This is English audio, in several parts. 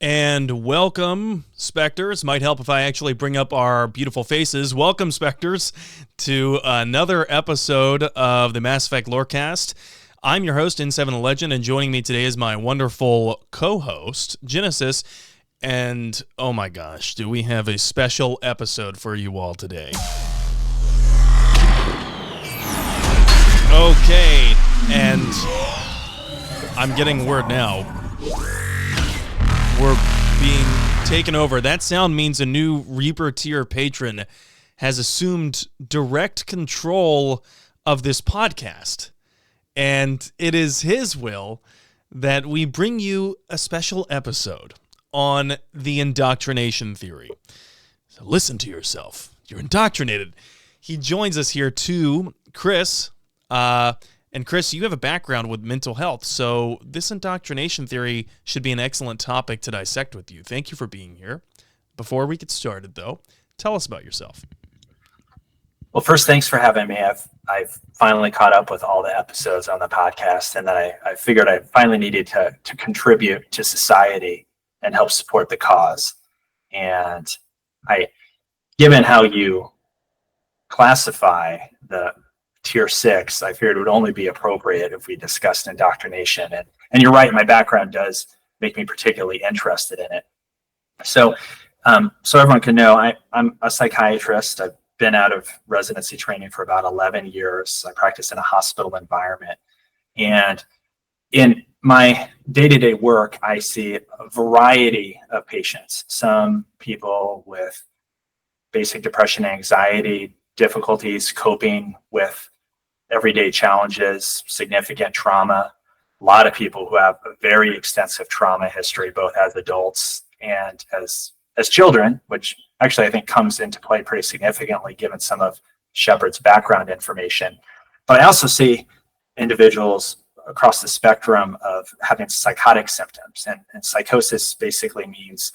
And welcome, Spectres. Might help if I actually bring up our beautiful faces. Welcome, Spectres, to another episode of the Mass Effect Lorecast. I'm your host, N7 the Legend, and joining me today is my wonderful co-host, Genesis. And, oh my gosh, do we have a special episode for you all today. Okay, and I'm getting word now. We're being taken over. That sound means a new Reaper tier patron has assumed direct control of this podcast. And it is his will that we bring you a special episode on the Indoctrination Theory. So listen to yourself. You're indoctrinated. He joins us here too, Chris. And Chris, you have a background with mental health, so this indoctrination theory should be an excellent topic to dissect with you. Thank you for being here. Before we get started, though, tell us about yourself. Well, first, thanks for having me. I've finally caught up with all the episodes on the podcast, and then I figured I finally needed to contribute to society and help support the cause. And given how you classify the Tier 6, I figured it would only be appropriate if we discussed indoctrination. And you're right, my background does make me particularly interested in it. So everyone can know, I'm a psychiatrist. I've been out of residency training for about 11 years. I practice in a hospital environment. And in my day-to-day work, I see a variety of patients. Some people with basic depression, anxiety, difficulties coping with everyday challenges, significant trauma. A lot of people who have a very extensive trauma history, both as adults and as children, which actually I think comes into play pretty significantly given some of Shepard's background information. But I also see individuals across the spectrum of having psychotic symptoms. And psychosis basically means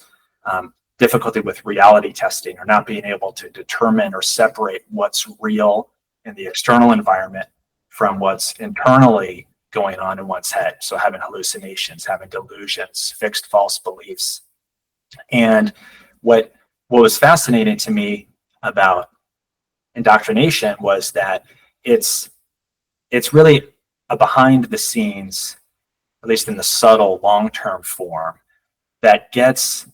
difficulty with reality testing, or not being able to determine or separate what's real in the external environment from what's internally going on in one's head. So having hallucinations, having delusions, fixed false beliefs. And what was fascinating to me about indoctrination was that it's really a behind the scenes, at least in the subtle long-term form, that gets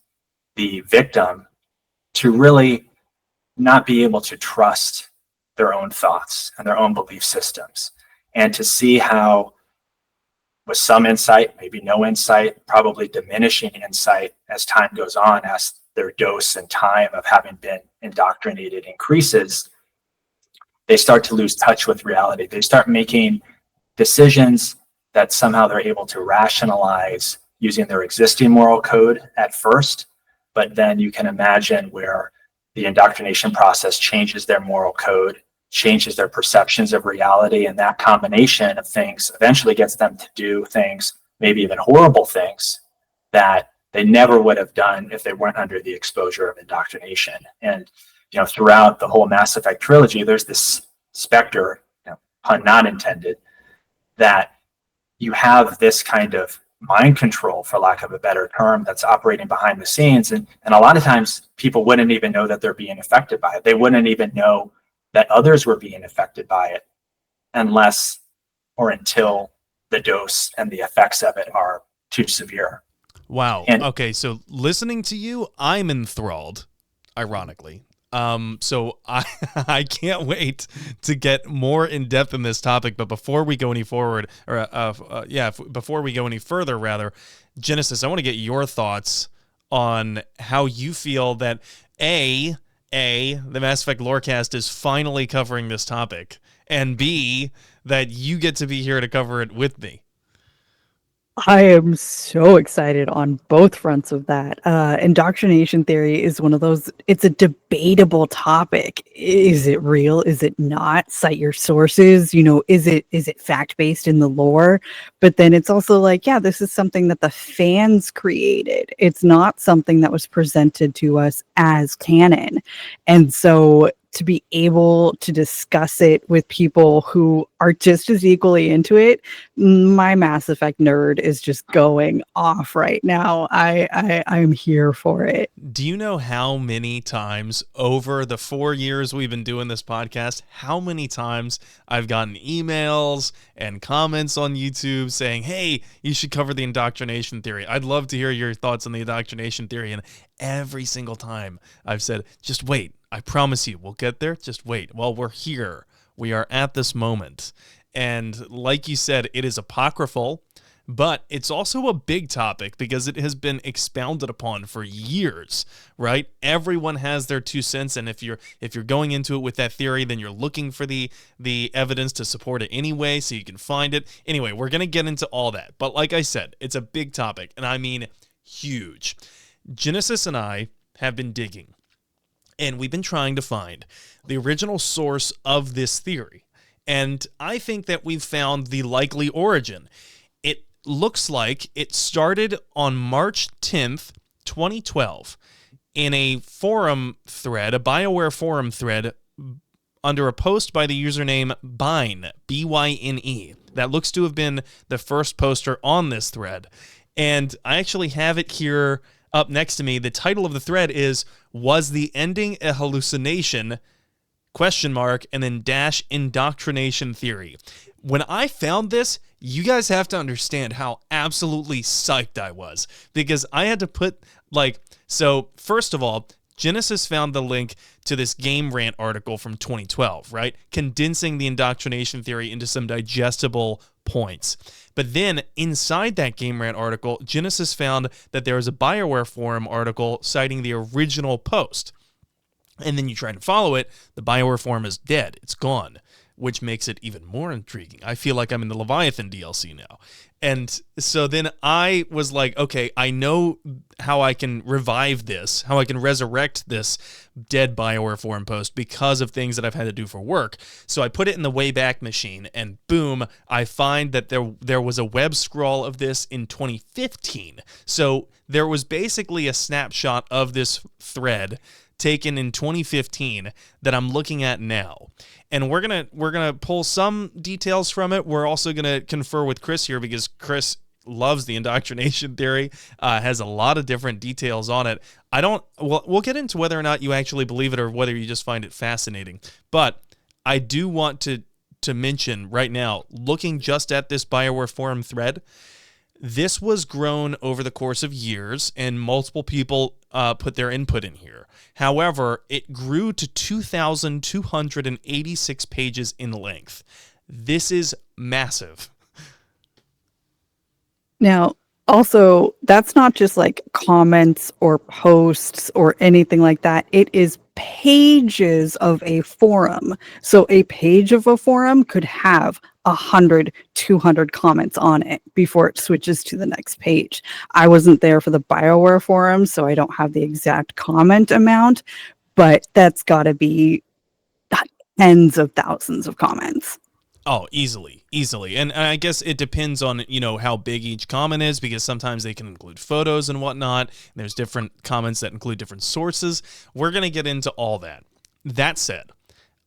the victim to really not be able to trust their own thoughts and their own belief systems, and to see how, with some insight, maybe no insight, probably diminishing insight as time goes on, as their dose and time of having been indoctrinated increases, they start to lose touch with reality. They start making decisions that somehow they're able to rationalize using their existing moral code at first, but then you can imagine where the indoctrination process changes their moral code, changes their perceptions of reality, and that combination of things eventually gets them to do things, maybe even horrible things, that they never would have done if they weren't under the exposure of indoctrination. And throughout the whole Mass Effect trilogy, there's this specter, pun not intended, that you have this kind of mind control, for lack of a better term, that's operating behind the scenes. And a lot of times people wouldn't even know that they're being affected by it. They wouldn't even know that others were being affected by it unless or until the dose and the effects of it are too severe. Wow. Okay, so listening to you, I'm enthralled, ironically. So I can't wait to get more in depth in this topic. But before we go any forward, before we go any further, rather, Genesis, I want to get your thoughts on how you feel that the Mass Effect Lorecast is finally covering this topic, and B, that you get to be here to cover it with me. I am so excited on both fronts of that. Indoctrination theory is one of those, it's a debatable topic. Is it real? Is it not? Cite your sources. Is it fact-based in the lore? But then it's also like, yeah, this is something that the fans created. It's not something that was presented to us as canon. And so to be able to discuss it with people who are just as equally into it, my Mass Effect nerd is just going off right now. I'm here for it. Do you know how many times over the 4 years we've been doing this podcast, how many times I've gotten emails and comments on YouTube saying, hey, you should cover the indoctrination theory. I'd love to hear your thoughts on the indoctrination theory. And every single time I've said, just wait. I promise you, we'll get there. Just wait. Well, we're here. We are at this moment. And like you said, it is apocryphal, but it's also a big topic because it has been expounded upon for years, right? Everyone has their 2 cents, and if you're going into it with that theory, then you're looking for the evidence to support it anyway, so you can find it. Anyway, we're going to get into all that. But like I said, it's a big topic, and I mean huge. Genesis and I have been digging, and we've been trying to find the original source of this theory. And I think that we've found the likely origin. It looks like it started on March 10th, 2012, in a forum thread, a BioWare forum thread, under a post by the username Byne, B-Y-N-E. That looks to have been the first poster on this thread. And I actually have it here up next to me. The title of the thread is, "Was the ending a hallucination?" ? And then - indoctrination theory. When I found this, you guys have to understand how absolutely psyched I was, because I had to put, so first of all, Genesis found the link to this Game Rant article from 2012, right? Condensing the indoctrination theory into some digestible points. But then inside that Game Rant article, Genesis found that there was a BioWare forum article citing the original post. And then you try to follow it, the BioWare forum is dead. It's gone, which makes it even more intriguing. I feel like I'm in the Leviathan DLC now. And so then I was like, okay, I know how I can revive this, how I can resurrect this dead BioWare forum post because of things that I've had to do for work. So I put it in the Wayback Machine, and boom, I find that there was a web scroll of this in 2015. So there was basically a snapshot of this thread taken in 2015 that I'm looking at now. And we're gonna pull some details from it. We're also gonna confer with Chris here because Chris loves the indoctrination theory, has a lot of different details on it. We'll get into whether or not you actually believe it or whether you just find it fascinating. But I do want to mention right now, looking just at this BioWare forum thread, this was grown over the course of years, and multiple people put their input in here. However, it grew to 2,286 pages in length. This is massive. Now, also, that's not just like comments or posts or anything like that. It is pages of a forum. So a page of a forum could have 100, 200 comments on it before it switches to the next page. I wasn't there for the BioWare forum, so I don't have the exact comment amount, but that's got to be tens of thousands of comments. Oh, easily. And I guess it depends on, how big each comment is, because sometimes they can include photos and whatnot. And there's different comments that include different sources. We're going to get into all that. That said,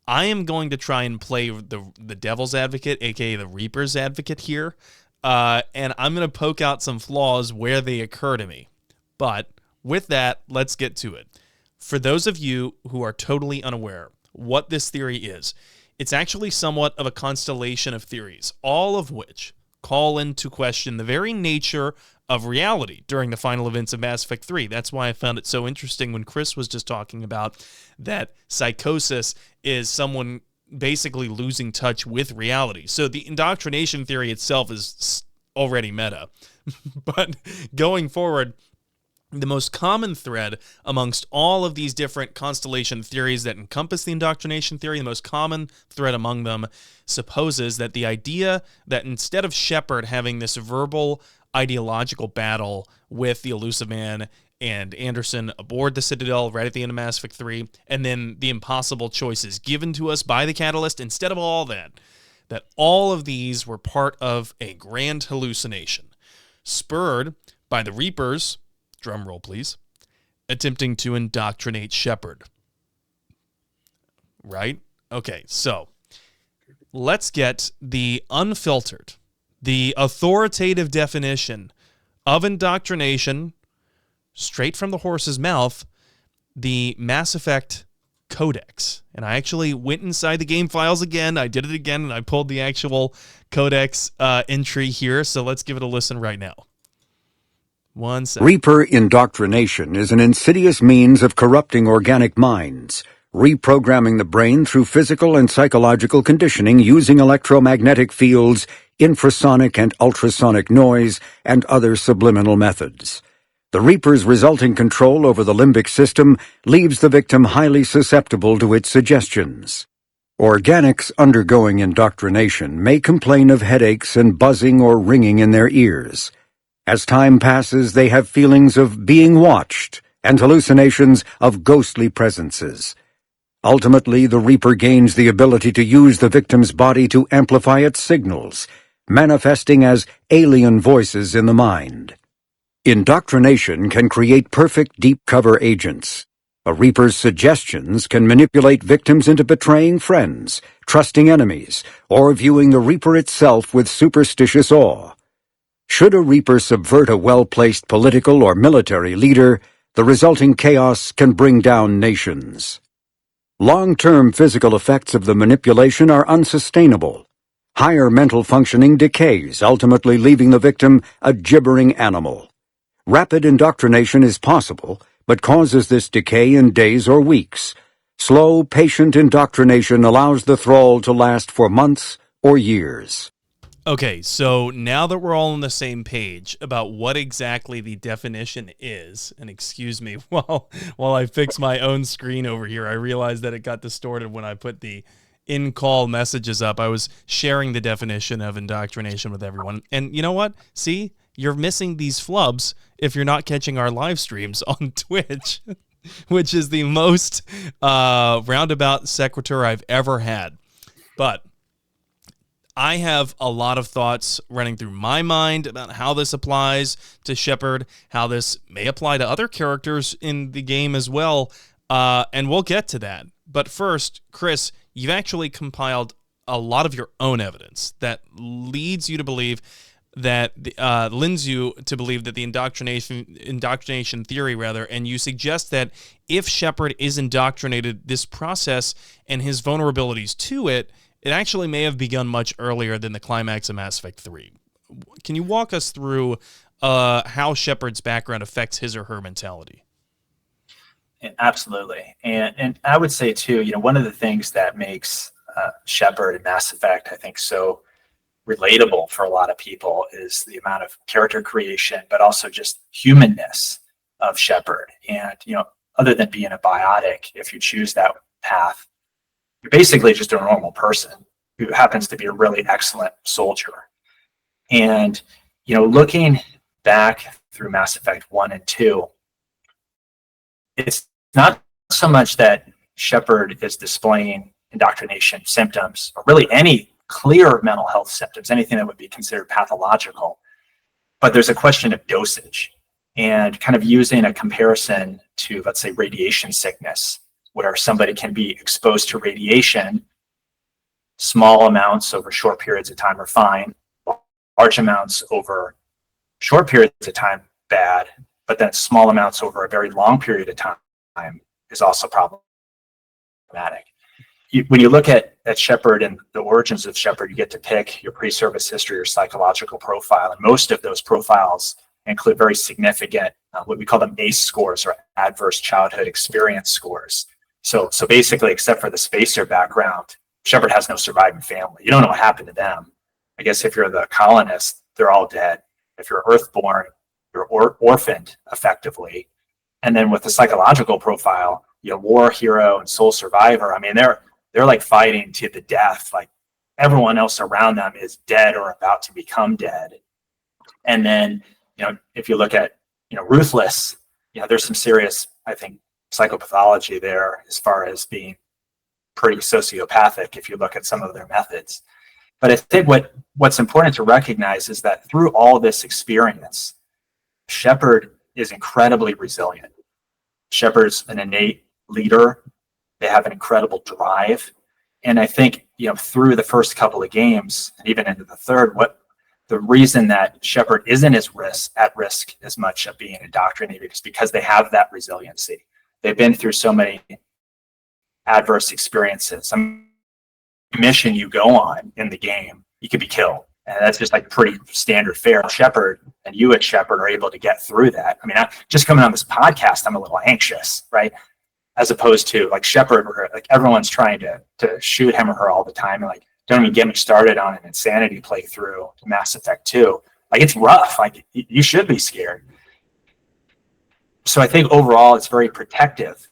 I am going to try and play the devil's advocate, aka the Reaper's advocate here. And I'm going to poke out some flaws where they occur to me. But with that, let's get to it. For those of you who are totally unaware what this theory is, it's actually somewhat of a constellation of theories, all of which call into question the very nature of reality during the final events of Mass Effect 3. That's why I found it so interesting when Chris was just talking about that psychosis is someone basically losing touch with reality. So the indoctrination theory itself is already meta. But going forward, the most common thread amongst all of these different constellation theories that encompass the indoctrination theory, the most common thread among them supposes that the idea that instead of Shepard having this verbal ideological battle with the Elusive Man and Anderson aboard the Citadel right at the end of Mass Effect 3, and then the impossible choices given to us by the Catalyst, instead of all that, that all of these were part of a grand hallucination, spurred by the Reapers, drum roll please, attempting to indoctrinate Shepard. Right? Okay, so let's get the unfiltered, the authoritative definition of indoctrination straight from the horse's mouth, the Mass Effect Codex. And I actually went inside the game files again. I did it again, and I pulled the actual Codex entry here. So let's give it a listen right now. 1 second. Reaper indoctrination is an insidious means of corrupting organic minds, reprogramming the brain through physical and psychological conditioning using electromagnetic fields, infrasonic and ultrasonic noise, and other subliminal methods. The Reaper's resulting control over the limbic system leaves the victim highly susceptible to its suggestions. Organics undergoing indoctrination may complain of headaches and buzzing or ringing in their ears. As time passes, they have feelings of being watched and hallucinations of ghostly presences. Ultimately, the Reaper gains the ability to use the victim's body to amplify its signals, manifesting as alien voices in the mind. Indoctrination can create perfect deep cover agents. A Reaper's suggestions can manipulate victims into betraying friends, trusting enemies, or viewing the Reaper itself with superstitious awe. Should a Reaper subvert a well-placed political or military leader, the resulting chaos can bring down nations. Long-term physical effects of the manipulation are unsustainable. Higher mental functioning decays, ultimately leaving the victim a gibbering animal. Rapid indoctrination is possible, but causes this decay in days or weeks. Slow, patient indoctrination allows the thrall to last for months or years. Okay, so now that we're all on the same page about what exactly the definition is, and excuse me while I fix my own screen over here, I realized that it got distorted when I put the in-call messages up. I was sharing the definition of indoctrination with everyone. And you know what? See, you're missing these flubs if you're not catching our live streams on Twitch, which is the most roundabout sequitur I've ever had. But I have a lot of thoughts running through my mind about how this applies to Shepard, how this may apply to other characters in the game as well, and we'll get to that. But first, Chris, you've actually compiled a lot of your own evidence that leads you to believe that lends you to believe that the indoctrination theory, and you suggest that if Shepard is indoctrinated, this process and his vulnerabilities to it actually may have begun much earlier than the climax of Mass Effect 3. Can you walk us through how Shepard's background affects his or her mentality? Absolutely. And I would say, too, one of the things that makes Shepard and Mass Effect, I think, so relatable for a lot of people is the amount of character creation, but also just humanness of Shepard. And, other than being a biotic, if you choose that path, you're basically just a normal person who happens to be a really excellent soldier. And, looking back through Mass Effect 1 and 2, it's not so much that Shepard is displaying indoctrination symptoms, or really any clear mental health symptoms, anything that would be considered pathological, but there's a question of dosage and kind of using a comparison to, let's say, radiation sickness, where somebody can be exposed to radiation, small amounts over short periods of time are fine, large amounts over short periods of time, bad, but then small amounts over a very long period of time is also problematic. When you look at Shepard and the origins of Shepard, you get to pick your pre-service history or psychological profile, and most of those profiles include very significant, what we call them ACE scores, or adverse childhood experience scores. So basically, except for the spacer background, Shepard has no surviving family. You don't know what happened to them. I guess if you're the colonist, they're all dead. If you're Earthborn, you're orphaned effectively. And then with the psychological profile, war hero and sole survivor. I mean, they're like fighting to the death. Like everyone else around them is dead or about to become dead. And then, if you look at, ruthless, there's some serious, I think, psychopathology there as far as being pretty sociopathic if you look at some of their methods. But I think what's important to recognize is that through all this experience, Shepard is incredibly resilient. Shepard's an innate leader. They have an incredible drive. And I think, through the first couple of games, and even into the third, the reason that Shepard isn't at risk as much of being indoctrinated is because they have that resiliency. They've been through so many adverse experiences. Mission you go on in the game, you could be killed. And that's just like pretty standard fare. Shepard and you at Shepard are able to get through that. I mean, just coming on this podcast, I'm a little anxious, right? As opposed to like Shepard, where like everyone's trying to shoot him or her all the time. And like, don't even get me started on an Insanity playthrough to Mass Effect 2. Like, it's rough. Like, you should be scared. So I think overall it's very protective.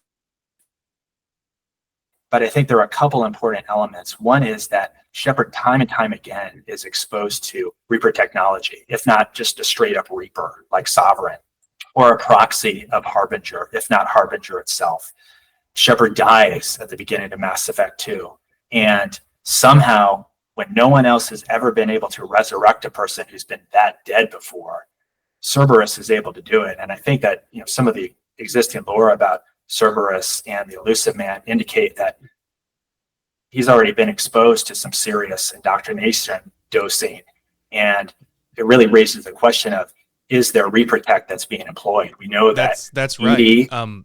But I think there are a couple important elements. One is that Shepard time and time again is exposed to Reaper technology, if not just a straight up Reaper like Sovereign, or a proxy of Harbinger, if not Harbinger itself. Shepard dies at the beginning of Mass Effect 2. And somehow, when no one else has ever been able to resurrect a person who's been that dead before, Cerberus is able to do it. And I think that some of the existing lore about Cerberus and the Elusive Man indicate that he's already been exposed to some serious indoctrination dosing. And it really raises the question of, is there Reaper tech that's being employed? We know that's ED, right.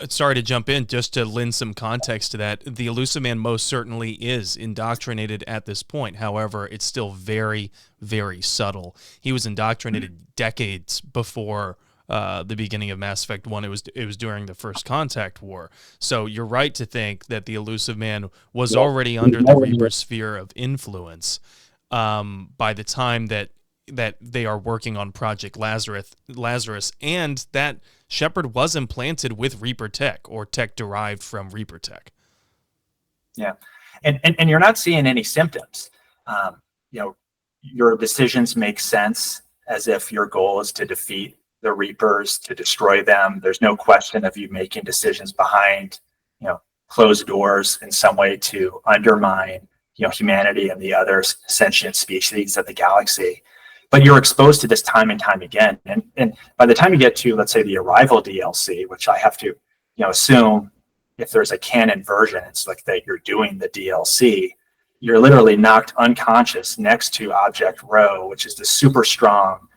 Sorry to jump in, just to lend some context to that. The Elusive Man most certainly is indoctrinated at this point. However, it's still very, very subtle. He was indoctrinated decades before the beginning of Mass Effect 1. It was during the First Contact War. So you're right to think that the Elusive Man was already under the Reaper sphere of influence by the time that they are working on Project Lazarus, and that Shepard was implanted with Reaper tech, or tech derived from Reaper tech. Yeah, and you're not seeing any symptoms. Your decisions make sense as if your goal is to defeat the Reapers, to destroy them. There's no question of you making decisions behind, closed doors in some way to undermine, humanity and the other sentient species of the galaxy. But you're exposed to this time and time again. And by the time you get to, let's say, the Arrival DLC, which I have to, assume if there's a canon version, it's like that you're doing the DLC, you're literally knocked unconscious next to Object Rho, which is the super strong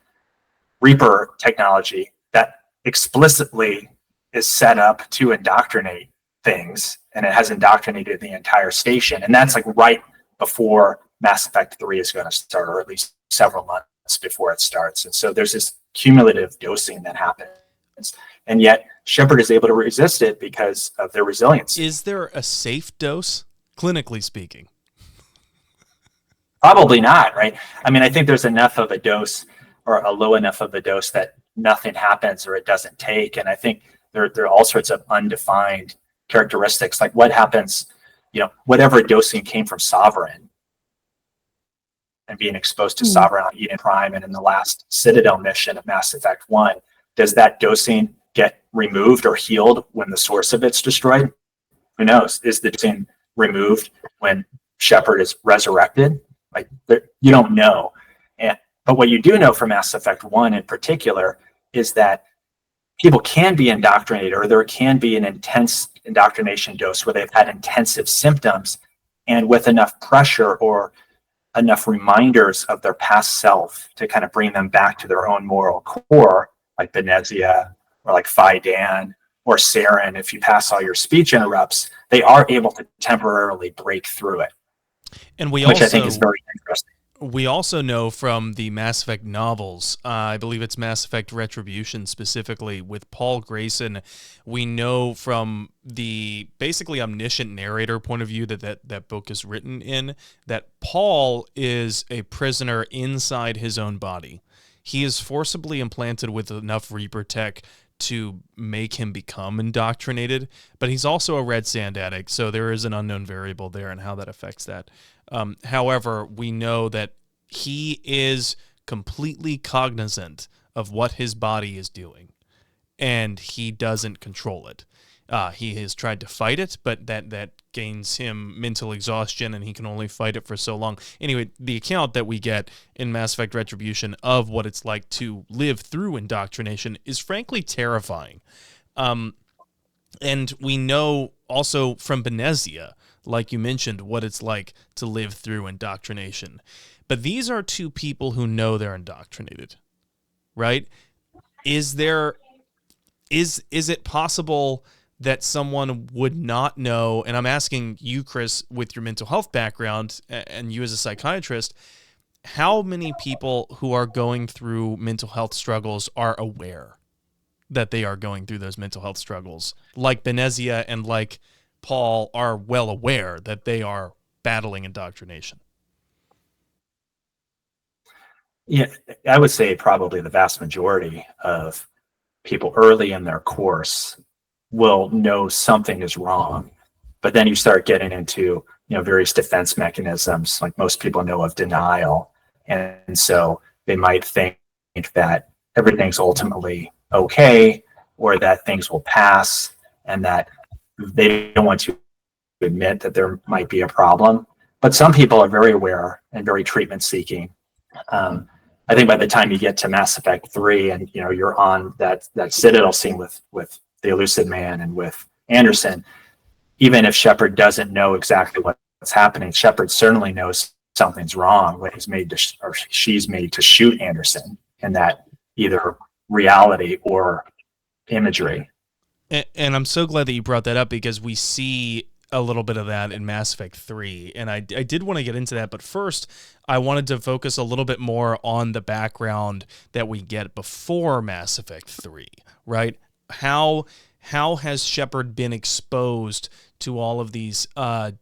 Reaper technology that explicitly is set up to indoctrinate things. And it has indoctrinated the entire station. And that's like right before Mass Effect 3 is going to start, or at least several months before it starts. And so there's this cumulative dosing that happens. And yet Shepard is able to resist it because of their resilience. Is there a safe dose, clinically speaking? Probably not, right? I mean, I think there's enough of a dose, or a low enough of a dose, that nothing happens or it doesn't take. And I think there are all sorts of undefined characteristics, like what happens, whatever dosing came from Sovereign, and being exposed to Sovereign on Eden Prime and in the last Citadel mission of Mass Effect 1, does that dosing get removed or healed when the source of it's destroyed? Who knows? Is the dosing removed when Shepard is resurrected? Like, you don't know. But what you do know from Mass Effect 1 in particular is that people can be indoctrinated, or there can be an intense indoctrination dose where they've had intensive symptoms, and with enough pressure or enough reminders of their past self to kind of bring them back to their own moral core, like Benezia or like Fidan or Saren, if you pass all your speech interrupts, they are able to temporarily break through it. And which I think is very interesting. We also know from the Mass Effect novels, I believe it's Mass Effect Retribution specifically, with Paul Grayson, we know from the basically omniscient narrator point of view that book is written in, that Paul is a prisoner inside his own body. He is forcibly implanted with enough Reaper tech to make him become indoctrinated, but he's also a red sand addict, so there is an unknown variable there and how that affects that. However, we know that he is completely cognizant of what his body is doing, and he doesn't control it. He has tried to fight it, but that gains him mental exhaustion, and he can only fight it for so long. Anyway, the account that we get in Mass Effect Retribution of what it's like to live through indoctrination is frankly terrifying. And we know also from Benezia, like you mentioned, what it's like to live through indoctrination. But these are two people who know they're indoctrinated, right? Is it possible that someone would not know, and I'm asking you, Chris, with your mental health background and you as a psychiatrist, how many people who are going through mental health struggles are aware that they are going through those mental health struggles? Like Benezia and like Paul are well aware that they are battling indoctrination. Yeah, I would say probably the vast majority of people early in their course will know something is wrong, but then you start getting into various defense mechanisms. Like most people know of denial, and so they might think that everything's ultimately okay, or that things will pass, and that they don't want to admit that there might be a problem. But some people are very aware and very treatment seeking. I think by the time you get to Mass Effect 3 and you're on that Citadel scene with the Elucid Man and with Anderson, even if Shepard doesn't know exactly what's happening, Shepard certainly knows something's wrong when he's made to or she's made to shoot Anderson in that either reality or imagery. And I'm so glad that you brought that up, because we see a little bit of that in Mass Effect 3, and I did want to get into that, but first I wanted to focus a little bit more on the background that we get before Mass Effect 3, right? How has Shepard been exposed to all of these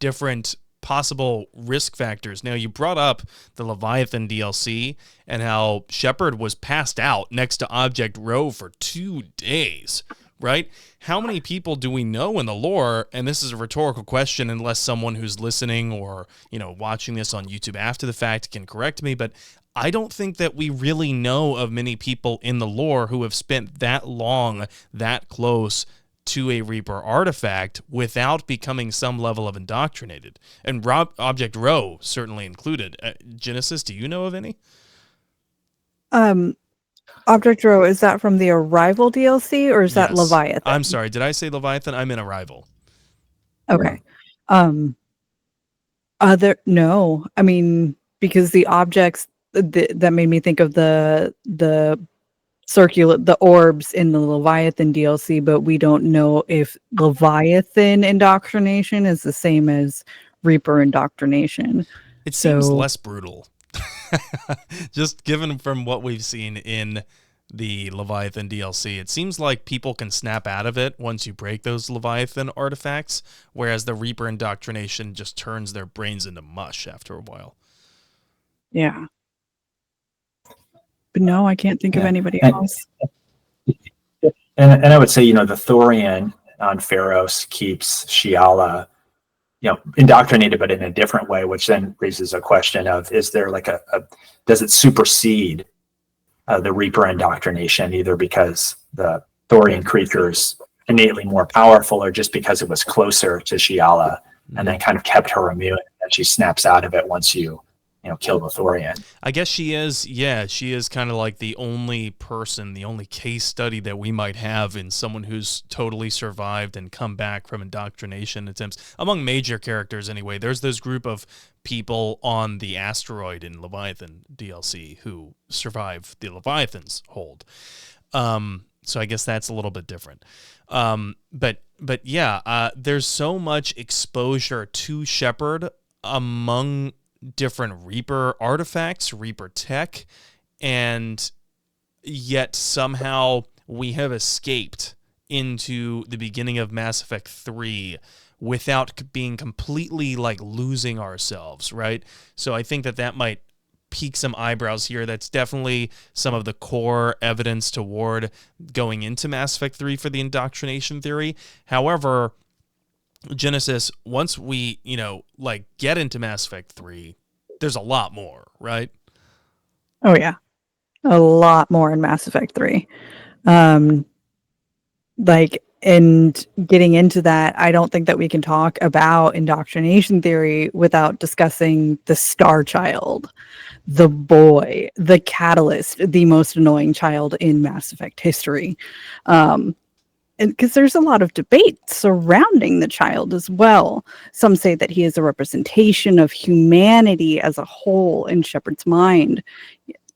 different possible risk factors? Now, you brought up the Leviathan DLC and how Shepard was passed out next to Object Rho for 2 days, right? How many people do we know in the lore? And this is a rhetorical question, unless someone who's listening or, watching this on YouTube after the fact can correct me, but I don't think that we really know of many people in the lore who have spent that long, that close to a Reaper artifact without becoming some level of indoctrinated. And Object Rho certainly included. Genesis, do you know of any? Object Rho, is that from the Arrival DLC or is that Leviathan? I'm sorry, did I say Leviathan? I'm in Arrival. Okay. No, I mean, because the objects that made me think of the orbs in the Leviathan DLC, but we don't know if Leviathan indoctrination is the same as Reaper indoctrination. It seems less brutal. Just given from what we've seen in the Leviathan DLC, it seems like people can snap out of it once you break those Leviathan artifacts, whereas the Reaper indoctrination just turns their brains into mush after a while. Yeah. But no, I can't think of anybody else. And I would say, the Thorian on Pharos keeps Shiala, indoctrinated, but in a different way, which then raises a question of, is there like does it supersede the Reaper indoctrination, either because the Thorian creature is innately more powerful or just because it was closer to Shiala and then kind of kept her immune, and she snaps out of it once you kill the Thorian. I guess she is kind of like the only person, the only case study that we might have in someone who's totally survived and come back from indoctrination attempts. Among major characters anyway, there's this group of people on the asteroid in Leviathan DLC who survive the Leviathan's hold. So I guess that's a little bit different. But yeah, there's so much exposure to Shepard among different Reaper artifacts, Reaper tech, and yet somehow we have escaped into the beginning of Mass Effect 3 without being completely losing ourselves, right? So I think that might pique some eyebrows here. That's definitely some of the core evidence toward going into Mass Effect 3 for the indoctrination theory. However, Genesis, once we, get into Mass Effect 3, there's a lot more, right? Oh yeah. A lot more in Mass Effect 3. and getting into that, I don't think that we can talk about indoctrination theory without discussing the star child, the boy, the catalyst, the most annoying child in Mass Effect history. And because there's a lot of debate surrounding the child as well. Some say that he is a representation of humanity as a whole in Shepard's mind.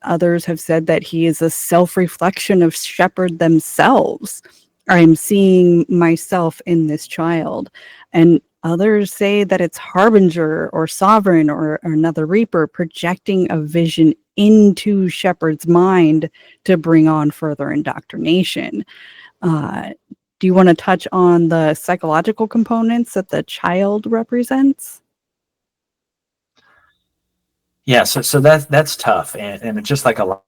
Others have said that he is a self-reflection of Shepard themselves. I'm seeing myself in this child. And others say that it's Harbinger or Sovereign or another Reaper projecting a vision into Shepard's mind to bring on further indoctrination. Do you want to touch on the psychological components that the child represents? Yeah, so that's tough, and just like a lot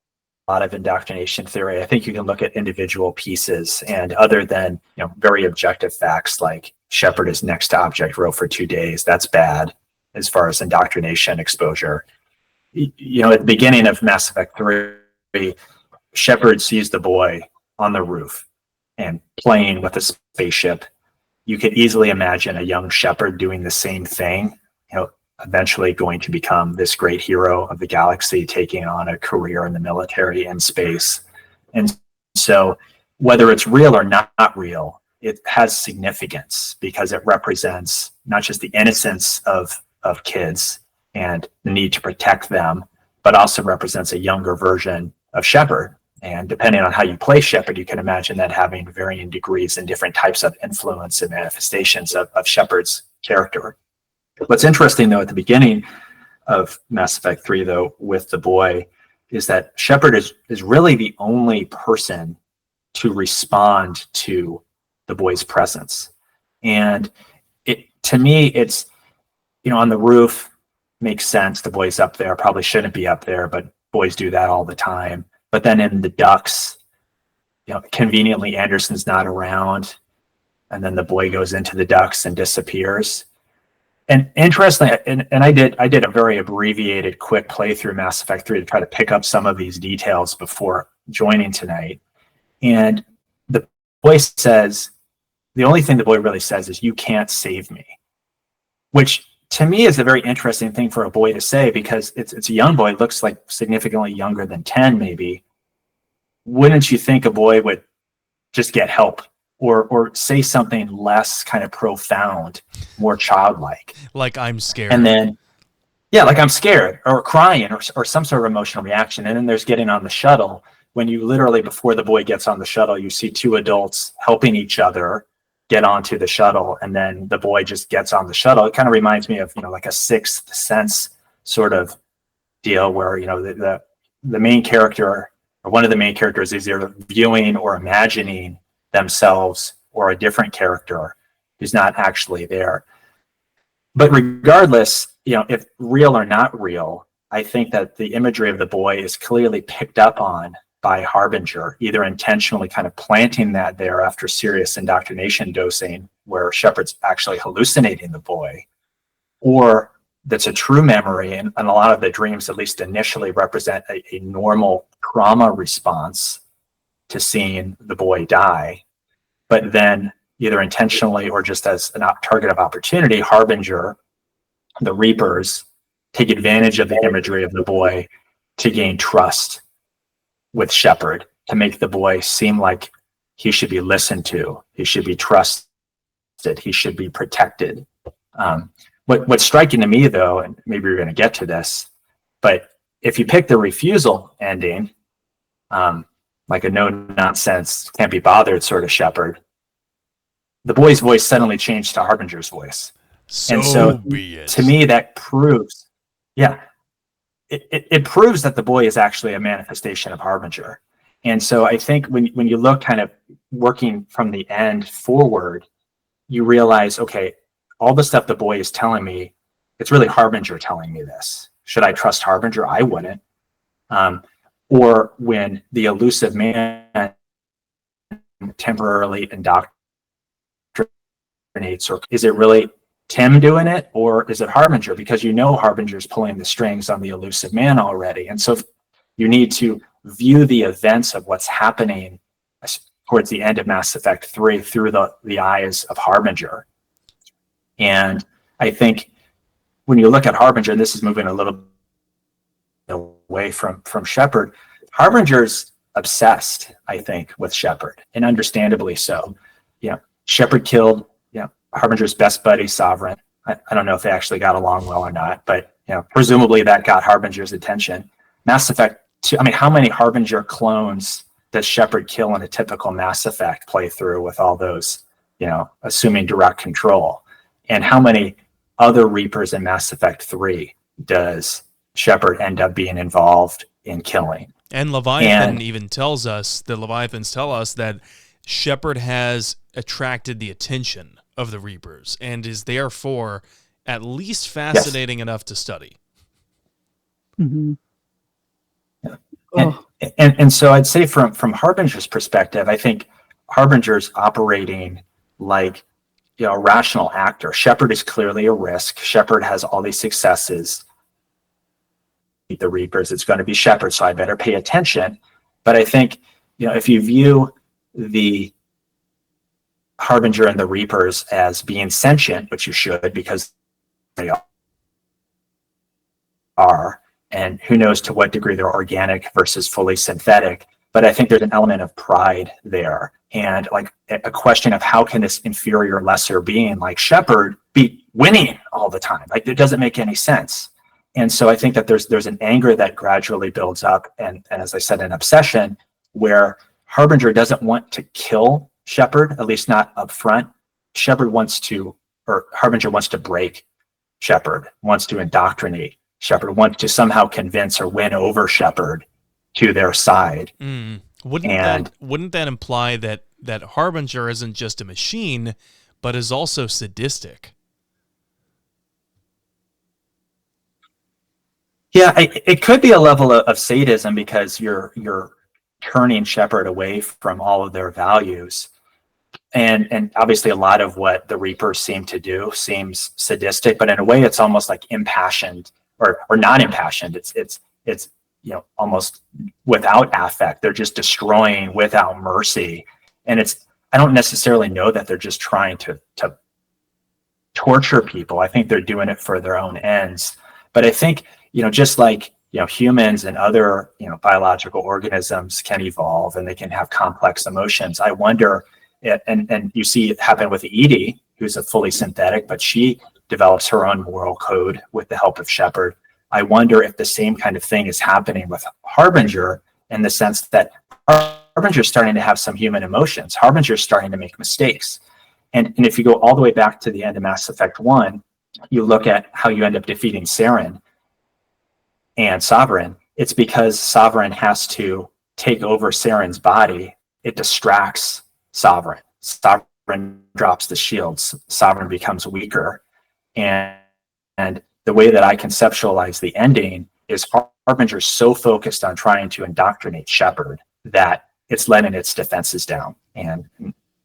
of indoctrination theory, I think you can look at individual pieces, and other than very objective facts like Shepard is next to object row for 2 days, that's bad as far as indoctrination exposure. At the beginning of Mass Effect 3, Shepard sees the boy on the roof and playing with a spaceship. You could easily imagine a young Shepard doing the same thing, eventually going to become this great hero of the galaxy, taking on a career in the military and space. And so whether it's real or not real, it has significance because it represents not just the innocence of kids and the need to protect them, but also represents a younger version of Shepard. And depending on how you play Shepard, you can imagine that having varying degrees and different types of influence and manifestations of Shepard's character. What's interesting, though, at the beginning of Mass Effect 3, though, with the boy, is that Shepard is really the only person to respond to the boy's presence. And to me, it's, on the roof, makes sense. The boy's up there, probably shouldn't be up there, but boys do that all the time. But then in the ducts, conveniently Anderson's not around, and then the boy goes into the ducts and disappears. And interestingly, and I did a very abbreviated, quick playthrough Mass Effect 3 to try to pick up some of these details before joining tonight. And the boy says, the only thing the boy really says is, "You can't save me," which to me is a very interesting thing for a boy to say, because it's a young boy, looks like significantly younger than 10 maybe. Wouldn't you think a boy would just get help or say something less kind of profound, more childlike? Like, "I'm scared." And then, like, "I'm scared," or crying, or some sort of emotional reaction. And then there's getting on the shuttle, when you literally, before the boy gets on the shuttle, you see two adults helping each other get onto the shuttle, and then the boy just gets on the shuttle. It kind of reminds me of like a Sixth Sense sort of deal, where the main character, or one of the main characters, is either viewing or imagining themselves or a different character who's not actually there. But regardless, if real or not real, I think that the imagery of the boy is clearly picked up on by Harbinger, either intentionally kind of planting that there after serious indoctrination dosing, where Shepard's actually hallucinating the boy, or that's a true memory, and a lot of the dreams, at least initially, represent a normal trauma response to seeing the boy die. But then, either intentionally or just as a target of opportunity, Harbinger, the Reapers, take advantage of the imagery of the boy to gain trust with Shepard, to make the boy seem like he should be listened to, he should be trusted, he should be protected. What's striking to me, though, and maybe you're going to get to this, but if you pick the refusal ending, like a no-nonsense, can't be bothered sort of Shepard, the boy's voice suddenly changed to Harbinger's voice. And so to me, that proves, it proves that the boy is actually a manifestation of Harbinger. And so I think when you look kind of working from the end forward, you realize, okay, all the stuff the boy is telling me, it's really Harbinger telling me this. Should I trust Harbinger? I wouldn't. Or when the elusive man temporarily indoctrinates, or is it really Tim doing it, or is it Harbinger? Because Harbinger's pulling the strings on the elusive man already. And so you need to view the events of what's happening towards the end of Mass Effect 3 through the eyes of Harbinger. And I think when you look at Harbinger, and this is moving a little away from Shepard, Harbinger's obsessed, I think, with Shepard, and understandably so. Shepard killed Harbinger's best buddy, Sovereign. I don't know if they actually got along well or not, but presumably that got Harbinger's attention. Mass Effect 2, I mean, how many Harbinger clones does Shepard kill in a typical Mass Effect playthrough with all those, assuming direct control? And how many other Reapers in Mass Effect 3 does Shepard end up being involved in killing? And Leviathan even tells us, the Leviathans tell us that Shepard has attracted the attention of the Reapers and is therefore at least fascinating enough to study. Mm-hmm. And so I'd say from Harbinger's perspective, I think Harbinger's operating like a rational actor. Shepard is clearly a risk. Shepard has all these successes. The Reapers, it's going to be Shepard, so I better pay attention. But I think if you view the Harbinger and the Reapers as being sentient, which you should, because they are, and who knows to what degree they're organic versus fully synthetic, but I think there's an element of pride there, and like a question of how can this inferior, lesser being like Shepard be winning all the time? Like, it doesn't make any sense. And so I think that there's an anger that gradually builds up, and as I said, an obsession where Harbinger doesn't want to kill Shepard, at least not up front. Harbinger wants to break Shepard, wants to indoctrinate Shepard, wants to somehow convince or win over Shepard to their side. Wouldn't that imply that Harbinger isn't just a machine, but is also sadistic? Yeah, it could be a level of sadism because you're turning Shepard away from all of their values. And obviously a lot of what the Reapers seem to do seems sadistic, but in a way it's almost like impassioned or not impassioned. It's almost without affect. They're just destroying without mercy. And I don't necessarily know that they're just trying to torture people. I think they're doing it for their own ends. But I think, just like humans and other biological organisms can evolve and they can have complex emotions. I wonder, and you see it happen with Edie, who's a fully synthetic, but she develops her own moral code with the help of Shepard. I wonder if the same kind of thing is happening with Harbinger, in the sense that Harbinger's starting to have some human emotions. Harbinger's starting to make mistakes. And if you go all the way back to the end of Mass Effect 1, you look at how you end up defeating Saren and Sovereign. It's because Sovereign has to take over Saren's body. It distracts Sovereign. Sovereign drops the shields. Sovereign becomes weaker. And the way that I conceptualize the ending is Harbinger's so focused on trying to indoctrinate Shepard that it's letting its defenses down. And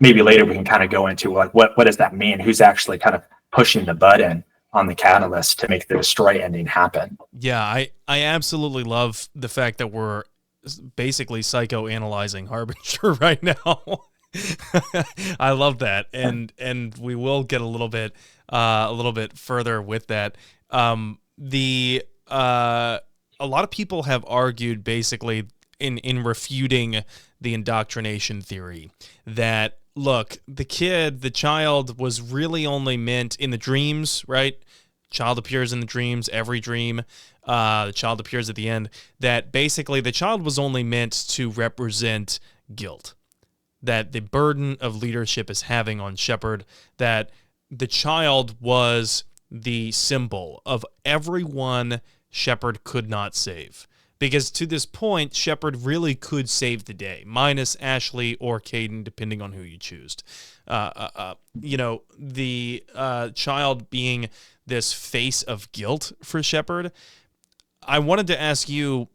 maybe later we can kind of go into what does that mean? Who's actually kind of pushing the button on the catalyst to make the destroy ending happen? Yeah, I absolutely love the fact that we're basically psychoanalyzing Harbinger right now. I love that, and we will get a little bit further with that. A lot of people have argued basically in refuting the indoctrination theory that, look, the child was really only meant in the dreams, right? Child appears in the dreams, every dream. The child appears at the end. That basically the child was only meant to represent guilt, that the burden of leadership is having on Shepard, that the child was the symbol of everyone Shepard could not save. Because to this point, Shepard really could save the day, minus Ashley or Caden, depending on who you choose. The child being this face of guilt for Shepard. I wanted to ask you,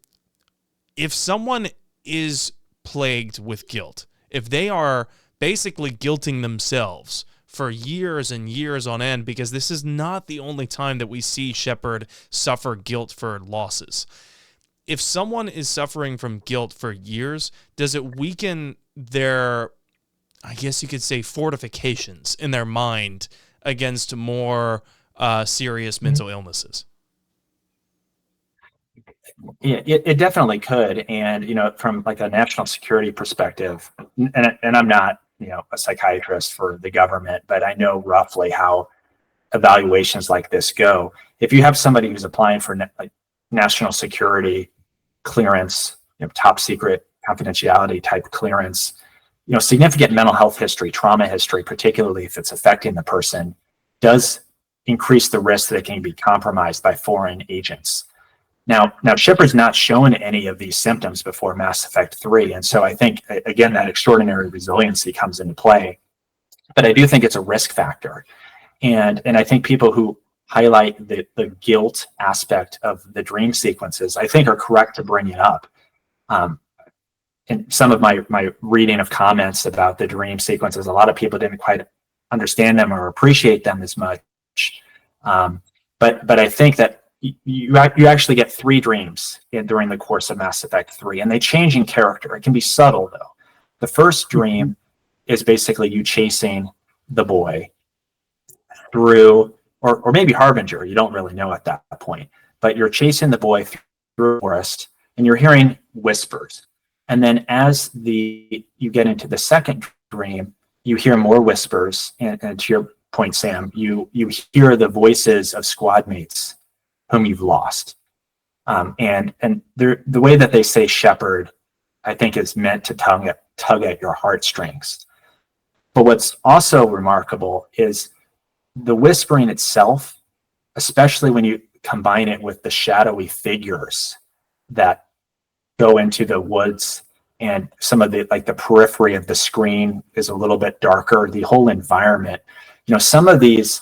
if someone is plagued with guilt, if they are basically guilting themselves for years and years on end, because this is not the only time that we see Shepard suffer guilt for losses. If someone is suffering from guilt for years, does it weaken their, I guess you could say, fortifications in their mind against more serious mental illnesses. Yeah, it definitely could. And, from like a national security perspective, and I'm not, a psychiatrist for the government, but I know roughly how evaluations like this go. If you have somebody who's applying for like national security clearance, top secret confidentiality type clearance, significant mental health history, trauma history, particularly if it's affecting the person, does increase the risk that it can be compromised by foreign agents. Now Shepard's not shown any of these symptoms before Mass Effect 3. And so I think, again, that extraordinary resiliency comes into play. But I do think it's a risk factor. And I think people who highlight the guilt aspect of the dream sequences, I think, are correct to bring it up. In some of my reading of comments about the dream sequences, a lot of people didn't quite understand them or appreciate them as much. But I think that you actually get 3 dreams during the course of Mass Effect 3, and they change in character. It can be subtle, though. The first dream is basically you chasing the boy through, or maybe Harbinger, you don't really know at that point, but you're chasing the boy through the forest, and you're hearing whispers. And then as you get into the second dream, you hear more whispers, and to your point, Sam, you hear the voices of squad mates whom you've lost. And the way that they say Shepard, I think, is meant to tug at your heartstrings. But what's also remarkable is the whispering itself, especially when you combine it with the shadowy figures that go into the woods, and some of the periphery of the screen is a little bit darker. The whole environment, some of these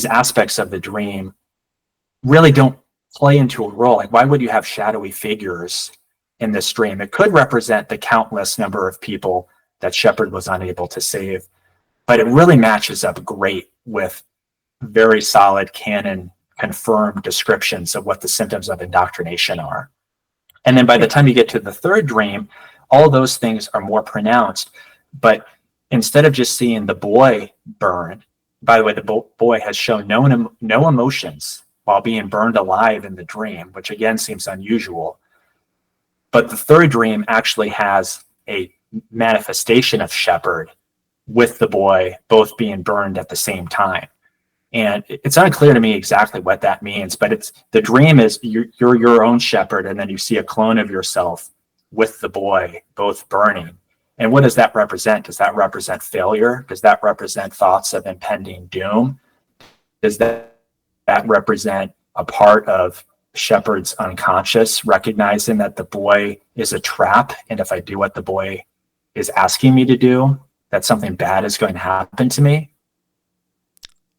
aspects of the dream really don't play into a role. Like, why would you have shadowy figures in this dream? It could represent the countless number of people that Shepard was unable to save, but it really matches up great with very solid canon confirmed descriptions of what the symptoms of indoctrination are. And then by the time you get to the third dream, all those things are more pronounced. But instead of just seeing the boy burn, by the way, the boy has shown no emotions while being burned alive in the dream, which again seems unusual. But the third dream actually has a manifestation of Shepard with the boy both being burned at the same time. And it's unclear to me exactly what that means, but the dream is you're your own Shepard, and then you see a clone of yourself with the boy both burning. And what does that represent? Does that represent failure? Does that represent thoughts of impending doom? Does that represent a part of Shepard's unconscious, recognizing that the boy is a trap, and if I do what the boy is asking me to do, that something bad is going to happen to me?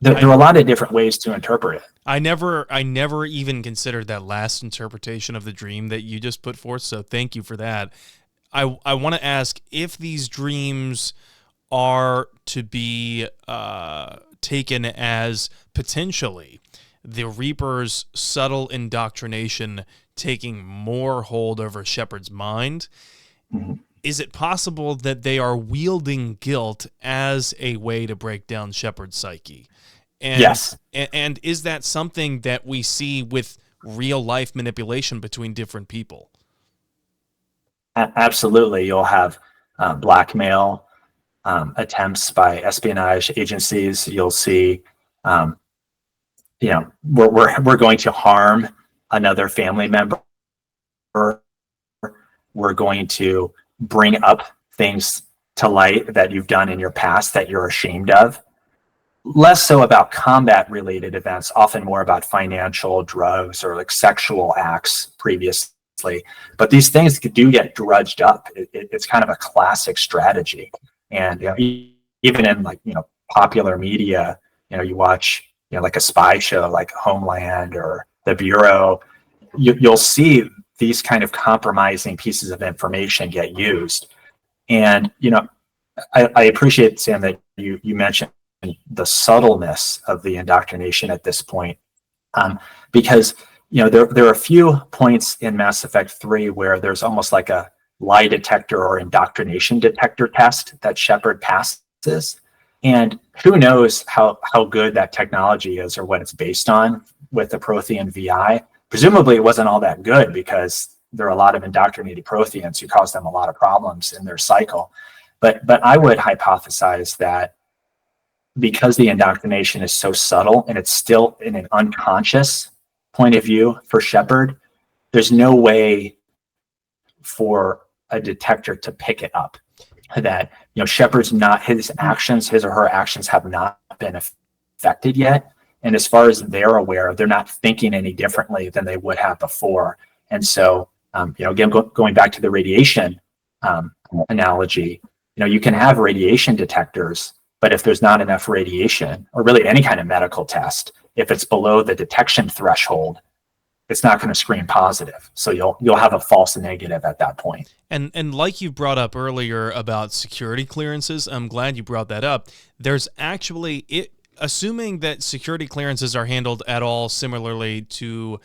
There are a lot of different ways to interpret it. I never even considered that last interpretation of the dream that you just put forth, so thank you for that. I want to ask, if these dreams are to be taken as potentially the Reaper's subtle indoctrination taking more hold over Shepard's mind, is it possible that they are wielding guilt as a way to break down Shepard's psyche? And, yes. And is that something that we see with real life manipulation between different people? Absolutely. You'll have blackmail attempts by espionage agencies. You'll see, we're going to harm another family member. We're going to bring up things to light that you've done in your past that you're ashamed of. Less so about combat related events, often more about financial, drugs, or sexual acts previously. But these things do get drudged up. It's kind of a classic strategy. And even in popular media, you watch like a spy show like Homeland or The Bureau, you'll see these kind of compromising pieces of information get used. And I appreciate, Sam, that you mentioned the subtleness of the indoctrination at this point, because there are a few points in Mass Effect 3 where there's almost like a lie detector or indoctrination detector test that Shepard passes. And who knows how good that technology is or what it's based on with the Prothean VI. Presumably it wasn't all that good because there are a lot of indoctrinated Protheans who cause them a lot of problems in their cycle. But I would hypothesize that because the indoctrination is so subtle and it's still in an unconscious point of view for Shepard, there's no way for a detector to pick it up. That, Shepard's not, his or her actions have not been affected yet. And as far as they're aware, they're not thinking any differently than they would have before. And so, again, going back to the radiation analogy, you can have radiation detectors, but if there's not enough radiation, or really any kind of medical test, if it's below the detection threshold, it's not going to screen positive. So you'll have a false negative at that point. And like you brought up earlier about security clearances, I'm glad you brought that up. There's actually assuming that security clearances are handled at all similarly to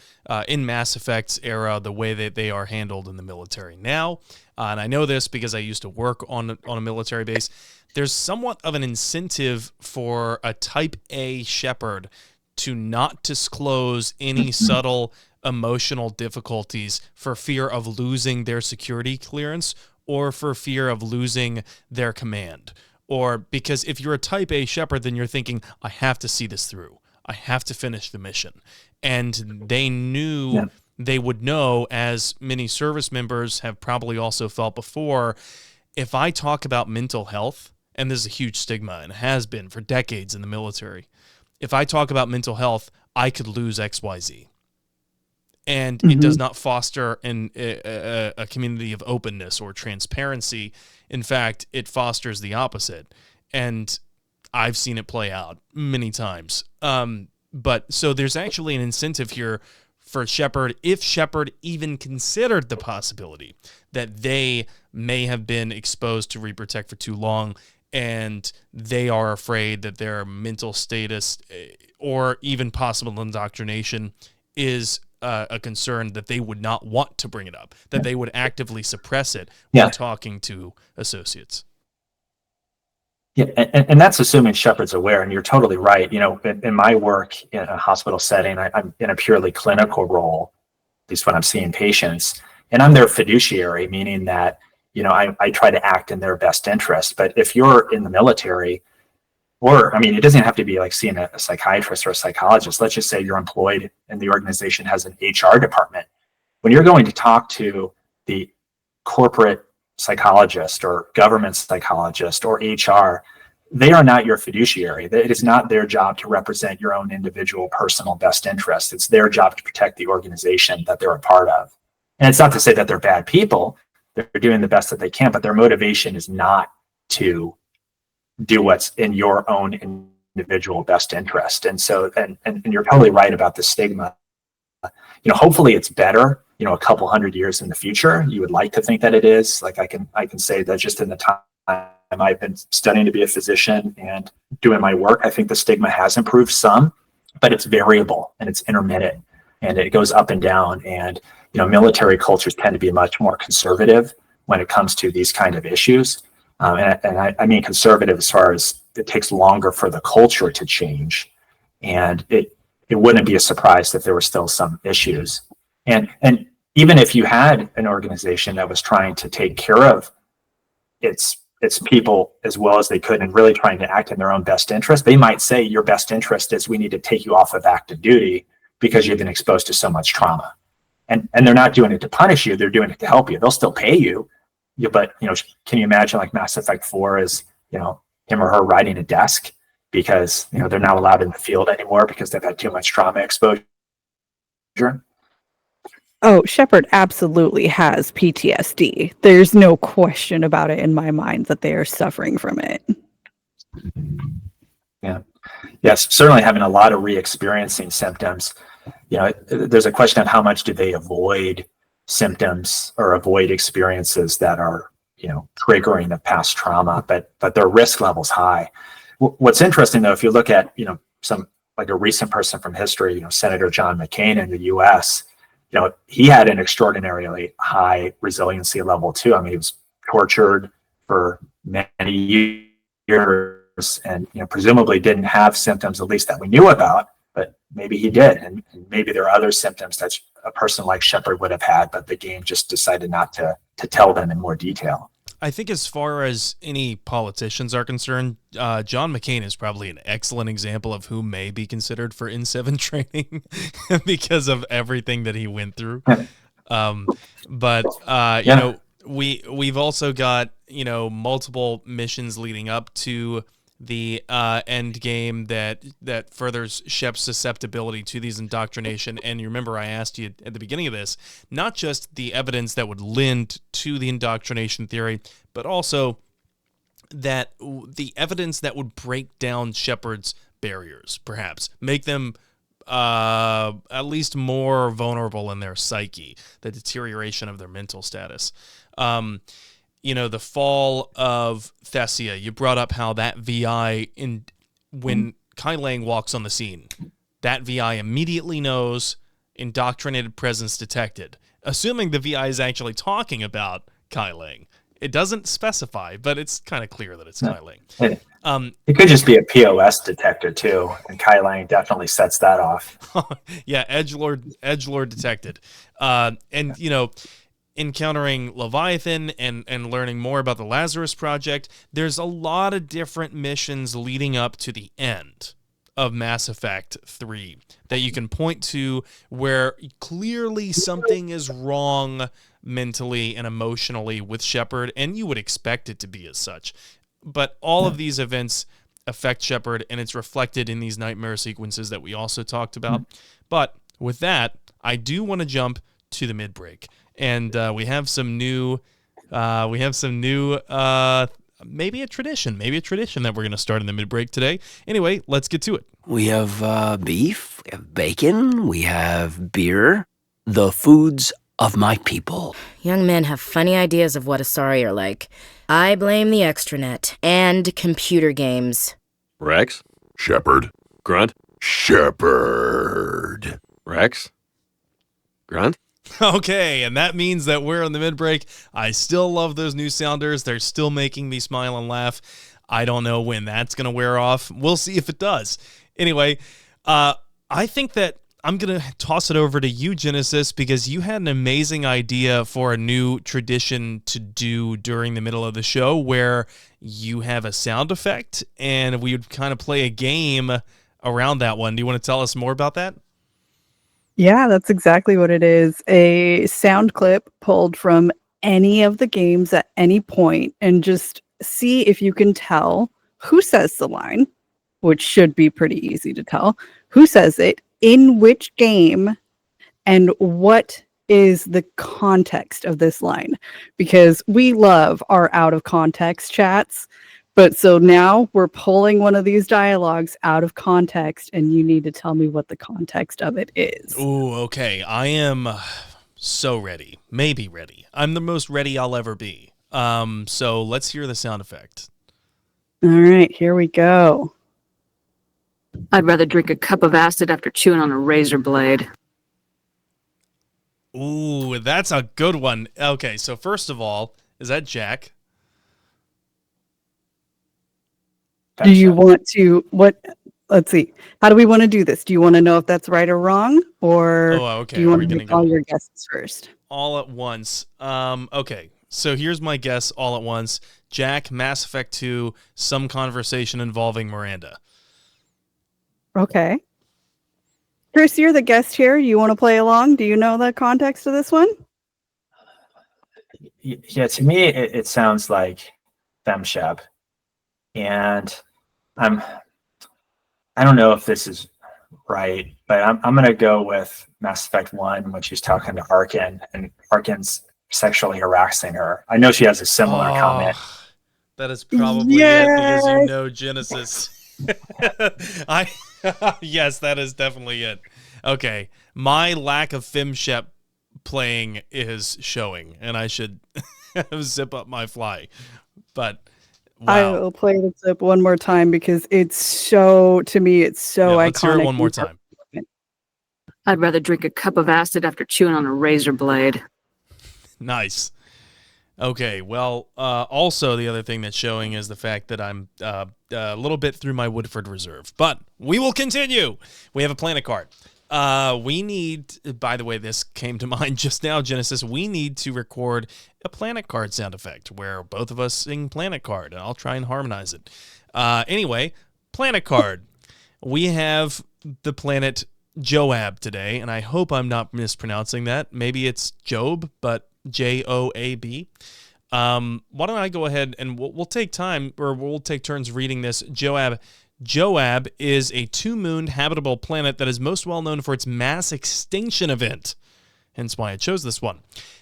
in Mass Effect's era, the way that they are handled in the military now, and I know this because I used to work on a military base, there's somewhat of an incentive for a Type A Shepard to not disclose any subtle emotional difficulties for fear of losing their security clearance or for fear of losing their command. Or because if you're a Type A Shepard, then you're thinking, I have to see this through. I have to finish the mission. And they knew, they would know, as many service members have probably also felt before, if I talk about mental health, and this is a huge stigma and has been for decades in the military, if I talk about mental health, I could lose XYZ. And it does not foster a community of openness or transparency. In fact, it fosters the opposite. And I've seen it play out many times. But so there's actually an incentive here for Shepard, if Shepard even considered the possibility that they may have been exposed to Reprotect for too long, and they are afraid that their mental status or even possible indoctrination is a concern, that they would not want to bring it up, that they would actively suppress it when talking to associates. Yeah, and that's assuming Shepard's aware, and you're totally right. In my work in a hospital setting, I'm in a purely clinical role, at least when I'm seeing patients, and I'm their fiduciary, meaning that, I try to act in their best interest. But if you're in the military, it doesn't have to be like seeing a psychiatrist or a psychologist. Let's just say you're employed and the organization has an HR department. When you're going to talk to the corporate psychologist or government psychologist or HR, they are not your fiduciary. It is not their job to represent your own individual personal best interest. It's their job to protect the organization that they're a part of. And it's not to say that they're bad people. They're doing the best that they can, but their motivation is not to do what's in your own individual best interest. And so, and you're totally right about the stigma. Hopefully it's better, a couple hundred years in the future. You would like to think that it is. Like I can say that just in the time I've been studying to be a physician and doing my work, I think the stigma has improved some, but it's variable and it's intermittent and it goes up and down. And, military cultures tend to be much more conservative when it comes to these kind of issues. And I mean conservative as far as it takes longer for the culture to change. And it wouldn't be a surprise that there were still some issues. And even if you had an organization that was trying to take care of its people as well as they could and really trying to act in their own best interest, they might say your best interest is we need to take you off of active duty because you've been exposed to so much trauma. And they're not doing it to punish you, they're doing it to help you. They'll still pay you. But can you imagine like Mass Effect 4 is, him or her riding a desk because, they're not allowed in the field anymore because they've had too much trauma exposure? Oh, Shepard absolutely has PTSD. There's no question about it in my mind that they are suffering from it. Yeah. Yes, certainly having a lot of re-experiencing symptoms. There's a question of how much do they avoid symptoms or avoid experiences that are, triggering of past trauma, but their risk level's high. What's interesting though, if you look at, some like a recent person from history, Senator John McCain in the US, he had an extraordinarily high resiliency level too. I mean, he was tortured for many years and presumably didn't have symptoms, at least that we knew about, but maybe he did. And maybe there are other symptoms that a person like Shepard would have had, but the game just decided not to tell them in more detail. I think as far as any politicians are concerned, John McCain is probably an excellent example of who may be considered for N7 training because of everything that he went through. We've also got, multiple missions leading up to the end game that furthers Shep's susceptibility to these indoctrination. And you remember I asked you at the beginning of this, not just the evidence that would lend to the indoctrination theory, but also that the evidence that would break down Shepard's barriers, perhaps make them at least more vulnerable in their psyche, the deterioration of their mental status. The fall of Thessia, you brought up how that VI, when Kai Lang walks on the scene, that VI immediately knows indoctrinated presence detected, assuming the VI is actually talking about Kai Lang. It doesn't specify, but it's kind of clear that it's Kai Lang. It could just be a POS detector too, and Kai Lang definitely sets that off. Yeah, edgelord detected. Encountering Leviathan and learning more about the Lazarus Project, there's a lot of different missions leading up to the end of Mass Effect 3 that you can point to where clearly something is wrong mentally and emotionally with Shepard, and you would expect it to be as such. But all of these events affect Shepard, and it's reflected in these nightmare sequences that we also talked about. But with that, I do want to jump to the mid-break. And we have some new, maybe a tradition that we're going to start in the mid-break today. Anyway, let's get to it. We have beef, we have bacon, we have beer, the foods of my people. Young men have funny ideas of what Asari are like. I blame the extranet and computer games. Rex? Shepard. Grunt? Shepard. Rex? Grunt? Okay, and that means that we're on the mid-break. I still love those new sounders. They're still making me smile and laugh. I don't know when that's going to wear off. We'll see if it does. Anyway, I think that I'm going to toss it over to you, Genesis, because you had an amazing idea for a new tradition to do during the middle of the show where you have a sound effect and we would kind of play a game around that one. Do you want to tell us more about that? Yeah, that's exactly what it is. A sound clip pulled from any of the games at any point, and just see if you can tell who says the line, which should be pretty easy to tell, who says it, in which game, and what is the context of this line. Because we love our out of context chats. But so now we're pulling one of these dialogues out of context, and you need to tell me what the context of it is. Ooh, okay. I am so ready. Maybe ready. I'm the most ready I'll ever be. So let's hear the sound effect. All right, here we go. I'd rather drink a cup of acid after chewing on a razor blade. Ooh, that's a good one. Okay, so first of all, is that Jack? Do you want to, let's see. How do we want to do this? Do you want to know if that's right or wrong? Or do you want to make all your guesses first? All at once. Okay, so here's my guess all at once. Jack, Mass Effect 2, some conversation involving Miranda. Okay. Chris, you're the guest here. You want to play along? Do you know the context of this one? Yeah, to me, it sounds like FemShep. And I don't know if this is right, but I'm going to go with Mass Effect 1 when she's talking to Arkin, and Arkin's sexually harassing her. I know she has a similar comment. That is probably it because you know Genesis. Yes, that is definitely it. Okay, my lack of FemShep playing is showing, and I should zip up my fly. But wow. I will play the clip one more time because it's so, to me, it's so iconic. Let's hear it one more time. I'd rather drink a cup of acid after chewing on a razor blade. Nice. Okay, well, also the other thing that's showing is the fact that I'm a little bit through my Woodford Reserve. But we will continue. We have a planet card. We need, by the way, this came to mind just now, Genesis. We need to record a planet card sound effect where both of us sing planet card, and I'll try and harmonize it. Anyway, planet card. We have the planet Joab today, and I hope I'm not mispronouncing that. Maybe it's Job, but Joab. Why don't I go ahead and we'll take time, or we'll take turns reading this. Joab. Joab is a two-mooned habitable planet that is most well known for its mass extinction event, hence why I chose this one.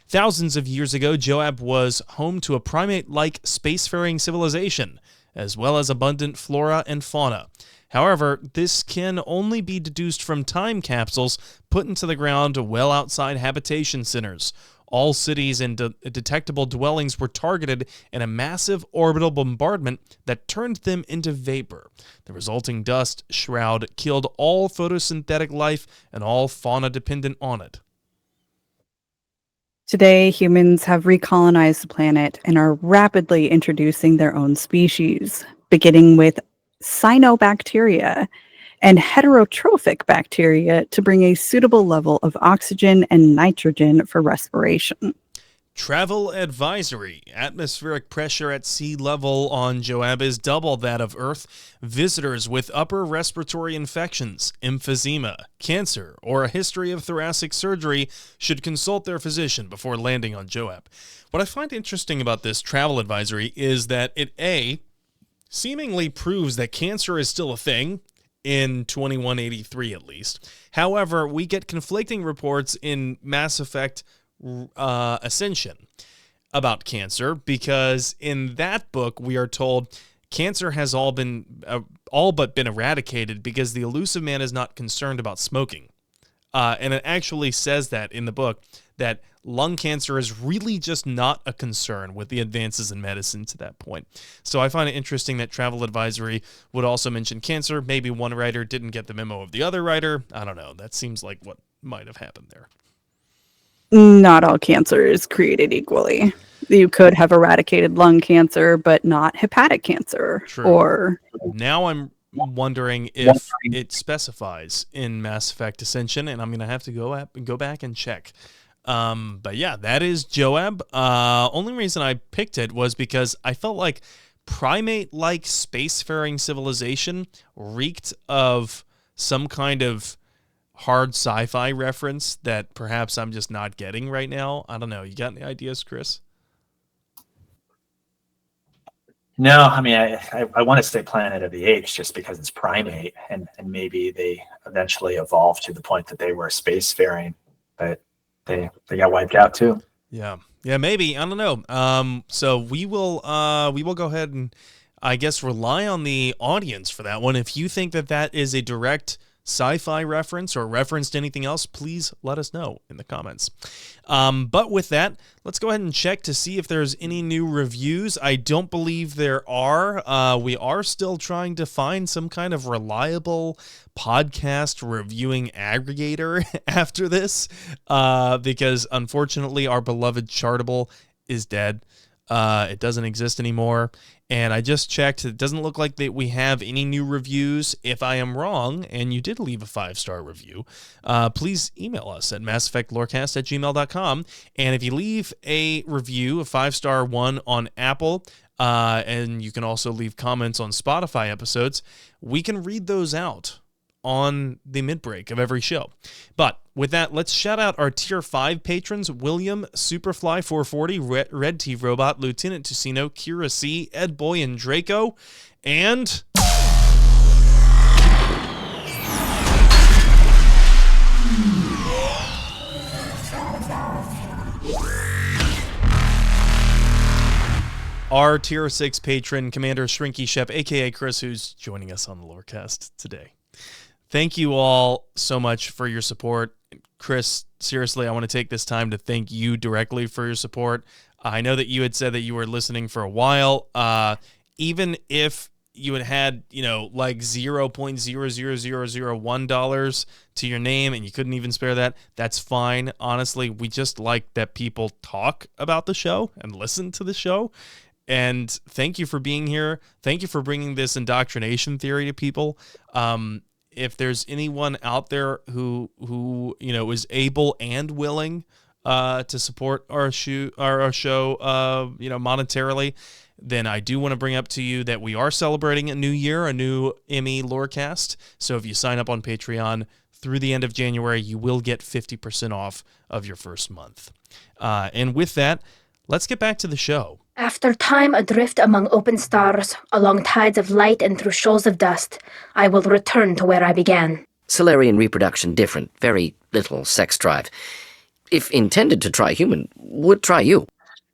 Thousands of years ago, Joab was home to a primate-like spacefaring civilization, as well as abundant flora and fauna. However, this can only be deduced from time capsules put into the ground well outside habitation centers. All cities and detectable dwellings were targeted in a massive orbital bombardment that turned them into vapor. The resulting dust shroud killed all photosynthetic life and all fauna dependent on it. Today, humans have recolonized the planet and are rapidly introducing their own species, beginning with cyanobacteria and heterotrophic bacteria to bring a suitable level of oxygen and nitrogen for respiration. Travel advisory. Atmospheric pressure at sea level on Joab is double that of Earth. Visitors with upper respiratory infections, emphysema, cancer, or a history of thoracic surgery should consult their physician before landing on Joab. What I find interesting about this travel advisory is that it, seemingly proves that cancer is still a thing, in 2183 at least. However, we get conflicting reports in Mass Effect Ascension about cancer, because in that book we are told cancer has all but been eradicated because the elusive man is not concerned about smoking. And it actually says that in the book, that lung cancer is really just not a concern with the advances in medicine to that point. So I find it interesting that Travel Advisory would also mention cancer. Maybe one writer didn't get the memo of the other writer. I don't know. That seems like what might have happened there. Not all cancer is created equally. You could have eradicated lung cancer, but not hepatic cancer. True. Or now I'm wondering if it specifies in Mass Effect Ascension, and I'm going to have to go back and check. But yeah, that is Joab. Only reason I picked it was because I felt like primate-like spacefaring civilization reeked of some kind of hard sci-fi reference that perhaps I'm just not getting right now. I don't know. You got any ideas, Chris? No, I mean, I want to say Planet of the Apes just because it's primate, and maybe they eventually evolved to the point that they were spacefaring, but they got wiped out too. Yeah, maybe. I don't know. So we will go ahead and I guess rely on the audience for that one. If you think that is a direct sci-fi reference or reference to anything else, please let us know in the comments. But with that, let's go ahead and check to see if there's any new reviews. I don't believe there are. We are still trying to find some kind of reliable podcast reviewing aggregator after this, because unfortunately our beloved Chartable is dead. It doesn't exist anymore. And I just checked. It doesn't look like that we have any new reviews. If I am wrong, and you did leave a 5-star review, please email us at masseffectlorecast@gmail.com. And if you leave a review, a 5-star one on Apple, and you can also leave comments on Spotify episodes, we can read those out on the mid-break of every show. But with that, let's shout out our Tier 5 patrons: William, Superfly440, Red T Robot, Lieutenant Tusino, Kira C, Ed Boy, and Draco, and our Tier 6 patron, Commander Shrinky Shep, a.k.a. Chris, who's joining us on the Lorecast today. Thank you all so much for your support. Chris, seriously, I want to take this time to thank you directly for your support. I know that you had said that you were listening for a while. Even if you had like $0.00001 to your name and you couldn't even spare that, that's fine. Honestly, we just like that people talk about the show and listen to the show. And thank you for being here. Thank you for bringing this indoctrination theory to people. If there's anyone out there who is able and willing to support our show monetarily, then I do want to bring up to you that we are celebrating a new year, a new Emmy Lorecast. So if you sign up on Patreon through the end of January, you will get 50% off of your first month. And with that, let's get back to the show. After time adrift among open stars, along tides of light and through shoals of dust, I will return to where I began. Solarian reproduction different, very little sex drive. If intended to try human, would try you.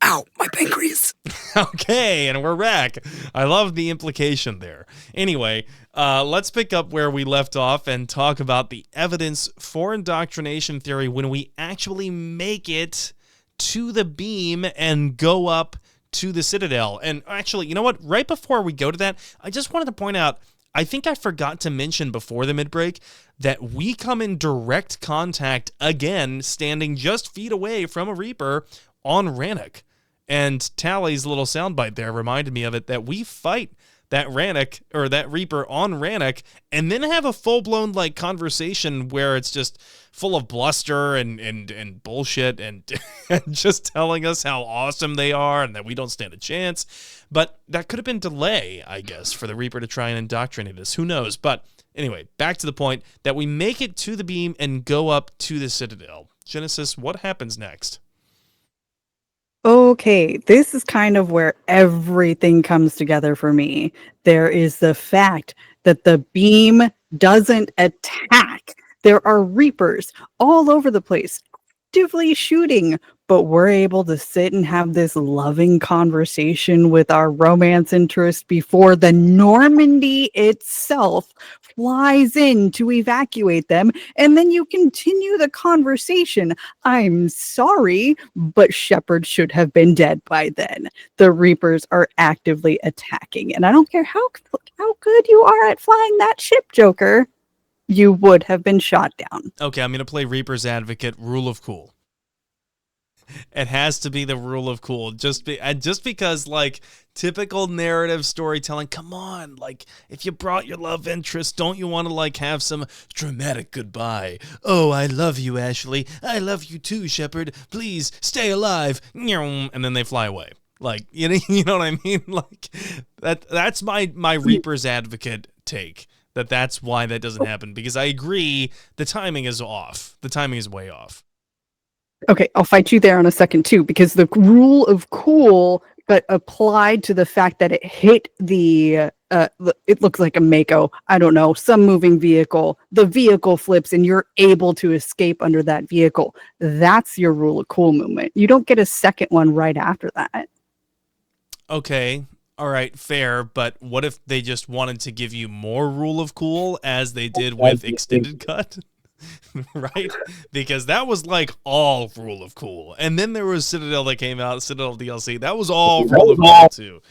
Ow, my pancreas. Okay, and we're back. I love the implication there. Anyway, let's pick up where we left off and talk about the evidence for indoctrination theory when we actually make it to the beam and go up to the Citadel. And actually, you know what? Right before we go to that, I just wanted to point out, I think I forgot to mention before the mid-break that we come in direct contact again, standing just feet away from a Reaper on Rannoch. And Tally's little soundbite there reminded me of it, that we fight that Rannoch or that Reaper on Rannoch and then have a full-blown like conversation where it's just full of bluster and bullshit and just telling us how awesome they are and that we don't stand a chance. But that could have been delay, I guess, for the Reaper to try and indoctrinate us. Who knows? But anyway, back to the point that we make it to the beam and go up to the Citadel. Genesis, what happens next? Okay, this is kind of where everything comes together for me. There is the fact that the beam doesn't attack. There are Reapers all over the place, actively shooting, but we're able to sit and have this loving conversation with our romance interest before the Normandy itself flies in to evacuate them, and then you continue the conversation. I'm sorry, but Shepard should have been dead by then. The Reapers are actively attacking, and I don't care how good you are at flying that ship, Joker, you would have been shot down. Okay, I'm going to play Reaper's advocate, rule of cool. It has to be the rule of cool, just because, like, typical narrative storytelling, come on, like, if you brought your love interest, don't you want to, like, have some dramatic goodbye? Oh, I love you, Ashley. I love you too, Shepard. Please, stay alive. And then they fly away. Like, you know what I mean? Like, that's my Reaper's advocate take. That's why that doesn't happen, because I agree the timing is off. The timing is way off. Okay, I'll fight you there in a second too, because the rule of cool got applied to the fact that it hit the it looks like a Mako, I don't know, some moving vehicle. The vehicle flips and you're able to escape under that vehicle. That's your rule of cool movement. You don't get a second one right after that. Okay. All right, fair, but what if they just wanted to give you more rule of cool as they did with Extended Cut? Right? Because that was like all rule of cool. And then there was Citadel that came out, Citadel DLC. That was all rule of cool too.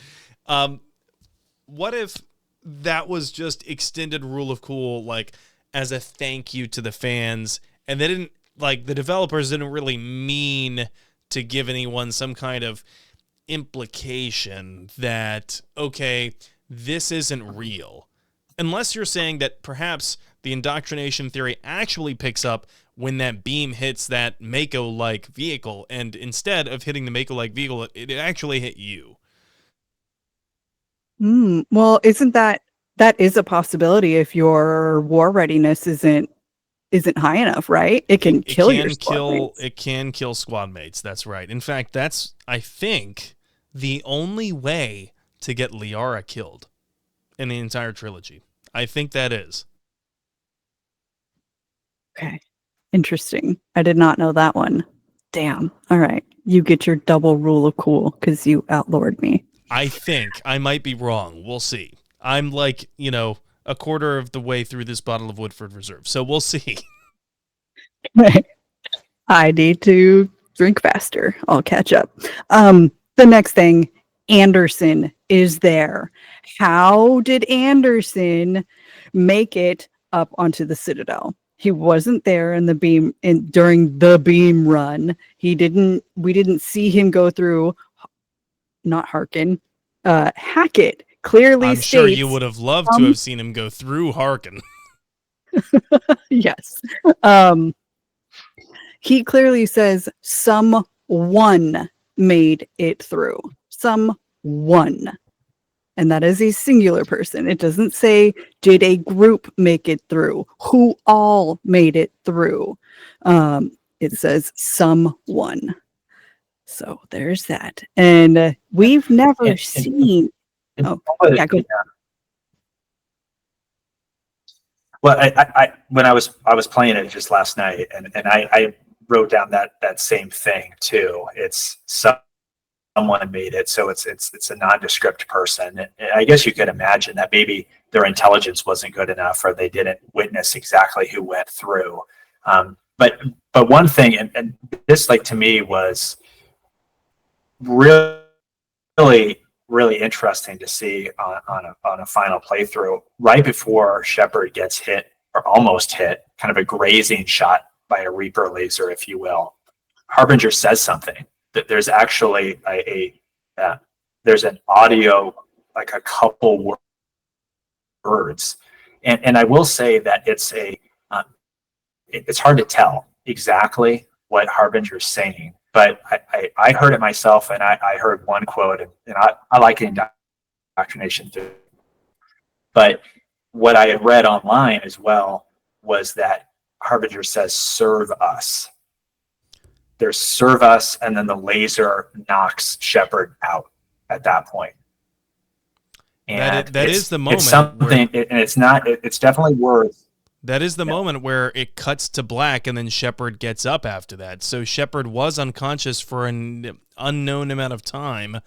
What if that was just extended rule of cool, like as a thank you to the fans, and they didn't, like, the developers didn't really mean to give anyone some kind of implication that, okay, this isn't real. Unless you're saying that perhaps the indoctrination theory actually picks up when that beam hits that Mako-like vehicle, and instead of hitting the Mako-like vehicle, it actually hit you. Well, isn't that is a possibility if your war readiness isn't high enough, right? It can kill your squad mates. It can kill squad mates. That's right. In fact, that's, I think, the only way to get Liara killed in the entire trilogy. I think that is. Okay. Interesting. I did not know that one. Damn. All right. You get your double rule of cool because you outlawed me. I think. I might be wrong. We'll see. I'm like, a quarter of the way through this bottle of Woodford Reserve, so we'll see. I need to drink faster. I'll catch up. The next thing, Anderson is there. how did Anderson make it up onto the Citadel? He wasn't there in the beam during the beam run. We didn't see him go through, not Harkin, Hackett clearly I'm states. sure you would have loved to have seen him go through Harkin. Yes. He clearly says someone made it through. Someone. And that is a singular person. It doesn't say, did a group make it through? Who all made it through? It says someone. So there's that. And we've never seen... Oh, yeah, go. Well, I when I was playing it just last night, and I wrote down that same thing too. It's someone made it, so it's a nondescript person. And I guess you could imagine that maybe their intelligence wasn't good enough, or they didn't witness exactly who went through. But one thing, and this, like, to me was really interesting to see on a final playthrough. Right before Shepard gets hit, or almost hit, kind of a grazing shot by a Reaper laser, if you will, Harbinger says something. That there's actually there's an audio, like a couple words, and I will say that it's hard to tell exactly what Harbinger's saying, but I heard it myself, and I heard one quote, and I like Indoctrination Theory. But what I had read online as well was that Harbinger says, "Serve us." There's "serve us," and then the laser knocks Shepard out at that point. And that is the moment. It's something, and it's not. It's definitely words. That is the moment where it cuts to black, and then Shepard gets up after that. So Shepard was unconscious for an unknown amount of time,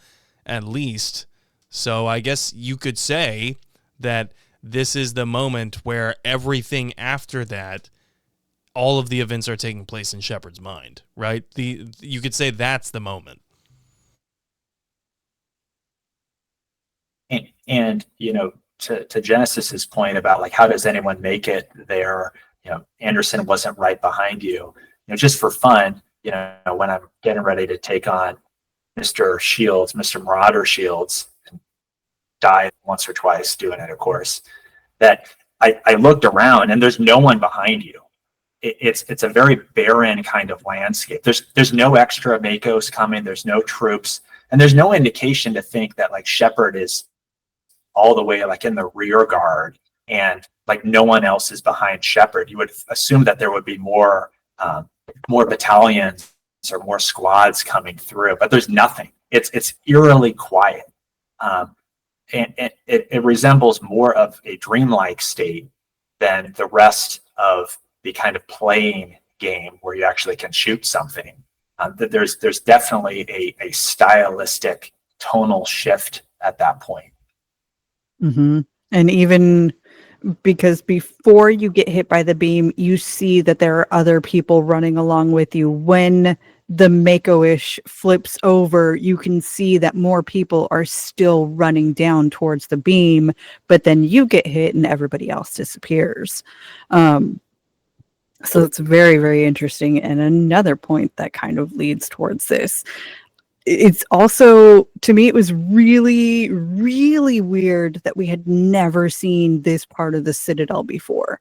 at least. So I guess you could say that this is the moment where everything after that, all of the events are taking place in Shepard's mind, right? You could say that's the moment. And to Genesis's point about, like, how does anyone make it there? Anderson wasn't right behind you. Just for fun, when I'm getting ready to take on Mr. Marauder Shields, and die once or twice doing it, of course, that I looked around and there's no one behind you. It's a very barren kind of landscape. There's no extra Makos coming. There's no troops, and there's no indication to think that, like, Shepard is all the way, like, in the rear guard, and, like, no one else is behind Shepard. You would assume that there would be more battalions or more squads coming through, but there's nothing. It's eerily quiet, and it resembles more of a dreamlike state than the rest of the kind of playing game where you actually can shoot something. That there's definitely a stylistic tonal shift at that point. Mm-hmm. And even because before you get hit by the beam, you see that there are other people running along with you. When the Mako-ish flips over, you can see that more people are still running down towards the beam, but then you get hit and everybody else disappears. So it's very, very interesting. And another point that kind of leads towards this. It's also, to me, it was really, really weird that we had never seen this part of the Citadel before.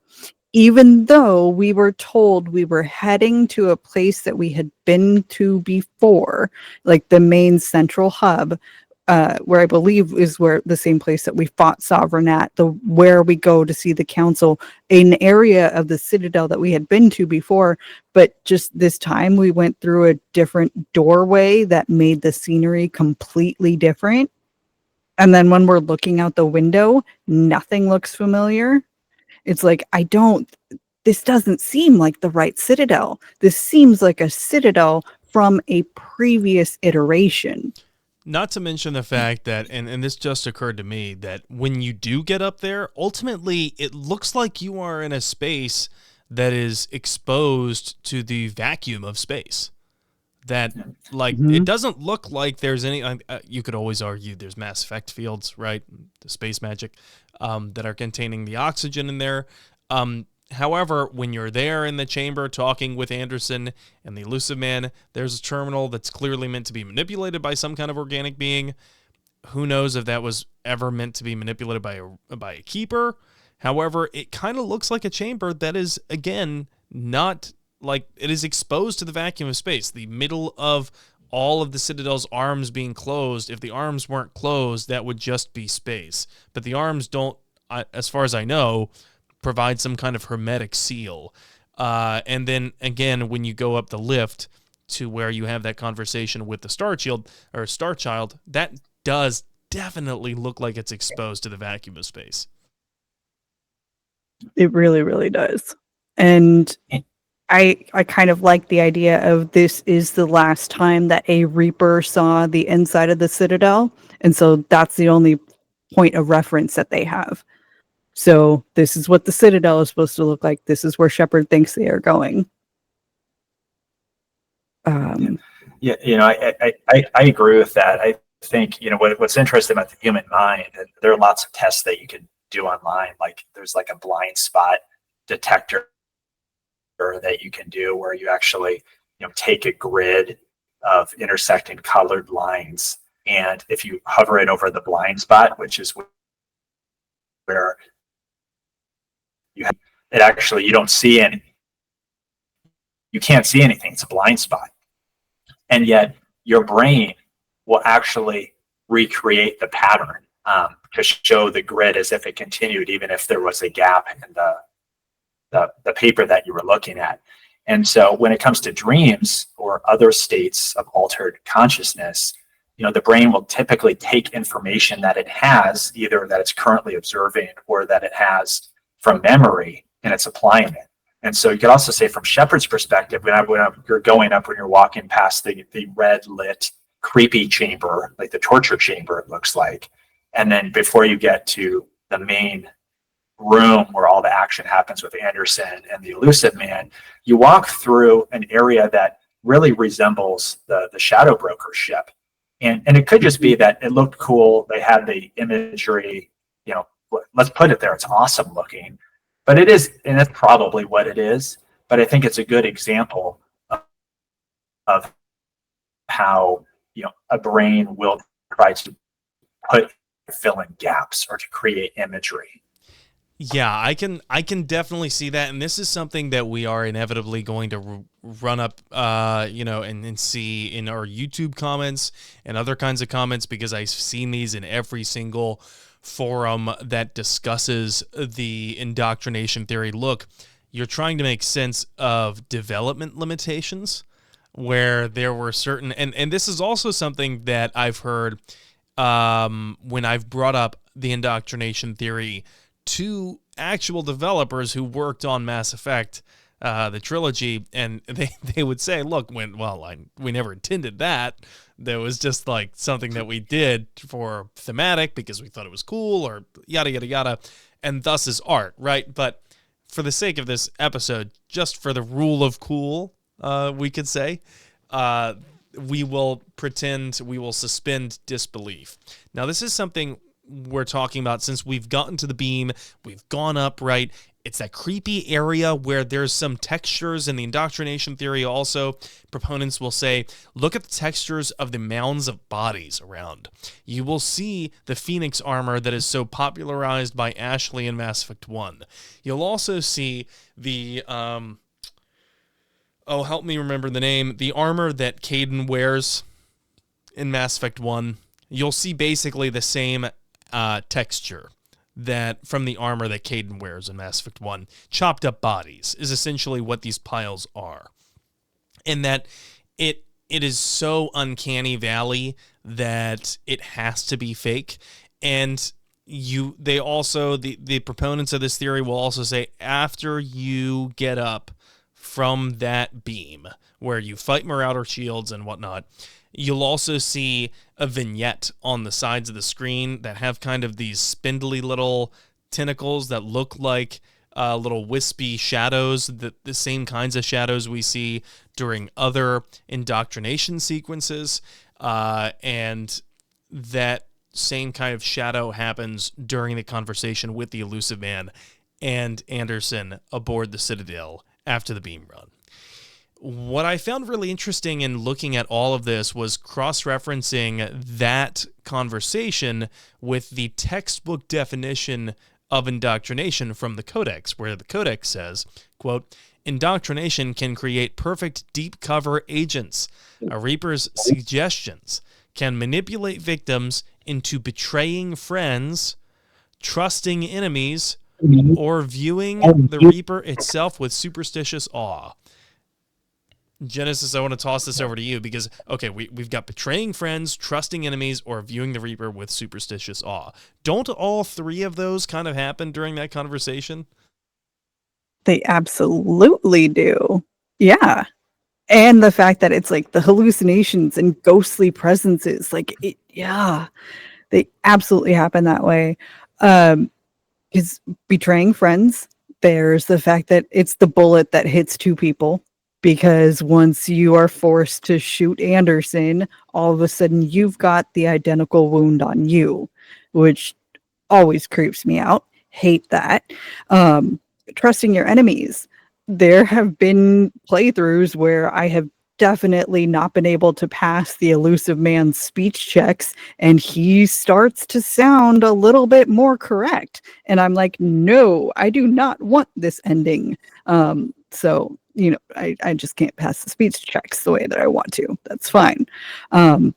Even though we were told we were heading to a place that we had been to before, like the main central hub, where I believe is where the same place that we fought Sovereign at, where we go to see the council, an area of the Citadel that we had been to before, but just this time we went through a different doorway that made the scenery completely different. And then when we're looking out the window, nothing looks familiar. It's like, this doesn't seem like the right Citadel. This seems like a Citadel from a previous iteration. Not to mention the fact that, and this just occurred to me, that when you do get up there, ultimately it looks like you are in a space that is exposed to the vacuum of space. That, like, it doesn't look like there's any. You could always argue there's Mass Effect fields, right? The space magic that are containing the oxygen in there. However, when you're there in the chamber talking with Anderson and the Elusive Man, there's a terminal that's clearly meant to be manipulated by some kind of organic being. Who knows if that was ever meant to be manipulated by a keeper? However, it kind of looks like a chamber that is, again, not like it is exposed to the vacuum of space. The middle of all of the Citadel's arms being closed, if the arms weren't closed, that would just be space. But the arms don't, as far as I know, provide some kind of hermetic seal. And then, again, when you go up the lift to where you have that conversation with the Star Child, that does definitely look like it's exposed to the vacuum of space. It really, really does. And I kind of like the idea of this is the last time that a Reaper saw the inside of the Citadel. And so that's the only point of reference that they have. So this is what the Citadel is supposed to look like. This is where Shepard thinks they are going. Yeah, I agree with that. I think, what's interesting about the human mind, and there are lots of tests that you can do online. Like there's like a blind spot detector that you can do where you actually, take a grid of intersecting colored lines. And if you hover it over the blind spot, which is where you don't see any, you can't see anything. It's a blind spot. And yet your brain will actually recreate the pattern to show the grid as if it continued, even if there was a gap in the paper that you were looking at. And so when it comes to dreams or other states of altered consciousness, the brain will typically take information that it has, either that it's currently observing or that it has from memory, and it's applying it. And so you could also say from Shepard's perspective, when you're going up, when you're walking past the red lit, creepy chamber, like the torture chamber, it looks like. And then before you get to the main room where all the action happens with Anderson and the Elusive Man, you walk through an area that really resembles the Shadow Broker ship. And it could just be that it looked cool. They had the imagery, let's put it there. It's awesome looking. But it is, and that's probably what it is. But I think it's a good example of how, a brain will try to fill in gaps or to create imagery. Yeah, I can definitely see that, and this is something that we are inevitably going to run up, and see in our YouTube comments and other kinds of comments, because I've seen these in every single forum that discusses the indoctrination theory. Look, you're trying to make sense of development limitations, where there were certain, and this is also something that I've heard when I've brought up the indoctrination theory to actual developers who worked on Mass Effect, the trilogy, and they would say, look, we never intended that. That was just like something that we did for thematic because we thought it was cool, or yada, yada, yada, and thus is art, right? But for the sake of this episode, just for the rule of cool, we could say, we will suspend disbelief. Now, this is something we're talking about since we've gotten to the beam, we've gone up, right? It's that creepy area where there's some textures in the indoctrination theory. Also, proponents will say, look at the textures of the mounds of bodies around. You will see the Phoenix armor that is so popularized by Ashley in Mass Effect 1. You'll also see the, help me remember the name, the armor that Kaidan wears in Mass Effect 1. You'll see basically the same texture that from the armor that Kaidan wears in Mass Effect 1. Chopped up bodies is essentially what these piles are. And that it is so uncanny valley that it has to be fake. And they also, the proponents of this theory will also say, after you get up from that beam where you fight Marauder shields and whatnot, you'll also see a vignette on the sides of the screen that have kind of these spindly little tentacles that look like little wispy shadows, the same kinds of shadows we see during other indoctrination sequences, and that same kind of shadow happens during the conversation with the Elusive Man and Anderson aboard the Citadel after the beam run. What I found really interesting in looking at all of this was cross-referencing that conversation with the textbook definition of indoctrination from the Codex, where the Codex says, quote, "Indoctrination can create perfect deep cover agents. A Reaper's suggestions can manipulate victims into betraying friends, trusting enemies, or viewing the Reaper itself with superstitious awe." Genesis, I want to toss this over to you because, okay, we've got betraying friends, trusting enemies, or viewing the Reaper with superstitious awe. Don't all three of those kind of happen during that conversation? They absolutely do. Yeah. And the fact that it's like the hallucinations and ghostly presences, like, yeah, they absolutely happen that way. Because betraying friends, there's the fact that it's the bullet that hits two people. Because once you are forced to shoot Anderson, all of a sudden you've got the identical wound on you, which always creeps me out. Hate that. Trusting your enemies. There have been playthroughs where I have definitely not been able to pass the Elusive Man's speech checks, and he starts to sound a little bit more correct. And I'm like, no, I do not want this ending. So, I just can't pass the speech checks the way that I want to. That's fine. And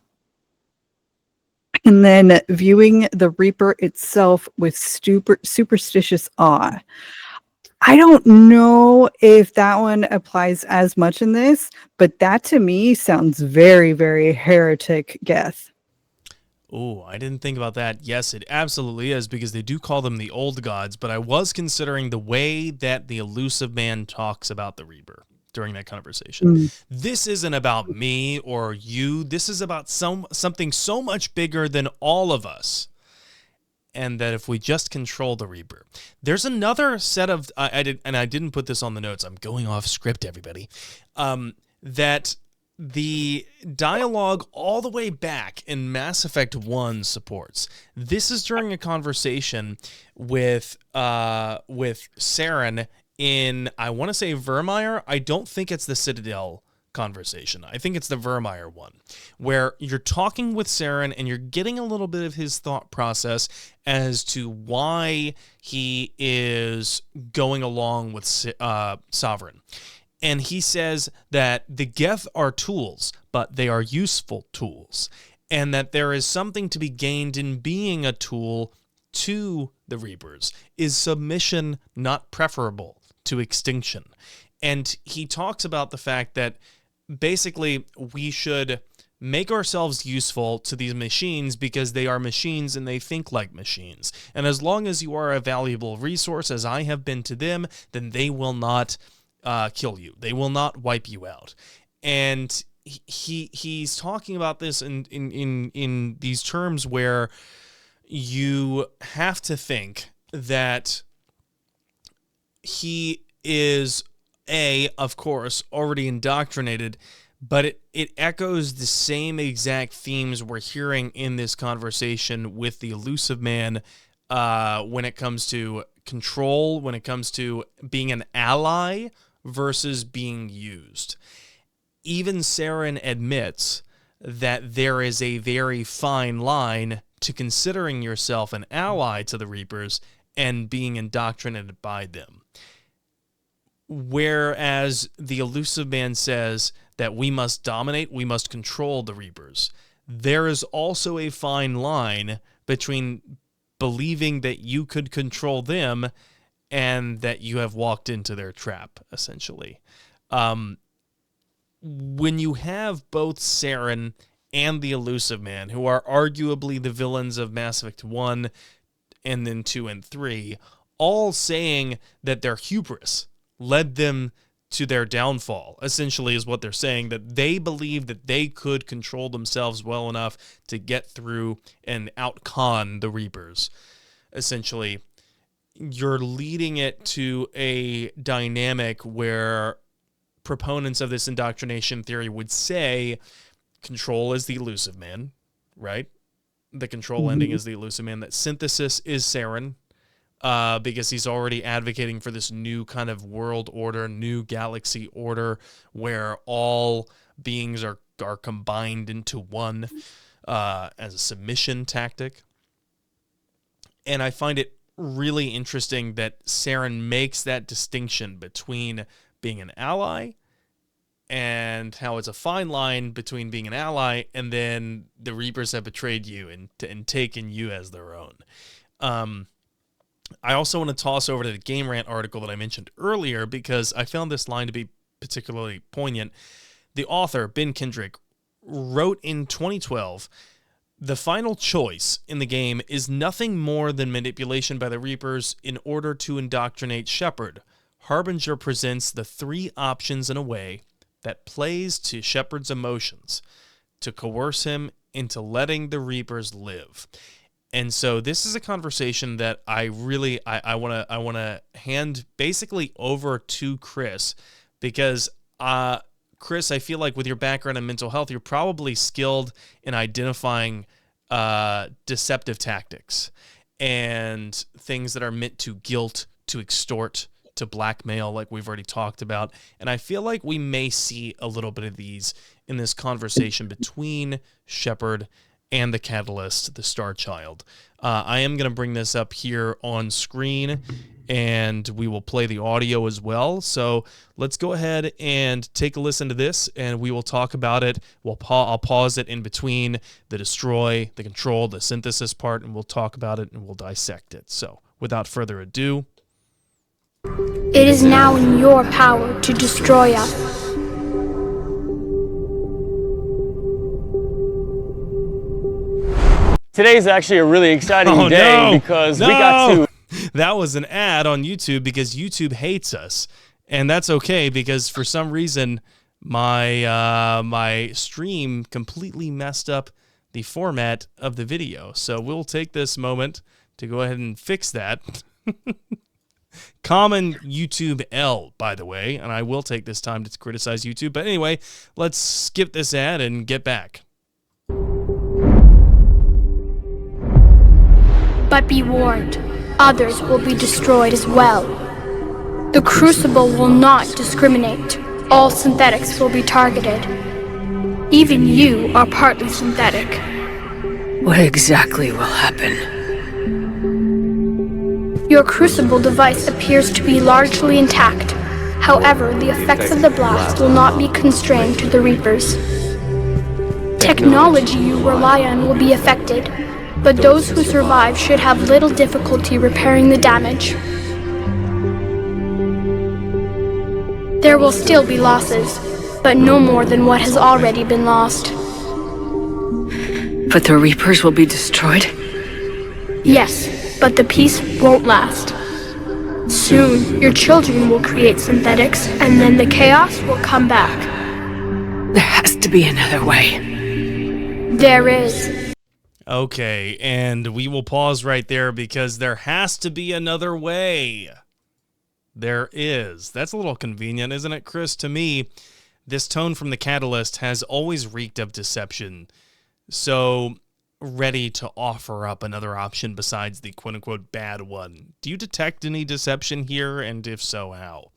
then viewing the Reaper itself with superstitious awe. I don't know if that one applies as much in this, but that to me sounds very, very heretic Geth. Oh, I didn't think about that. Yes, it absolutely is, because they do call them the old gods, but I was considering the way that the Elusive Man talks about the Reaper during that conversation. This isn't about me or you. This is about something so much bigger than all of us. And that if we just control the Reaper. There's another set of, I didn't put this on the notes, I'm going off script, everybody, that the dialogue all the way back in Mass Effect 1 supports. This is during a conversation with Saren in, I want to say Vermeer. I don't think it's the Citadel conversation. I think it's the Vermeer one, where you're talking with Saren and you're getting a little bit of his thought process as to why he is going along with Sovereign. And he says that the Geth are tools, but they are useful tools, and that there is something to be gained in being a tool to the Reapers. Is submission not preferable to extinction? And he talks about the fact that basically we should make ourselves useful to these machines because they are machines and they think like machines. And as long as you are a valuable resource, as I have been to them, then they will not kill you. They will not wipe you out. And he's talking about this in these terms where you have to think that he is, of course, already indoctrinated, but it echoes the same exact themes we're hearing in this conversation with the Elusive Man when it comes to control, when it comes to being an ally versus being used. Even Saren admits that there is a very fine line to considering yourself an ally to the Reapers and being indoctrinated by them. Whereas the Elusive Man says that we must dominate, we must control the Reapers. There is also a fine line between believing that you could control them and that you have walked into their trap, essentially. When you have both Saren and the Elusive Man, who are arguably the villains of Mass Effect 1 and then 2 and 3, all saying that their hubris led them to their downfall, essentially is what they're saying, that they believe that they could control themselves well enough to get through and out-con the Reapers, essentially. you're leading it to a dynamic where proponents of this indoctrination theory would say control is the elusive man, right? The control ending is the elusive man. That synthesis is Saren, because he's already advocating for this new kind of world order, new galaxy order, where all beings are combined into one as a submission tactic. And I find it really interesting that Saren makes that distinction between being an ally and how it's a fine line between being an ally and then the Reapers have betrayed you and taken you as their own. I also want to toss over to the Game Rant article that I mentioned earlier because I found this line to be particularly poignant. The author, Ben Kendrick, wrote in 2012, "The final choice in the game is nothing more than manipulation by the Reapers in order to indoctrinate Shepard. Harbinger presents the three options in a way that plays to Shepard's emotions to coerce him into letting the Reapers live." And so this is a conversation that I want to hand basically over to Chris, because Chris, I feel like with your background in mental health, you're probably skilled in identifying deceptive tactics and things that are meant to guilt, to extort, to blackmail, like we've already talked about. And I feel like we may see a little bit of these in this conversation between Shepard and the Catalyst, the Star Child. I am going to bring this up here on screen, and we will play the audio as well. So let's go ahead and take a listen to this, and we will talk about it. I'll pause it in between the destroy, the control, the synthesis part, and we'll talk about it, and we'll dissect it. So without further ado. It is now in your power to destroy us. Today's actually a really exciting day because we got to... That was an ad on YouTube because YouTube hates us. And that's okay because for some reason my stream completely messed up the format of the video. So we'll take this moment to go ahead and fix that. Common YouTube L, by the way, and I will take this time to criticize YouTube. But anyway, let's skip this ad and get back. But be warned, others will be destroyed as well. The Crucible will not discriminate. All synthetics will be targeted. Even you are partly synthetic. What exactly will happen? Your Crucible device appears to be largely intact. However, the effects of the blast will not be constrained to the Reapers. Technology you rely on will be affected, but those who survive should have little difficulty repairing the damage. There will still be losses, but no more than what has already been lost. But the Reapers will be destroyed? Yes, but the peace won't last. Soon, your children will create synthetics, and then the chaos will come back. There has to be another way. There is. Okay, and we will pause right there because there has to be another way. There is. That's a little convenient, isn't it, Chris? To me, this tone from the Catalyst has always reeked of deception. So ready to offer up another option besides the quote-unquote bad one. Do you detect any deception here, and if so, how?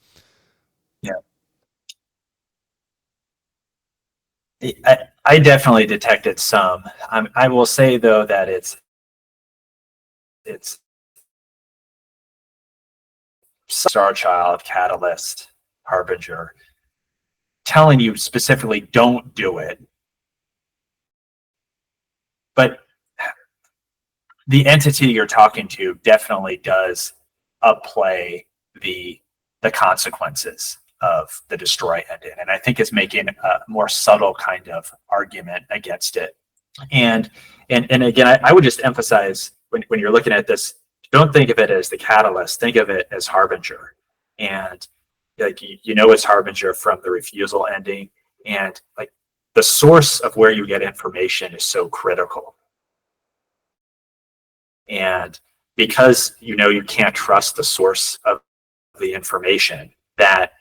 Yeah. I definitely detected some. I will say, though, that it's Star Child, Catalyst, Harbinger, telling you specifically don't do it. But the entity you're talking to definitely does upplay the consequences of the destroy ending, and I think it's making a more subtle kind of argument against it. And again, I would just emphasize when you're looking at this, don't think of it as the Catalyst. Think of it as Harbinger, and like it's Harbinger from the refusal ending, and like the source of where you get information is so critical. And because you can't trust the source of the information, that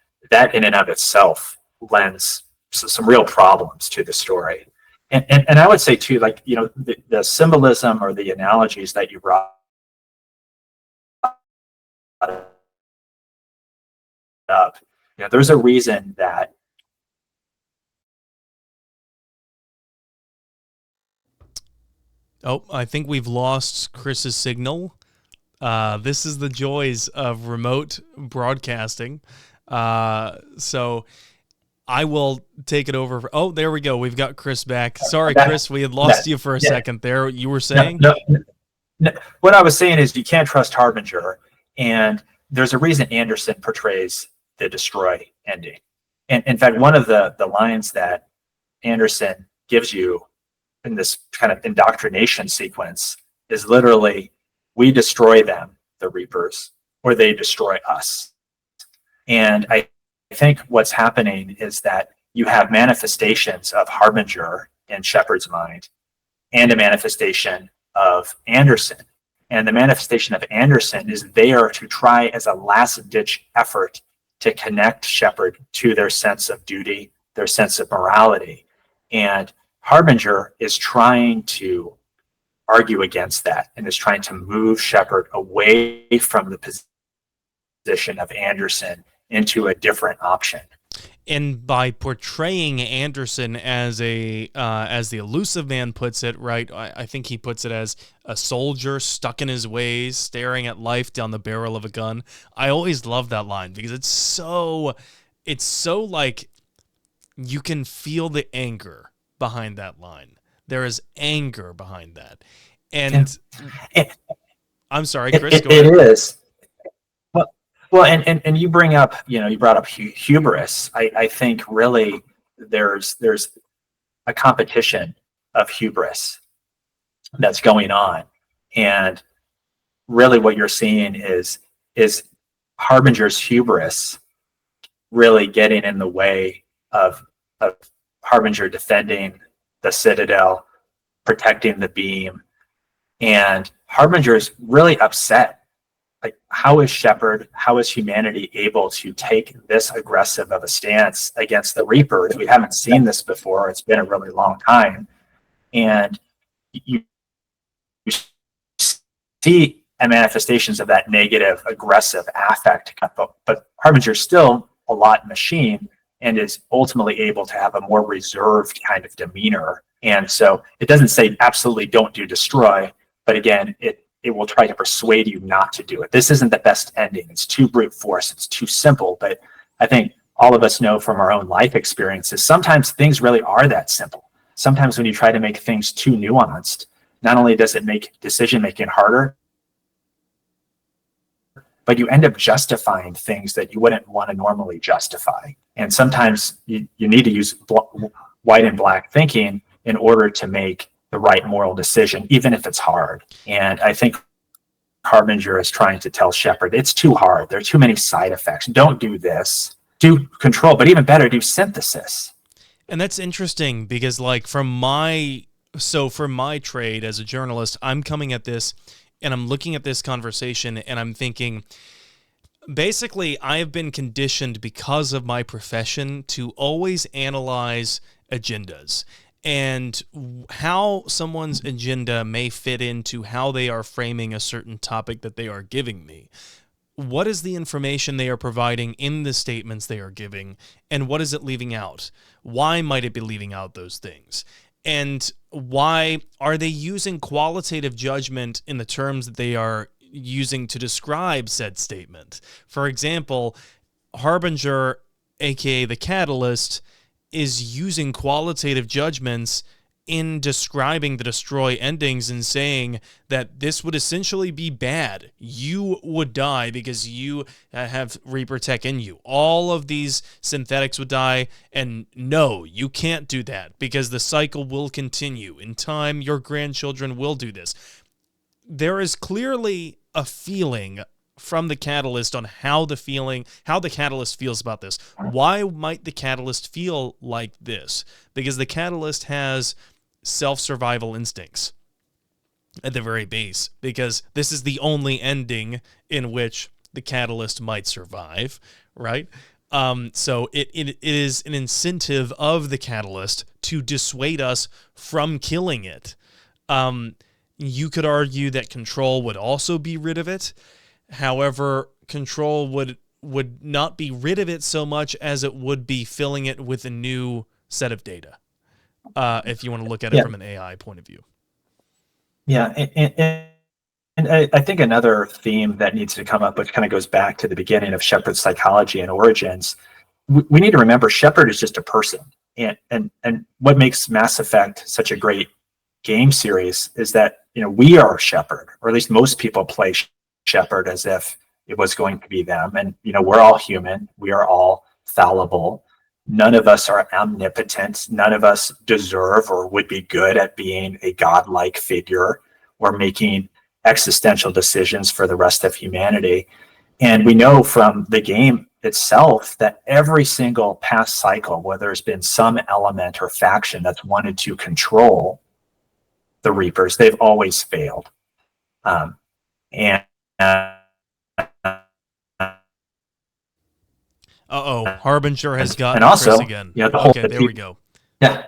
in and of itself lends some real problems to the story. And I would say too, like, the symbolism or the analogies that you brought up, there's a reason that I think we've lost Chris's signal. This is the joys of remote broadcasting. So I will take it over. There we go. We've got Chris back. Sorry, Chris, we had lost you for a second there. You were saying? No. What I was saying is you can't trust Harbinger, and there's a reason Anderson portrays the destroy ending. And in fact, one of the lines that Anderson gives you in this kind of indoctrination sequence is literally, we destroy them, the Reapers, or they destroy us. And I think what's happening is that you have manifestations of Harbinger in Shepard's mind and a manifestation of Anderson. And the manifestation of Anderson is there to try as a last-ditch effort to connect Shepard to their sense of duty, their sense of morality. And Harbinger is trying to argue against that and is trying to move Shepard away from the position of Anderson into a different option. And by portraying Anderson as the elusive man puts it, right? I think he puts it as a soldier stuck in his ways, staring at life down the barrel of a gun. I always love that line because it's so like you can feel the anger behind that line. There is anger behind that. And I'm sorry, Chris, go ahead. It is. Well, and you bring up, you brought up hubris. I think really there's a competition of hubris that's going on. And really what you're seeing is Harbinger's hubris really getting in the way of Harbinger defending the Citadel, protecting the beam. And Harbinger is really upset. Like, how is Shepard, how is humanity able to take this aggressive of a stance against the Reapers? We haven't seen this before. It's been a really long time. And you see manifestations of that negative, aggressive affect. But Harbinger's still a lot machine and is ultimately able to have a more reserved kind of demeanor. And so it doesn't say absolutely don't do destroy, but again, it will try to persuade you not to do it. This isn't the best ending. It's too brute force. It's too simple. But I think all of us know from our own life experiences, sometimes things really are that simple. Sometimes when you try to make things too nuanced, not only does it make decision-making harder, but you end up justifying things that you wouldn't want to normally justify. And sometimes you need to use white and black thinking in order to make the right moral decision, even if it's hard. And I think Harbinger is trying to tell Shepard, it's too hard. There are too many side effects. Don't do this. Do control, but even better, do synthesis. And that's interesting because, like, for my trade as a journalist, I'm coming at this and I'm looking at this conversation and I'm thinking, basically, I have been conditioned because of my profession to always analyze agendas and how someone's agenda may fit into how they are framing a certain topic that they are giving me. What is the information they are providing in the statements they are giving, and what is it leaving out? Why might it be leaving out those things? And why are they using qualitative judgment in the terms that they are using to describe said statement? For example, Harbinger, aka the Catalyst, is using qualitative judgments in describing the destroy endings and saying that this would essentially be bad. You would die because you have Reaper tech in you. All of these synthetics would die, and no, you can't do that because the cycle will continue. In time, your grandchildren will do this. There is clearly a feeling from the Catalyst on how the Catalyst feels about this. Why might the Catalyst feel like this? Because the Catalyst has self-survival instincts. at the very base, because this is the only ending in which the catalyst might survive, right? So it is an incentive of the catalyst to dissuade us from killing it. You could argue that control would also be rid of it. However, control would not be rid of it so much as it would be filling it with a new set of data, if you want to look at it from an AI point of view. Yeah, and I think another theme that needs to come up, which kind of goes back to the beginning of Shepard's psychology and origins, we need to remember Shepard is just a person. And what makes Mass Effect such a great game series is that, we are Shepard, or at least most people play Shepard as if it was going to be them. And, we're all human. We are all fallible. None of us are omnipotent. None of us deserve or would be good at being a godlike figure or making existential decisions for the rest of humanity. And we know from the game itself that every single past cycle, where there's been some element or faction that's wanted to control the Reapers, they've always failed. Harbinger has gotten and also, Chris again. The whole okay, there we go. Yeah.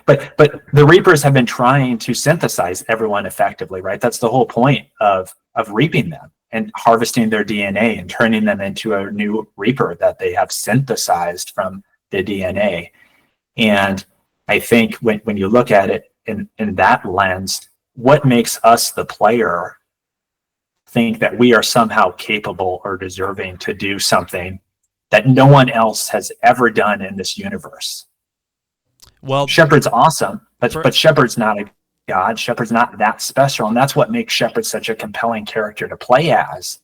But the Reapers have been trying to synthesize everyone effectively, right? That's the whole point of reaping them and harvesting their DNA and turning them into a new Reaper that they have synthesized from the DNA. And I think when you look at it in that lens, what makes us, the player, think that we are somehow capable or deserving to do something that no one else has ever done in this universe? Well, Shepard's awesome, but Shepard's not a god. Shepard's not that special, and that's what makes Shepard such a compelling character to play as,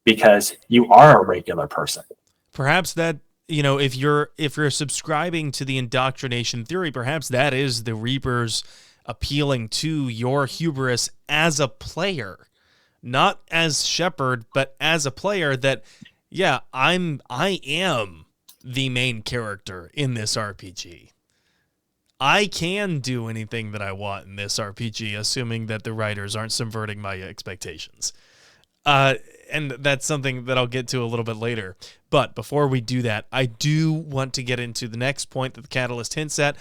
because you are a regular person. Perhaps that, if you're subscribing to the indoctrination theory, perhaps that is the Reapers appealing to your hubris as a player, not as Shepard, but as a player. That, yeah, I am the main character in this RPG. I can do anything that I want in this RPG, assuming that the writers aren't subverting my expectations. And that's something that I'll get to a little bit later. But before we do that, I do want to get into the next point that the Catalyst hints at,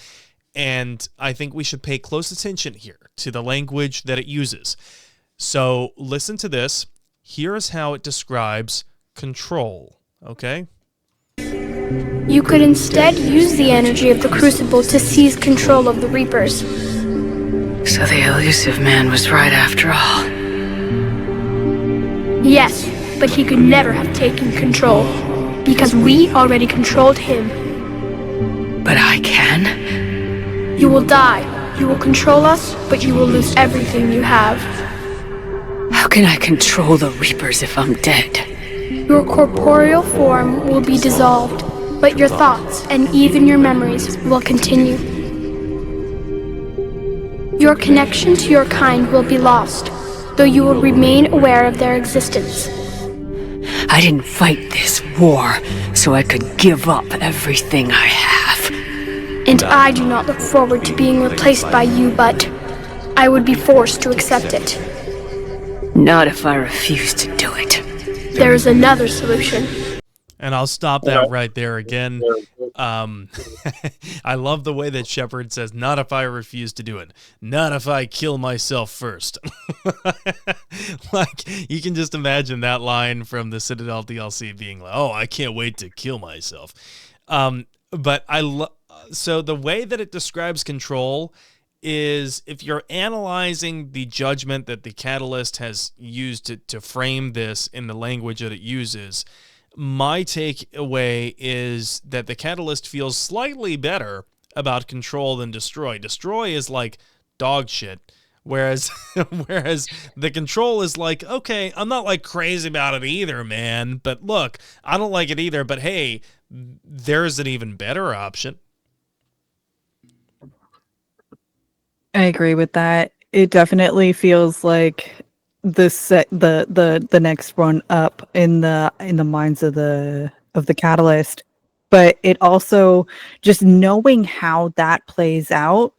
and I think we should pay close attention here to the language that it uses. So listen to this. Here's how it describes control, okay? You could instead use the energy of the Crucible to seize control of the Reapers. So the elusive man was right after all. Yes, but he could never have taken control, because we already controlled him. But I can? You will die. You will control us, but you will lose everything you have. How can I control the Reapers if I'm dead? Your corporeal form will be dissolved, but your thoughts and even your memories will continue. Your connection to your kind will be lost, though you will remain aware of their existence. I didn't fight this war so I could give up everything I have. And I do not look forward to being replaced by you, but I would be forced to accept it. Not if I refuse to do it. There is another solution. And I'll stop that right there again. I love the way that Shepard says, not if I refuse to do it. Not if I kill myself first. Like, you can just imagine that line from the Citadel DLC being like, oh, I can't wait to kill myself. But so the way that it describes control is, if you're analyzing the judgment that the Catalyst has used to frame this in the language that it uses, my takeaway is that the Catalyst feels slightly better about control than destroy. Destroy is like dog shit, whereas the control is like, okay, I'm not like crazy about it either, man, but look, I don't like it either, but hey, there's an even better option. I agree with that. It definitely feels like the next one up in the minds of the Catalyst, but it also, just knowing how that plays out,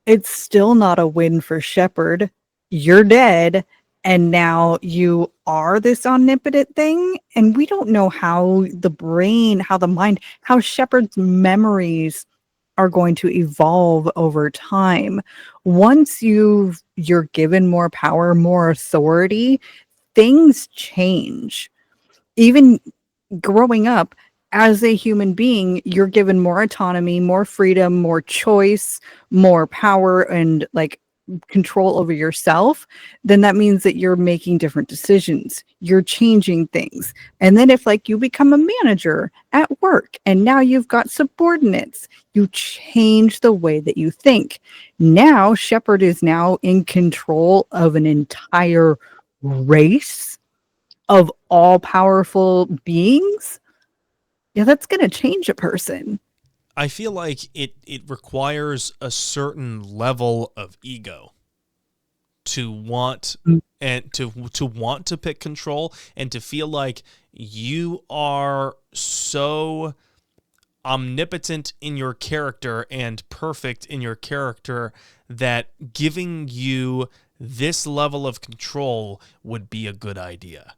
it's still not a win for Shepard. You're dead, and now you are this omnipotent thing, and we don't know how the brain, how the mind, how Shepard's memories are going to evolve over time. Once you're given more power, more authority, things change. Even growing up as a human being, you're given more autonomy, more freedom, more choice, more power, and like control over yourself. Then that means that you're making different decisions, you're changing things. And then if like you become a manager at work and now you've got subordinates, you change the way that you think. Now Shepard is now in control of an entire race of all powerful beings. Yeah, that's going to change a person. I feel like it requires a certain level of ego to want and to want to pick control, and to feel like you are so omnipotent in your character and perfect in your character that giving you this level of control would be a good idea.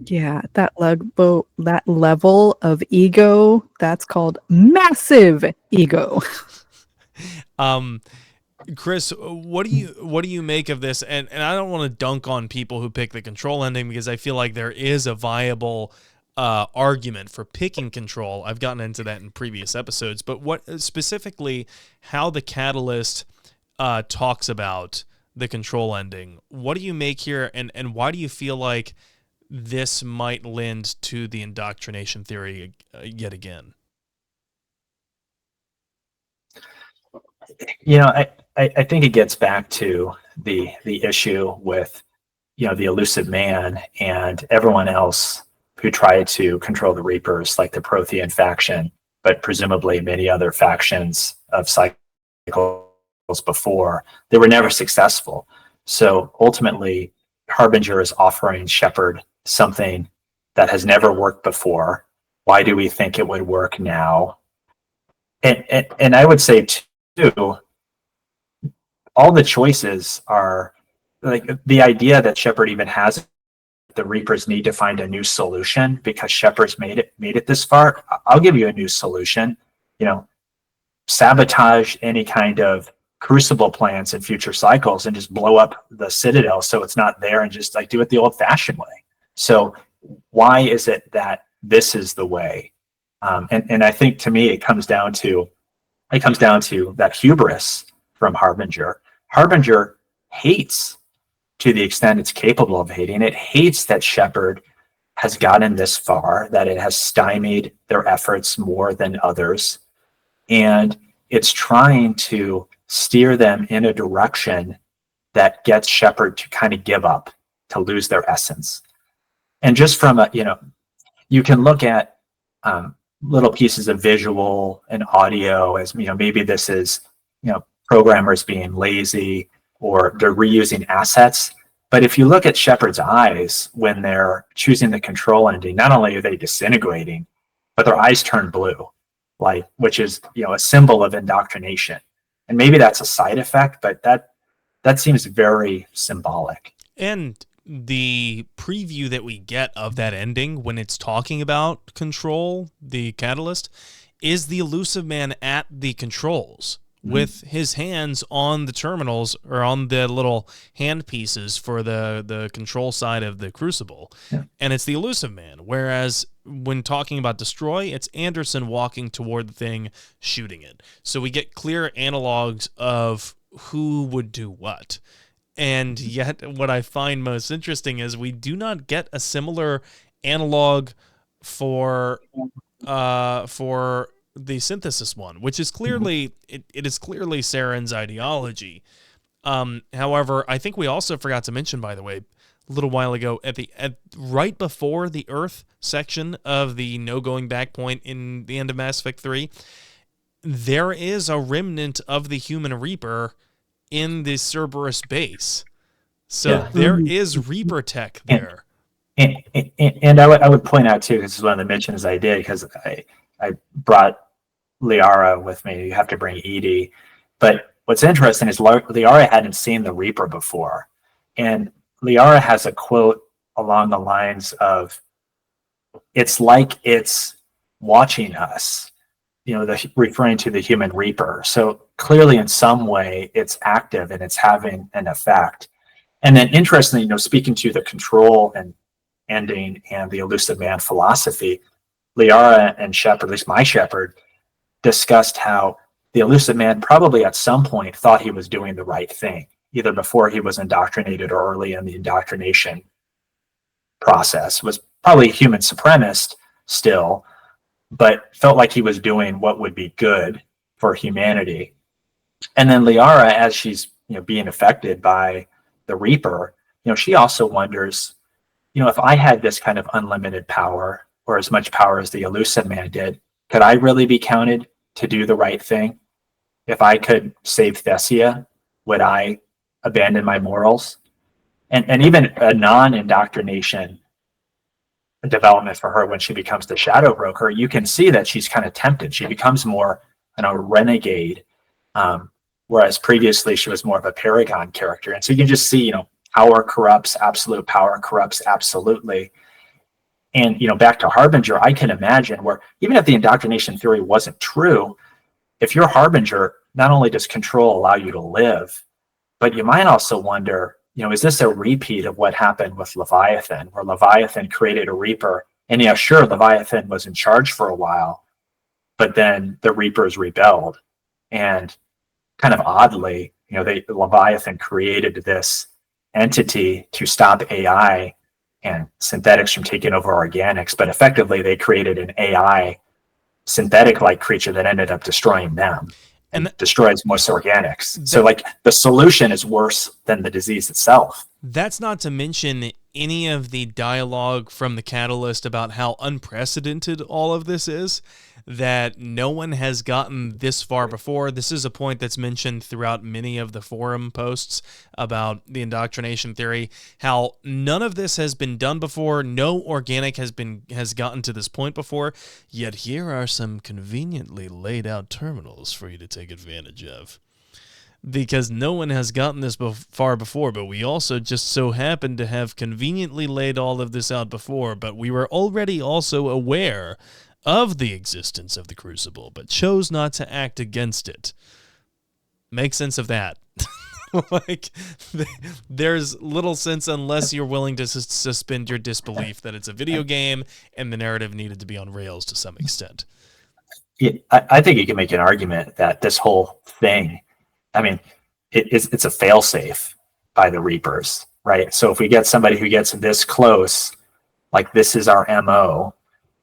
Yeah, that level of ego, that's called massive ego. Chris, what do you make of this? And I don't want to dunk on people who pick the control ending, because I feel like there is a viable argument for picking control. I've gotten into that in previous episodes, but what specifically how the Catalyst talks about the control ending. What do you make here, and why do you feel like this might lend to the indoctrination theory yet again? You know, I think it gets back to the issue with, you know, the elusive man and everyone else who tried to control the Reapers, like the Prothean faction, but presumably many other factions of cycles before. They were never successful. So ultimately, Harbinger is offering Shepard something that has never worked before. Why do we think it would work now? And I would say too, all the choices are like the idea that Shepard even has. The Reapers need to find a new solution because Shepard's made it this far. I'll give you a new solution. You know, sabotage any kind of crucible plans in future cycles and just blow up the Citadel so it's not there, and just like do it the old-fashioned way. So why is it that this is the way? And I think to me it comes down to that hubris from Harbinger. Harbinger hates, to the extent it's capable of hating, it hates that Shepard has gotten this far, that it has stymied their efforts more than others, and it's trying to steer them in a direction that gets Shepard to kind of give up, to lose their essence. And just from a, you know, you can look at little pieces of visual and audio as, you know, maybe this is, you know, programmers being lazy or they're reusing assets. But if you look at Shepard's eyes when they're choosing the control ending, not only are they disintegrating, but their eyes turn blue, like, which is, you know, a symbol of indoctrination. And maybe that's a side effect, but that seems very symbolic. And the preview that we get of that ending when it's talking about control, the Catalyst, is the elusive man at the controls with his hands on the terminals, or on the little hand pieces for the control side of the Crucible. Yeah. And it's the elusive man. Whereas when talking about destroy, it's Anderson walking toward the thing, shooting it. So we get clear analogs of who would do what. And yet what I find most interesting is we do not get a similar analog for the synthesis one, which is clearly it is clearly Saren's ideology. However, I think we also forgot to mention, by the way, a little while ago, at right before the Earth section of the no going back point in the end of Mass Effect 3, there is a remnant of the human Reaper in the Cerberus base. So there is Reaper tech there. And I would point out too, this is one of the mentions I did, because I brought Liara with me. You have to bring Edie. But what's interesting is Liara hadn't seen the Reaper before. And Liara has a quote along the lines of, it's like it's watching us, referring to the human Reaper. So clearly in some way it's active and it's having an effect. And then interestingly, speaking to the control and ending and the elusive man philosophy, Liara and Shepard, at least my Shepard, discussed how the elusive man probably at some point thought he was doing the right thing, either before he was indoctrinated or early in the indoctrination process, was probably a human supremacist still, but felt like he was doing what would be good for humanity. And then Liara, as she's being affected by the Reaper, she also wonders, if I had this kind of unlimited power, or as much power as the elusive man did, could I really be counted to do the right thing? If I could save Thessia, would I abandon my morals? And even a non-indoctrination development for her when she becomes the Shadow Broker, you can see that she's kind of tempted. She becomes more renegade, whereas previously she was more of a paragon character. And so you can just see, power corrupts, absolute power corrupts absolutely. And, back to Harbinger, I can imagine where even if the indoctrination theory wasn't true, if you're Harbinger, not only does control allow you to live, but you might also wonder, is this a repeat of what happened with Leviathan, where Leviathan created a Reaper? And sure, Leviathan was in charge for a while, but then the Reapers rebelled. And kind of oddly, Leviathan created this entity to stop AI and synthetics from taking over organics, but effectively they created an AI synthetic-like creature that ended up destroying them and destroys most organics. So the solution is worse than the disease itself. That's not to mention any of the dialogue from the Catalyst about how unprecedented all of this is, that no one has gotten this far before. This is a point that's mentioned throughout many of the forum posts about the indoctrination theory, how none of this has been done before. No organic has gotten to this point before, yet here are some conveniently laid out terminals for you to take advantage of. Because no one has gotten this far before, but we also just so happen to have conveniently laid all of this out before, but we were already also aware of the existence of the Crucible, but chose not to act against it. Make sense of that. There's little sense unless you're willing to suspend your disbelief that it's a video game and the narrative needed to be on rails to some extent. Yeah, I think you can make an argument that this whole thing, it's a failsafe by the Reapers, right? So if we get somebody who gets this close, like this is our MO,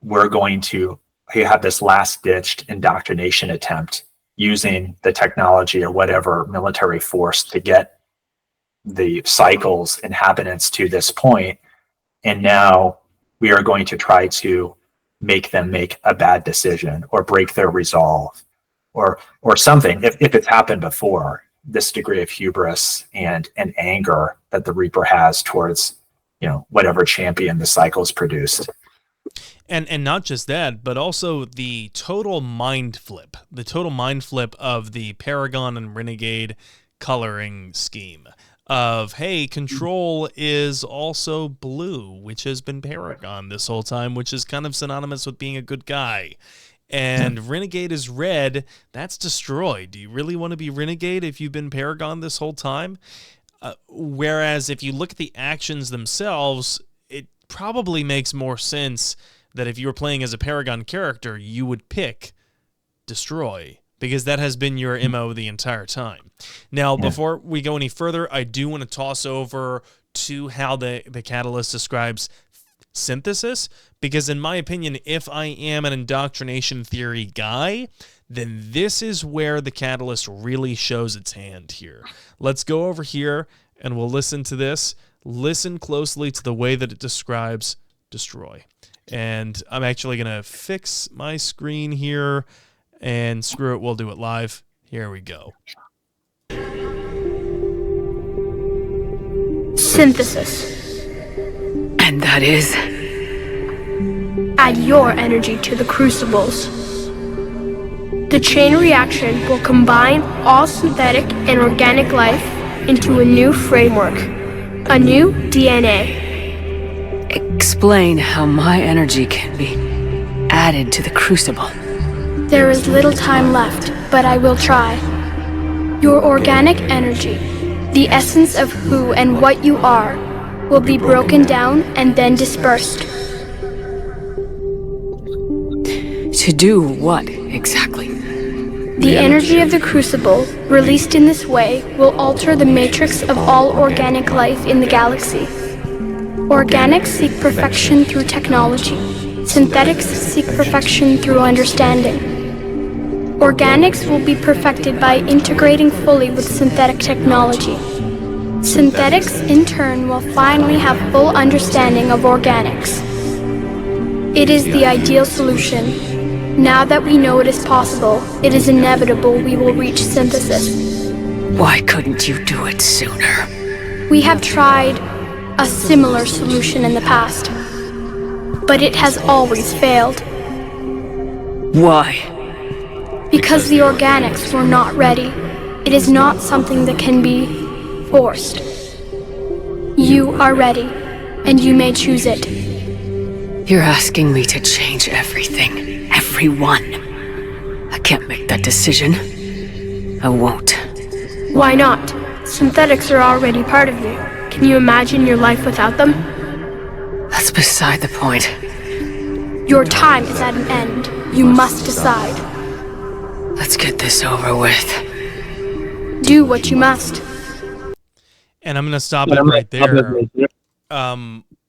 we're going to have this last-ditched indoctrination attempt using the technology or whatever military force to get the cycle's inhabitants to this point. And now we are going to try to make them make a bad decision or break their resolve or something. If it's happened before, this degree of hubris and anger that the Reaper has towards, whatever champion the cycle's produced. And not just that, but also the total mind flip of the Paragon and Renegade coloring scheme of, hey, Control is also blue, which has been Paragon this whole time, which is kind of synonymous with being a good guy. And Renegade is red, that's Destroy. Do you really want to be Renegade if you've been Paragon this whole time? Whereas if you look at the actions themselves, it probably makes more sense that if you were playing as a Paragon character, you would pick Destroy, because that has been your MO the entire time. Now, before we go any further, I do want to toss over to how the Catalyst describes synthesis, because in my opinion, if I am an indoctrination theory guy, then this is where the Catalyst really shows its hand here. Let's go over here and we'll listen to this. Listen closely to the way that it describes Destroy. And I'm actually going to fix my screen here, and screw it, we'll do it live. Here we go. Synthesis. And that is? Add your energy to the crucibles. The chain reaction will combine all synthetic and organic life into a new framework, a new DNA. Explain how my energy can be added to the crucible. There is little time left, but I will try. Your organic energy, the essence of who and what you are, will be broken down and then dispersed. To do what, exactly? The energy of the crucible, released in this way, will alter the matrix of all organic life in the galaxy. Organics seek perfection through technology. Synthetics seek perfection through understanding. Organics will be perfected by integrating fully with synthetic technology. Synthetics, in turn, will finally have full understanding of organics. It is the ideal solution. Now that we know it is possible, it is inevitable we will reach synthesis. Why couldn't you do it sooner? We have tried a similar solution in the past, but it has always failed. Why? Because the organics were not ready. It is not something that can be forced. You are ready, and you may choose it. You're asking me to change everything, everyone. I can't make that decision. I won't. Why not? Synthetics are already part of you. Can you imagine your life without them? That's beside the point. Your time is at an end. You must decide. Let's get this over with. Do what you must. And I'm going to stop it right there.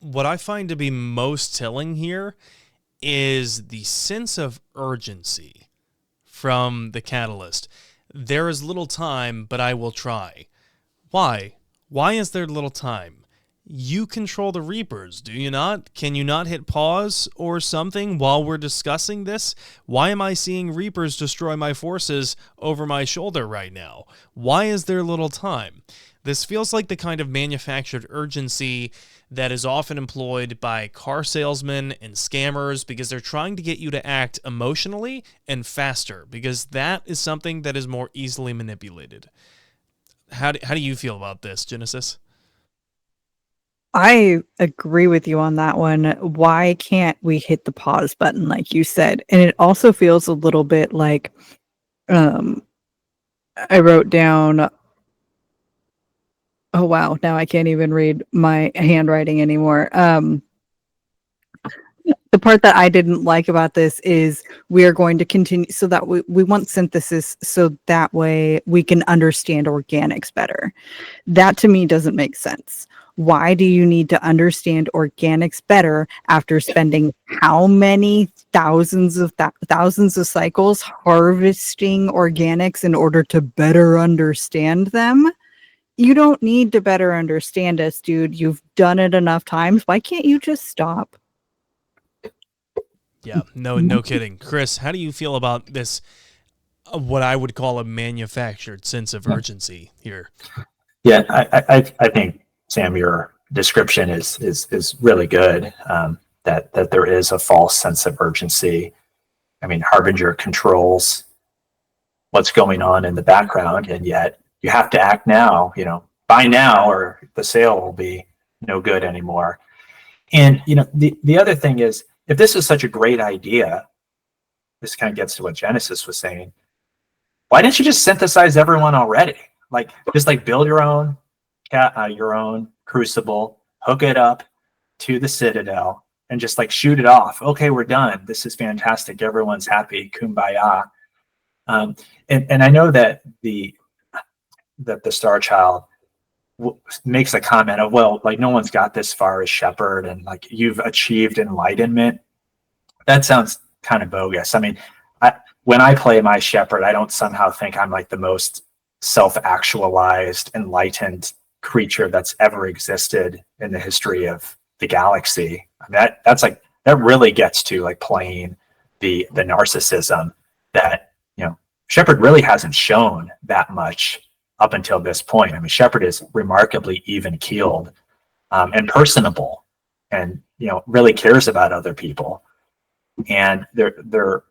What I find to be most telling here is the sense of urgency from the catalyst. There is little time, but I will try. Why? Why is there little time? You control the Reapers, do you not? Can you not hit pause or something while we're discussing this? Why am I seeing Reapers destroy my forces over my shoulder right now? Why is there little time? This feels like the kind of manufactured urgency that is often employed by car salesmen and scammers because they're trying to get you to act emotionally and faster, because that is something that is more easily manipulated. How do you feel about this, Genesis? I agree with you on that one. Why can't we hit the pause button like you said? And it also feels a little bit like I wrote down, oh wow, now I can't even read my handwriting anymore. The part that I didn't like about this is we are going to continue so that we want synthesis so that way we can understand organics better. That to me doesn't make sense. Why do you need to understand organics better after spending how many thousands of cycles harvesting organics in order to better understand them? You don't need to better understand us, dude. You've done it enough times. Why can't you just stop? Yeah, no kidding. Chris, how do you feel about this, what I would call a manufactured sense of urgency here? Yeah, I think, Sam, your description is really good, that there is a false sense of urgency. I mean, Harbinger controls what's going on in the background, and yet you have to act now, buy now, or the sale will be no good anymore. And, the other thing is, if this is such a great idea, this kind of gets to what Genesis was saying, why didn't you just synthesize everyone already? Just build your own crucible, hook it up to the Citadel, and just shoot it off. Okay, we're done. This is fantastic. Everyone's happy. Kumbaya. And I know that the Star Child makes a comment of, well, no one's got this far as Shepard, and you've achieved enlightenment. That sounds kind of bogus. I mean, when I play my Shepard, I don't somehow think I'm the most self-actualized, enlightened creature that's ever existed in the history of the galaxy. I mean, that really gets to playing the narcissism that Shepard really hasn't shown that much up until this point. I mean, Shepard is remarkably even-keeled and personable, and really cares about other people. And there's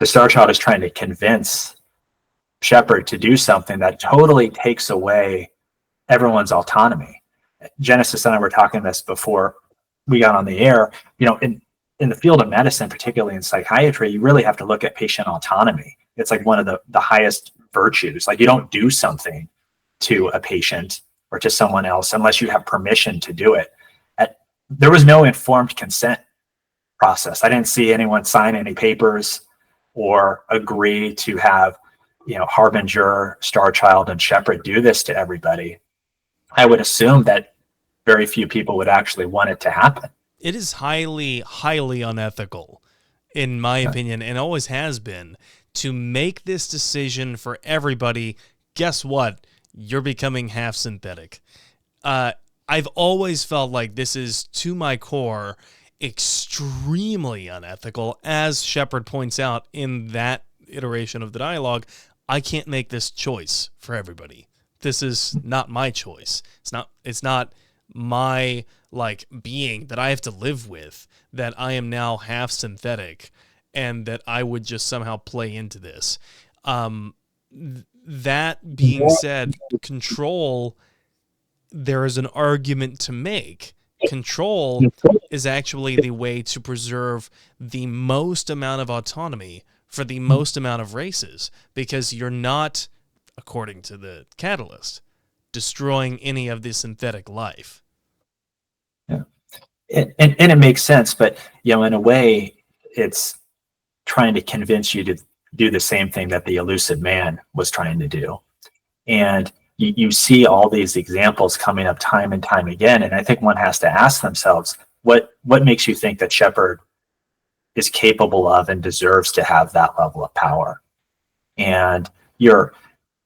the Star Child is trying to convince Shepard to do something that totally takes away everyone's autonomy. Genesis and I were talking this before we got on the air. In the field of medicine, particularly in psychiatry, you really have to look at patient autonomy. It's like one of the highest virtues. Like, you don't do something to a patient or to someone else unless you have permission to do it. There was no informed consent process. I didn't see anyone sign any papers or agree to have, Harbinger, Star Child, and Shepard do this to everybody. I would assume that very few people would actually want it to happen. It is highly, highly unethical, in my opinion, and always has been, to make this decision for everybody. Guess what? You're becoming half synthetic. I've always felt like this is, to my core, extremely unethical. As Shepard points out in that iteration of the dialogue, I can't make this choice for everybody. This is not my choice. It's not my being that I have to live with, that I am now half synthetic and that I would just somehow play into this. That being said, control, there is an argument to make. Control is actually the way to preserve the most amount of autonomy for the most amount of races, because you're not, according to the Catalyst, destroying any of the synthetic life. Yeah. And it makes sense, but in a way, it's trying to convince you to do the same thing that the Elusive Man was trying to do. And you see all these examples coming up time and time again, and I think one has to ask themselves, what makes you think that Shepard is capable of and deserves to have that level of power? And you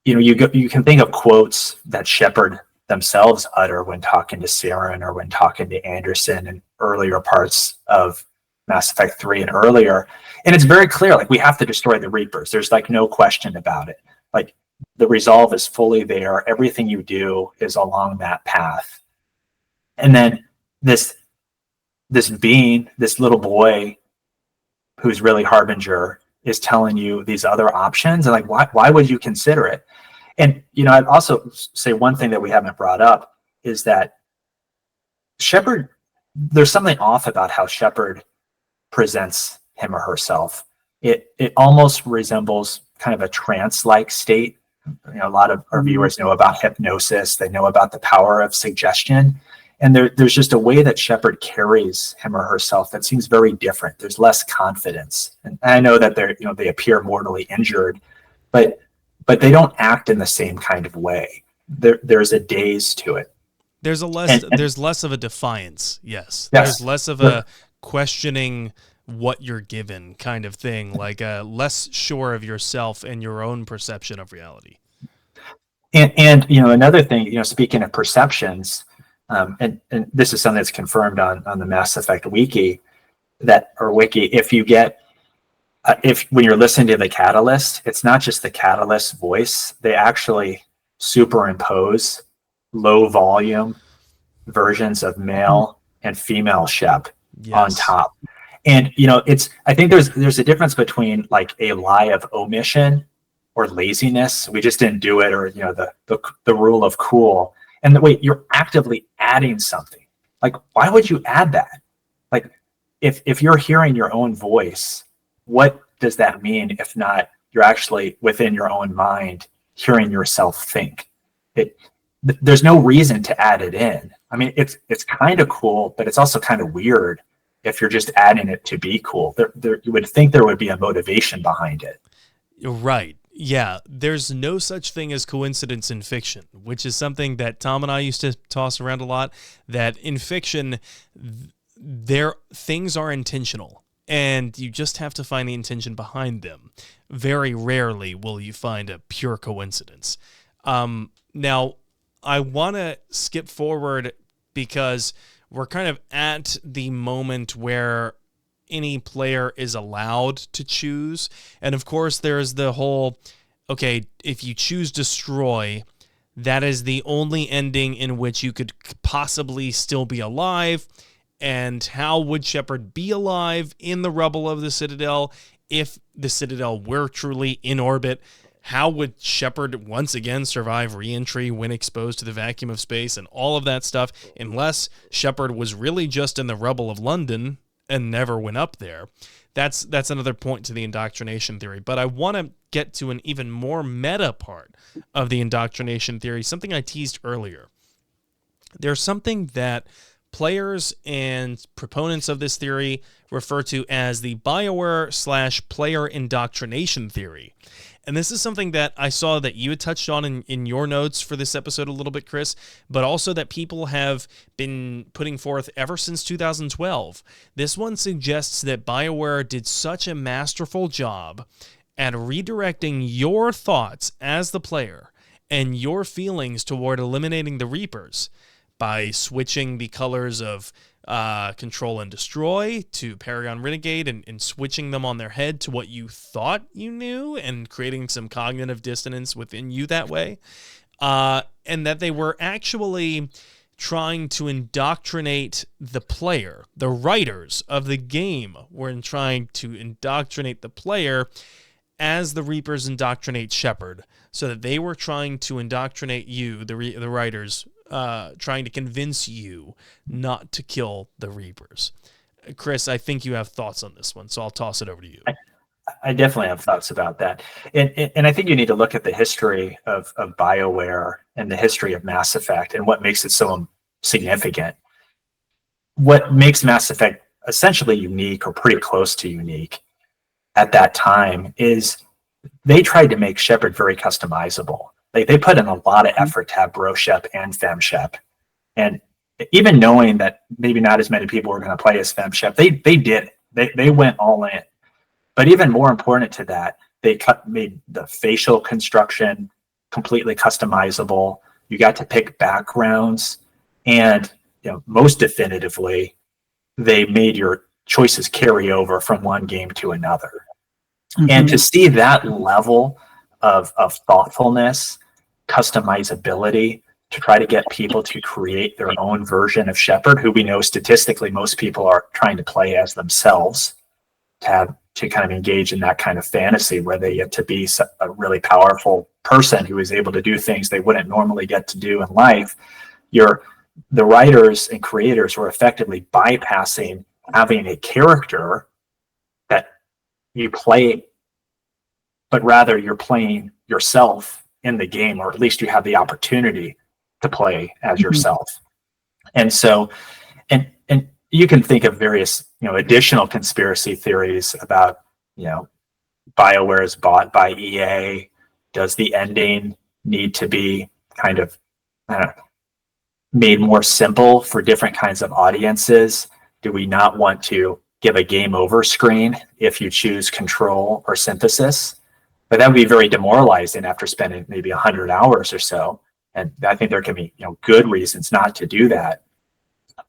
can think of quotes that Shepard themselves utter when talking to Saren or when talking to Anderson in earlier parts of Mass Effect 3 and earlier. And it's very clear, we have to destroy the Reapers. There's no question about it. The resolve is fully there. Everything you do is along that path. And then this being, this little boy who's really Harbinger, is telling you these other options, and why would you consider it? And I'd also say one thing that we haven't brought up is that Shepard, there's something off about how Shepard presents him or herself. It almost resembles kind of a trance-like state. A lot of our viewers know about hypnosis. They know about the power of suggestion. And there's just a way that Shepard carries him or herself that seems very different. There's less confidence. And I know that they appear mortally injured, but they don't act in the same kind of way. There's a daze to it. There's less of a defiance. Yes. There's less of a questioning what you're given kind of thing, less sure of yourself and your own perception of reality. And another thing, speaking of perceptions, and this is something that's confirmed on the Mass Effect wiki, if you get when you're listening to the Catalyst, it's not just the Catalyst voice. They actually superimpose low volume versions of male and female Shep on top. And I think there's a difference between a lie of omission or laziness. We just didn't do it, or the rule of cool. And you're actively adding something. Why would you add that? If you're hearing your own voice, what does that mean if not you're actually within your own mind hearing yourself think? There's no reason to add it in. I mean, it's kind of cool, but it's also kind of weird if you're just adding it to be cool. You would think there would be a motivation behind it. Right. Yeah. There's no such thing as coincidence in fiction, which is something that Tom and I used to toss around a lot, that in fiction, things are intentional, and you just have to find the intention behind them. Very rarely will you find a pure coincidence. Now, I want to skip forward because we're kind of at the moment where any player is allowed to choose. And of course, there's the whole, okay, if you choose destroy, that is the only ending in which you could possibly still be alive. And how would Shepard be alive in the rubble of the Citadel if the Citadel were truly in orbit, how would Shepard once again survive re-entry when exposed to the vacuum of space and all of that stuff, unless Shepard was really just in the rubble of London and never went up there. That's another point to the indoctrination theory. But I want to get to an even more meta part of the indoctrination theory, something I teased earlier. There's something that players and proponents of this theory refer to as the BioWare / player indoctrination theory. And this is something that I saw that you had touched on in your notes for this episode a little bit, Chris, but also that people have been putting forth ever since 2012. This one suggests that BioWare did such a masterful job at redirecting your thoughts as the player and your feelings toward eliminating the Reapers by switching the colors of Control and Destroy to Paragon Renegade and switching them on their head to what you thought you knew and creating some cognitive dissonance within you that way. And that they were actually trying to indoctrinate the player. The writers of the game were trying to indoctrinate the player as the Reapers indoctrinate Shepard, so that they were trying to indoctrinate you, the writers, trying to convince you not to kill the Reapers. Chris, I think you have thoughts on this one, so I'll toss it over to you. I definitely have thoughts about that. And I think you need to look at the history of BioWare and the history of Mass Effect and what makes it so significant. What makes Mass Effect essentially unique, or pretty close to unique at that time, is they tried to make Shepard very customizable. They put in a lot of effort to have Bro Shep and Fem Shep. And even knowing that maybe not as many people were going to play as Fem Shep, they did it. They went all in. But even more important to that, they made the facial construction completely customizable. You got to pick backgrounds, and most definitively, they made your choices carry over from one game to another. Mm-hmm. And to see that level of thoughtfulness, customizability, to try to get people to create their own version of Shepard, who we know statistically most people are trying to play as themselves, to kind of engage in that kind of fantasy where they get to be a really powerful person who is able to do things they wouldn't normally get to do in life. The writers and creators were effectively bypassing having a character that you play, but rather you're playing yourself in the game, or at least you have the opportunity to play as yourself. And so, and you can think of various, additional conspiracy theories about, BioWare is bought by EA. Does the ending need to be kind of made more simple for different kinds of audiences? Do we not want to give a game over screen if you choose Control or Synthesis? But that would be very demoralizing after spending maybe 100 hours or so. And I think there can be, good reasons not to do that.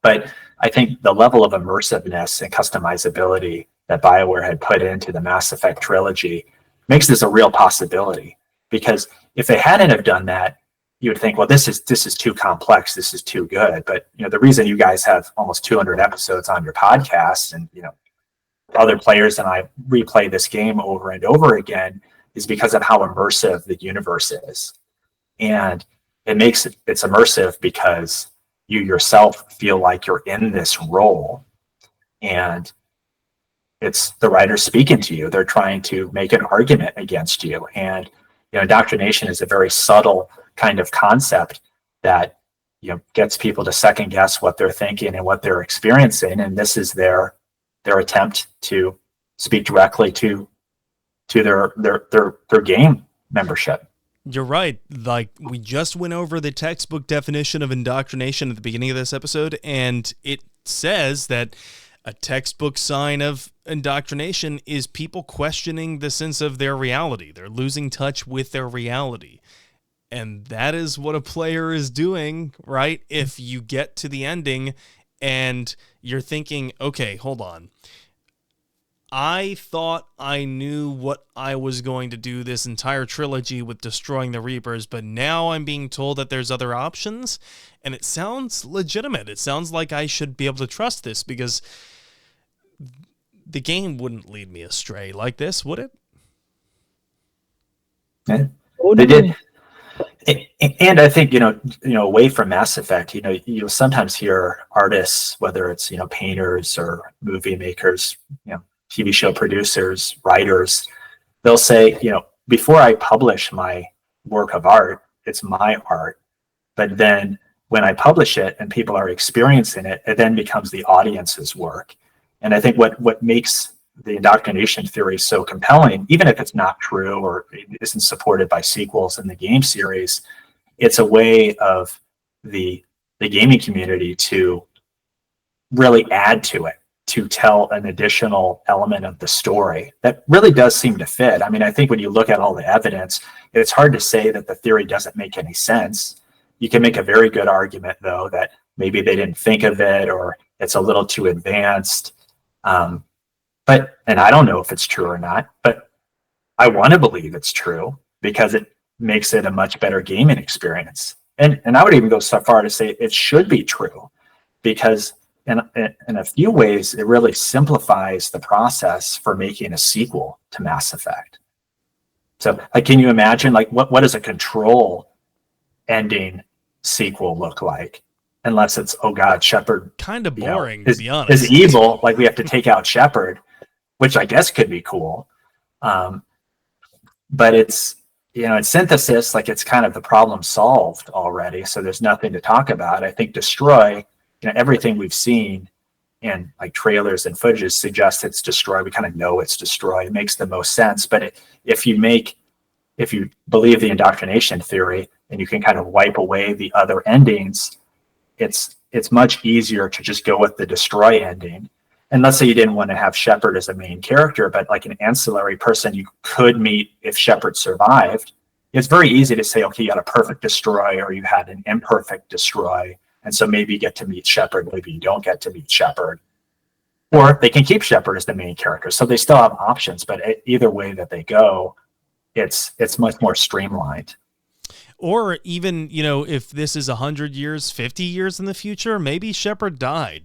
But I think the level of immersiveness and customizability that BioWare had put into the Mass Effect trilogy makes this a real possibility. Because if they hadn't have done that, you would think, well, this is too complex, this is too good. But the reason you guys have almost 200 episodes on your podcast, and other players and I replay this game over and over again, is because of how immersive the universe is. And it's immersive because you yourself feel like you're in this role, and it's the writers speaking to you. They're trying to make an argument against you. And indoctrination is a very subtle kind of concept that gets people to second guess what they're thinking and what they're experiencing. And this is their attempt to speak directly to their game membership. You're right. Like, we just went over the textbook definition of indoctrination at the beginning of this episode, and it says that a textbook sign of indoctrination is people questioning the sense of their reality. They're losing touch with their reality. And that is what a player is doing, right? If you get to the ending and you're thinking, okay, hold on. I thought I knew what I was going to do this entire trilogy with destroying the Reapers, but now I'm being told that there's other options, and it sounds legitimate. It sounds like I should be able to trust this, because the game wouldn't lead me astray like this, would it? Yeah. They did. And I think, away from Mass Effect, you'll sometimes hear artists, whether it's, painters or movie makers, TV show producers, writers, they'll say, before I publish my work of art, it's my art. But then when I publish it and people are experiencing it, it then becomes the audience's work. And I think what makes the indoctrination theory so compelling, even if it's not true or it isn't supported by sequels in the game series, it's a way of the gaming community to really add to it, to tell an additional element of the story that really does seem to fit. I mean, I think when you look at all the evidence, it's hard to say that the theory doesn't make any sense. You can make a very good argument, though, that maybe they didn't think of it or it's a little too advanced. And I don't know if it's true or not, but I want to believe it's true because it makes it a much better gaming experience. And I would even go so far to say it should be true because in a few ways, it really simplifies the process for making a sequel to Mass Effect. So can you imagine what does a Control ending sequel look like? Unless it's, oh God, Shepard kind of boring, to be honest. Is evil, we have to take out Shepard, which I guess could be cool. But it's, in synthesis, it's kind of the problem solved already. So there's nothing to talk about. I think Destroy, everything we've seen in trailers and footage suggests it's Destroy. We kind of know it's Destroy. It makes the most sense. But if you believe the indoctrination theory and you can kind of wipe away the other endings, it's much easier to just go with the Destroy ending. And let's say you didn't want to have Shepard as a main character, but an ancillary person you could meet if Shepard survived. It's very easy to say, okay, you had a perfect Destroy or you had an imperfect Destroy. And so maybe you get to meet Shepard, maybe you don't get to meet Shepard. Or they can keep Shepard as the main character. So they still have options, but either way that they go, it's much more streamlined. Or even, if this is 100 years, 50 years in the future, maybe Shepard died.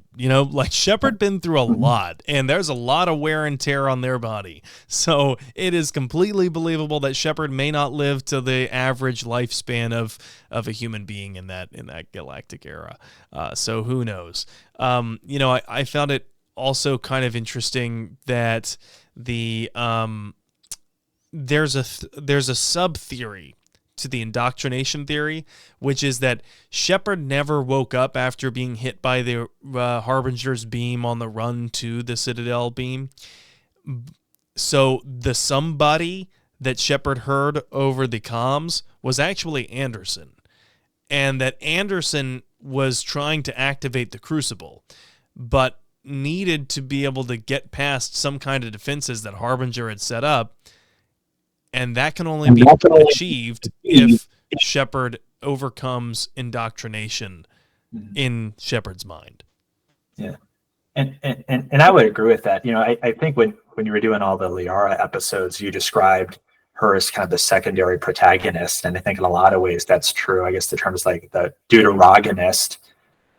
Shepard been through a lot, and there's a lot of wear and tear on their body. So it is completely believable that Shepard may not live to the average lifespan of a human being in that galactic era. So who knows? I found it also kind of interesting that there's a sub theory to the indoctrination theory, which is that Shepard never woke up after being hit by the Harbinger's beam on the run to the Citadel beam. So the somebody that Shepard heard over the comms was actually Anderson, and that Anderson was trying to activate the Crucible, but needed to be able to get past some kind of defenses that Harbinger had set up. And that can only be achieved if Shepard overcomes indoctrination in Shepard's mind. Yeah. And I would agree with that. I think when you were doing all the Liara episodes, you described her as kind of the secondary protagonist. And I think in a lot of ways that's true. I guess the term is the deuteragonist.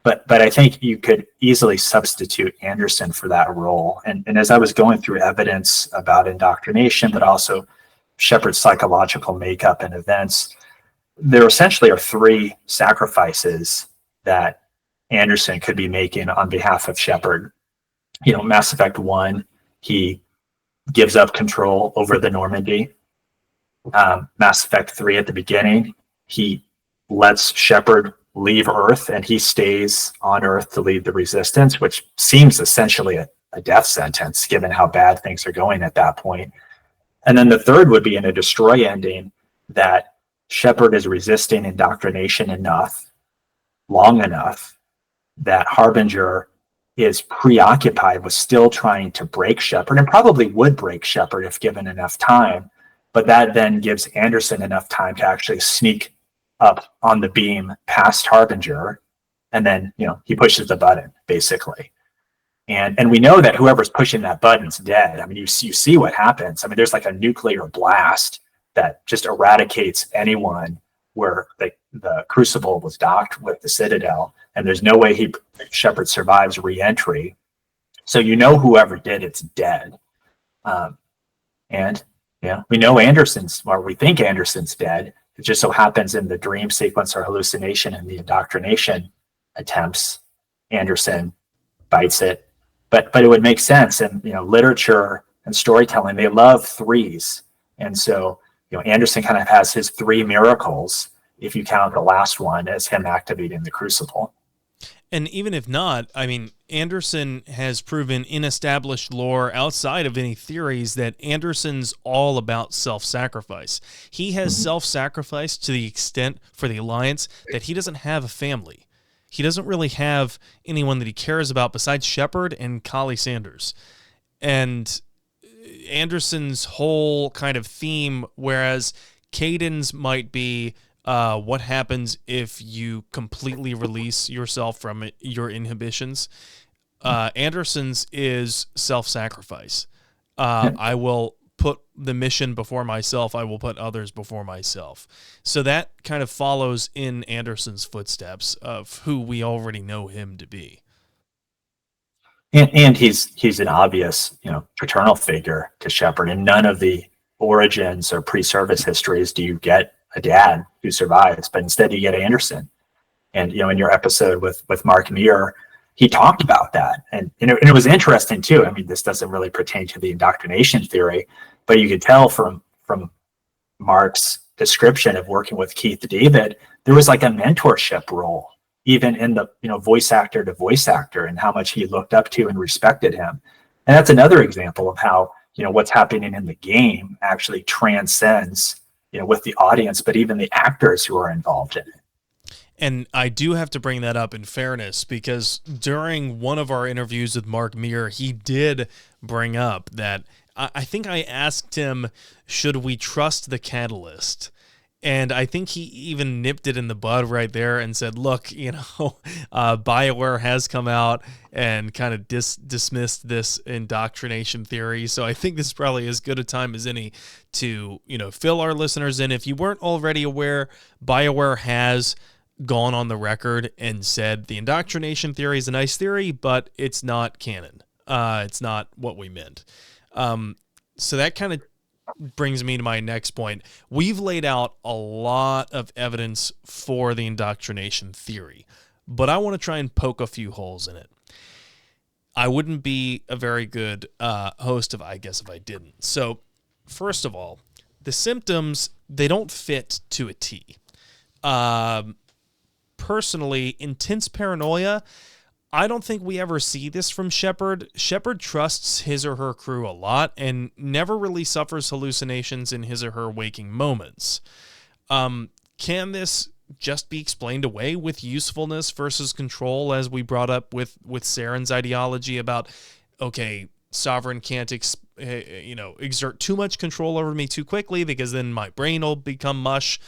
But I think you could easily substitute Anderson for that role. And as I was going through evidence about indoctrination, but also Shepard's psychological makeup and events, there essentially are three sacrifices that Anderson could be making on behalf of Shepard. Mass Effect 1, he gives up control over the Normandy. Mass Effect 3 at the beginning, he lets Shepard leave Earth and he stays on Earth to lead the Resistance, which seems essentially a death sentence given how bad things are going at that point. And then the third would be in a Destroy ending that Shepard is resisting indoctrination long enough, that Harbinger is preoccupied with still trying to break Shepard and probably would break Shepard if given enough time. But that then gives Anderson enough time to actually sneak up on the beam past Harbinger. And then, he pushes the button, basically. And we know that whoever's pushing that button's dead. I mean, you see what happens. I mean, there's a nuclear blast that just eradicates anyone where the Crucible was docked with the Citadel. And there's no way Shepard survives re-entry. So whoever did it's dead. And we know we think Anderson's dead. It just so happens in the dream sequence or hallucination and the indoctrination attempts, Anderson bites it. But it would make sense. And literature and storytelling, they love threes. And so Anderson kind of has his three miracles, if you count the last one as him activating the crucible. And even if not, I mean, Anderson has proven in established lore outside of any theories that Anderson's all about self-sacrifice. He has self-sacrificed to the extent for the Alliance that he doesn't have a family. He doesn't really have anyone that he cares about besides Shepard and Kali Sanders. And Anderson's whole kind of theme, whereas Caden's might be what happens if you completely release yourself from your inhibitions. Anderson's is self-sacrifice. I will put the mission before myself. I will put others before myself. So that kind of follows in Anderson's footsteps of who we already know him to be. And he's an obvious, paternal figure to Shepard. In none of the origins or pre-service histories do you get a dad who survives, but instead you get Anderson. And in your episode with Mark Muir, he talked about that, and it was interesting too. I mean, this doesn't really pertain to the indoctrination theory, but you could tell from Mark's description of working with Keith David, there was like a mentorship role, even in the voice actor to voice actor, and how much he looked up to and respected him. And that's another example of how what's happening in the game actually transcends with the audience, but even the actors who are involved in it. And I do have to bring that up in fairness, because during one of our interviews with Mark Muir, he did bring up that I think I asked him, should we trust the catalyst? And I think he even nipped it in the bud right there and said, look, BioWare has come out and kind of dismissed this indoctrination theory. So I think this is probably as good a time as any to, fill our listeners in. If you weren't already aware, BioWare has gone on the record and said the indoctrination theory is a nice theory, but it's not canon. It's not what we meant. So that kind of brings me to my next point. We've laid out a lot of evidence for the indoctrination theory, but I want to try and poke a few holes in it. I wouldn't be a very good host if I didn't. So, first of all, the symptoms, they don't fit to a T. Personally, intense paranoia, I don't think we ever see this from Shepard. Shepard trusts his or her crew a lot and never really suffers hallucinations in his or her waking moments. Can this just be explained away with usefulness versus control, as we brought up with Saren's ideology about, okay, Sovereign can't exert too much control over me too quickly because then my brain will become mush.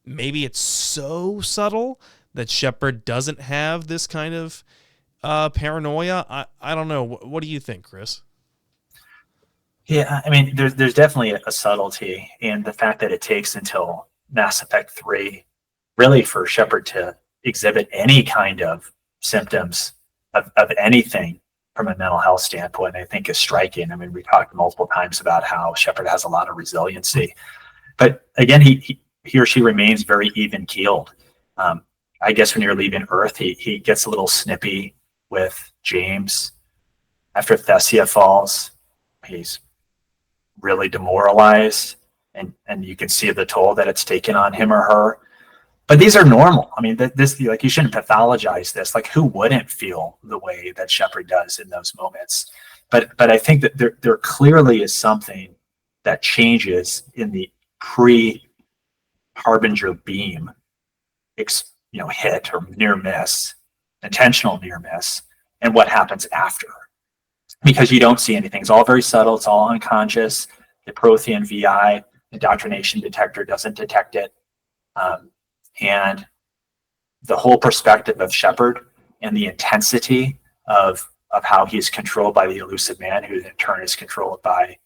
Maybe it's so subtle that Shepard doesn't have this kind of paranoia. I don't know. What do you think, Chris? Yeah, I mean, there's definitely a subtlety in the fact that it takes until Mass Effect 3 really for Shepard to exhibit any kind of symptoms of anything from a mental health standpoint, I think is striking. I mean, we talked multiple times about how Shepard has a lot of resiliency, but again, he or she remains very even keeled. I guess when you're leaving Earth, he gets a little snippy with James after Thessia falls. He's really demoralized, and you can see the toll that it's taken on him or her. But these are normal. I mean, this, like, you shouldn't pathologize this. Like, who wouldn't feel the way that Shepard does in those moments? But I think that there clearly is something that changes in the pre-Harbinger beam, hit or near miss, intentional near miss, and what happens after. Because you don't see anything. It's all very subtle. It's all unconscious. The Prothean VI indoctrination detector doesn't detect it. And the whole perspective of Shepard and the intensity of how he's controlled by the elusive man, who in turn is controlled by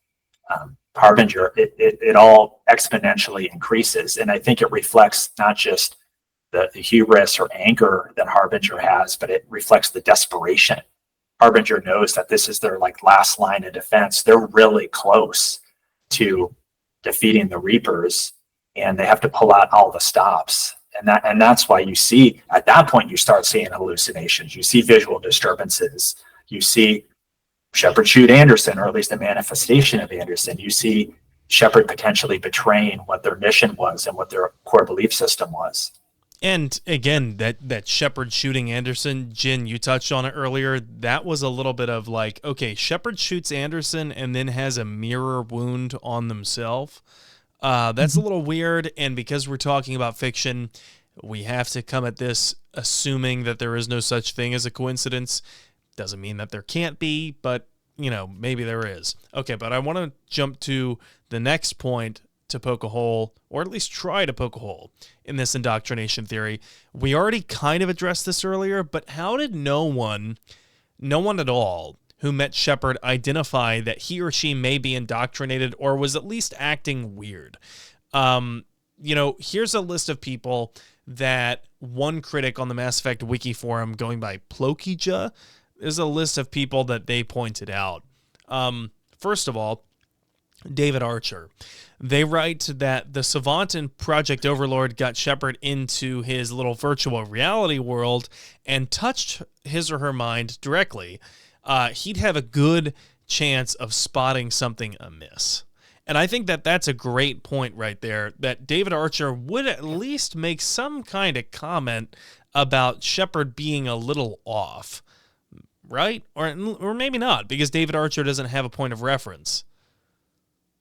Harbinger, it all exponentially increases. And I think it reflects not just the hubris or anger that Harbinger has, but it reflects the desperation Harbinger knows that this is their like last line of defense. They're really close to defeating the Reapers, and they have to pull out all the stops. And that's why you see, at that point, you start seeing hallucinations. You see visual disturbances. You see Shepard shoot Anderson, or at least a manifestation of Anderson. You see Shepard potentially betraying what their mission was and what their core belief system was. And again, that Shepard shooting Anderson, Jin, you touched on it earlier. That was a little bit of like, okay, Shepard shoots Anderson and then has a mirror wound on themselves. That's a little weird, and because we're talking about fiction, we have to come at this assuming that there is no such thing as a coincidence. Doesn't mean that there can't be, but, you know, maybe there is. Okay, but I want to jump to the next point to poke a hole, or at least try to poke a hole, in this indoctrination theory. We already kind of addressed this earlier, but how did no one at all who met Shepard identify that he or she may be indoctrinated or was at least acting weird? You know, here's a list of people that one critic on the Mass Effect wiki forum, going by Plokija, is a list of people that they pointed out. First of all, David Archer. They write that the Savant in Project Overlord got Shepard into his little virtual reality world and touched his or her mind directly. He'd have a good chance of spotting something amiss. And I think that that's a great point right there, that David Archer would at least make some kind of comment about Shepard being a little off, right? Or maybe not, because David Archer doesn't have a point of reference.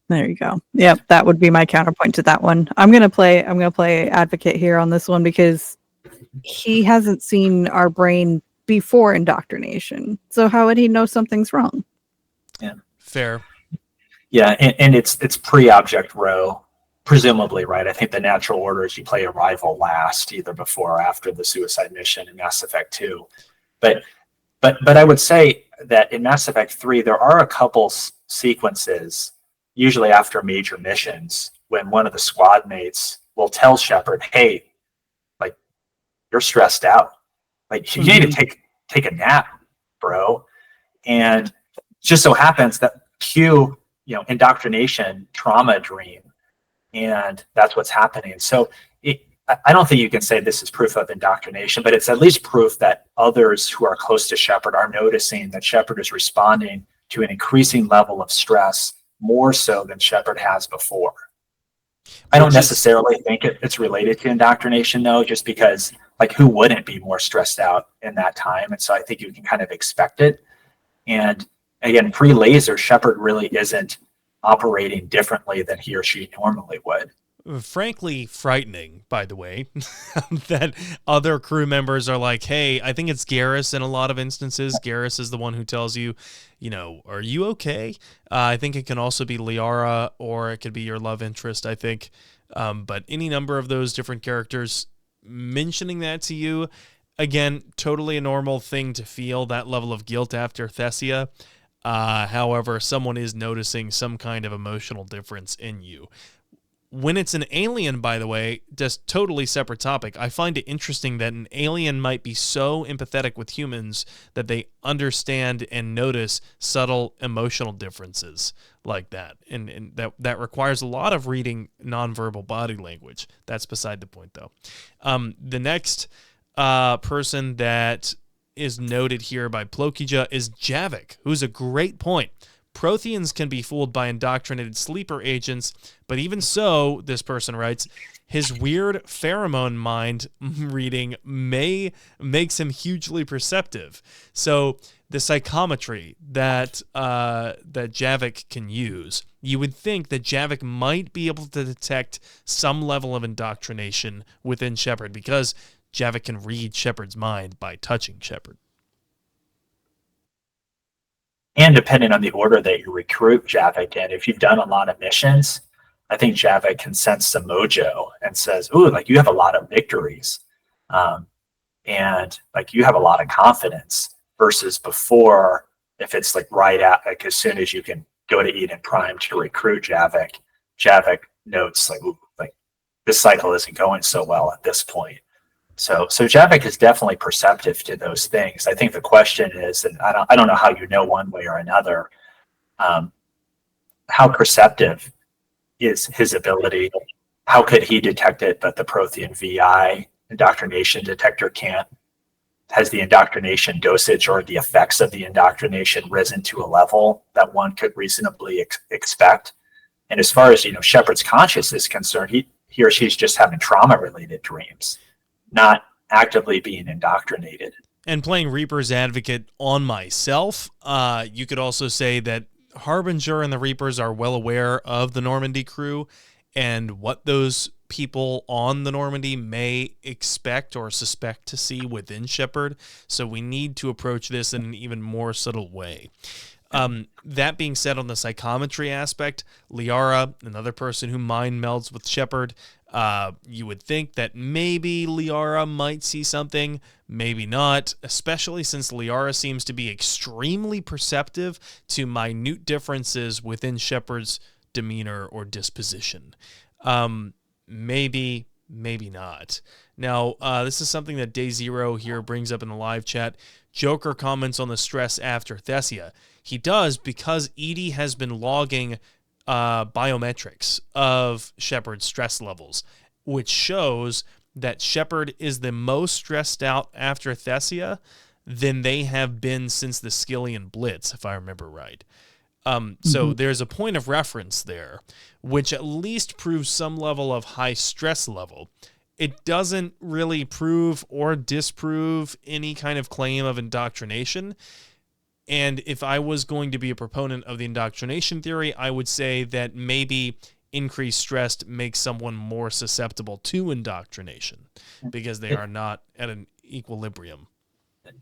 There you go. Yep, that would be my counterpoint to that one. I'm gonna play advocate here on this one, because he hasn't seen our brain before indoctrination. So how would he know something's wrong? Yeah. Fair. Yeah, and it's pre-object row, presumably, right? I think the natural order is you play Arrival last, either before or after the suicide mission in Mass Effect 2. But I would say that in Mass Effect 3, there are a couple sequences, usually after major missions, when one of the squad mates will tell Shepard, hey, like, you're stressed out. Like, you need to take a nap, bro. And just so happens that Q, indoctrination, trauma dream, and that's what's happening. So I don't think you can say this is proof of indoctrination, but it's at least proof that others who are close to Shepard are noticing that Shepard is responding to an increasing level of stress, more so than Shepard has before. I don't necessarily think it's related to indoctrination, though, just because, like, who wouldn't be more stressed out in that time? And so I think you can kind of expect it. And again, pre-laser, Shepard really isn't operating differently than he or she normally would. Frankly frightening, by the way, that other crew members are like, hey, I think it's Garrus in a lot of instances. Garrus is the one who tells you, are you okay? I think it can also be Liara, or it could be your love interest, I think. But any number of those different characters mentioning that to you, again, totally a normal thing to feel that level of guilt after Thessia. However, someone is noticing some kind of emotional difference in you. When it's an alien, by the way, just totally separate topic, I find it interesting that an alien might be so empathetic with humans that they understand and notice subtle emotional differences like that. And that requires a lot of reading nonverbal body language. That's beside the point, though. The next person that is noted here by Plokija is Javik, who's a great point. Protheans can be fooled by indoctrinated sleeper agents, but even so, this person writes, his weird pheromone mind reading makes him hugely perceptive. So the psychometry that Javik can use, you would think that Javik might be able to detect some level of indoctrination within Shepard, because Javik can read Shepard's mind by touching Shepard. And depending on the order that you recruit Javik in, if you've done a lot of missions, I think Javik can sense some mojo and says, ooh, like, you have a lot of victories. And like, you have a lot of confidence, versus before, if it's like right at, like, as soon as you can go to Eden Prime to recruit Javik notes like, ooh, like, this cycle isn't going so well at this point. So Javik is definitely perceptive to those things. I think the question is, and I don't know how you know one way or another, how perceptive is his ability? How could he detect it, but the Prothean VI indoctrination detector can't? Has the indoctrination dosage or the effects of the indoctrination risen to a level that one could reasonably expect? And as far as Shepard's conscious is concerned, he or she's just having trauma-related dreams, not actively being indoctrinated. And playing Reaper's advocate on myself, you could also say that Harbinger and the Reapers are well aware of the Normandy crew and what those people on the Normandy may expect or suspect to see within Shepard. So we need to approach this in an even more subtle way. That being said, on the psychometry aspect, Liara, another person who mind melds with Shepard, you would think that maybe Liara might see something, maybe not, especially since Liara seems to be extremely perceptive to minute differences within Shepard's demeanor or disposition. Maybe not. Now, this is something that Day Zero here brings up in the live chat. Joker comments on the stress after Thessia. He does because Edie has been logging biometrics of Shepard's stress levels, which shows that Shepard is the most stressed out after Thessia than they have been since the Skillian Blitz, if I remember right. So there's a point of reference there, which at least proves some level of high stress level. It doesn't really prove or disprove any kind of claim of indoctrination. And if I was going to be a proponent of the indoctrination theory, I would say that maybe increased stress makes someone more susceptible to indoctrination because they are not at an equilibrium.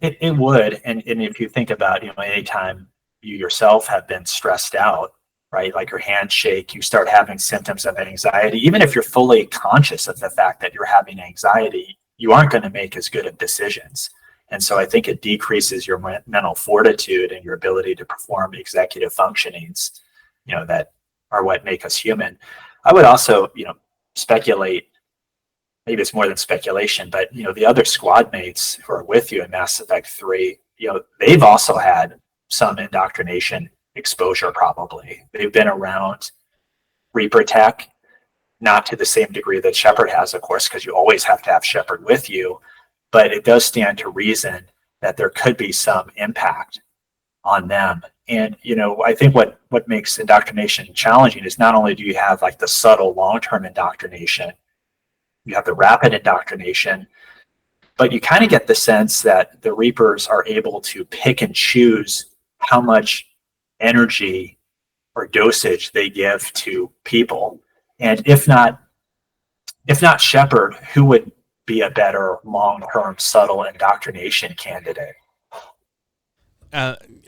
It would. And if you think about, anytime you yourself have been stressed out, right? Like your hands shake, you start having symptoms of anxiety. Even if you're fully conscious of the fact that you're having anxiety, you aren't going to make as good of decisions. And so I think it decreases your mental fortitude and your ability to perform executive functionings, that are what make us human. I would also, speculate, maybe it's more than speculation, but, the other squad mates who are with you in Mass Effect 3, they've also had some indoctrination exposure probably. They've been around Reaper tech, not to the same degree that Shepard has, of course, because you always have to have Shepard with you. But it does stand to reason that there could be some impact on them. And, I think what makes indoctrination challenging is not only do you have like the subtle long-term indoctrination, you have the rapid indoctrination, but you kind of get the sense that the Reapers are able to pick and choose how much energy or dosage they give to people. And if not Shepard, who would be a better long-term subtle indoctrination candidate?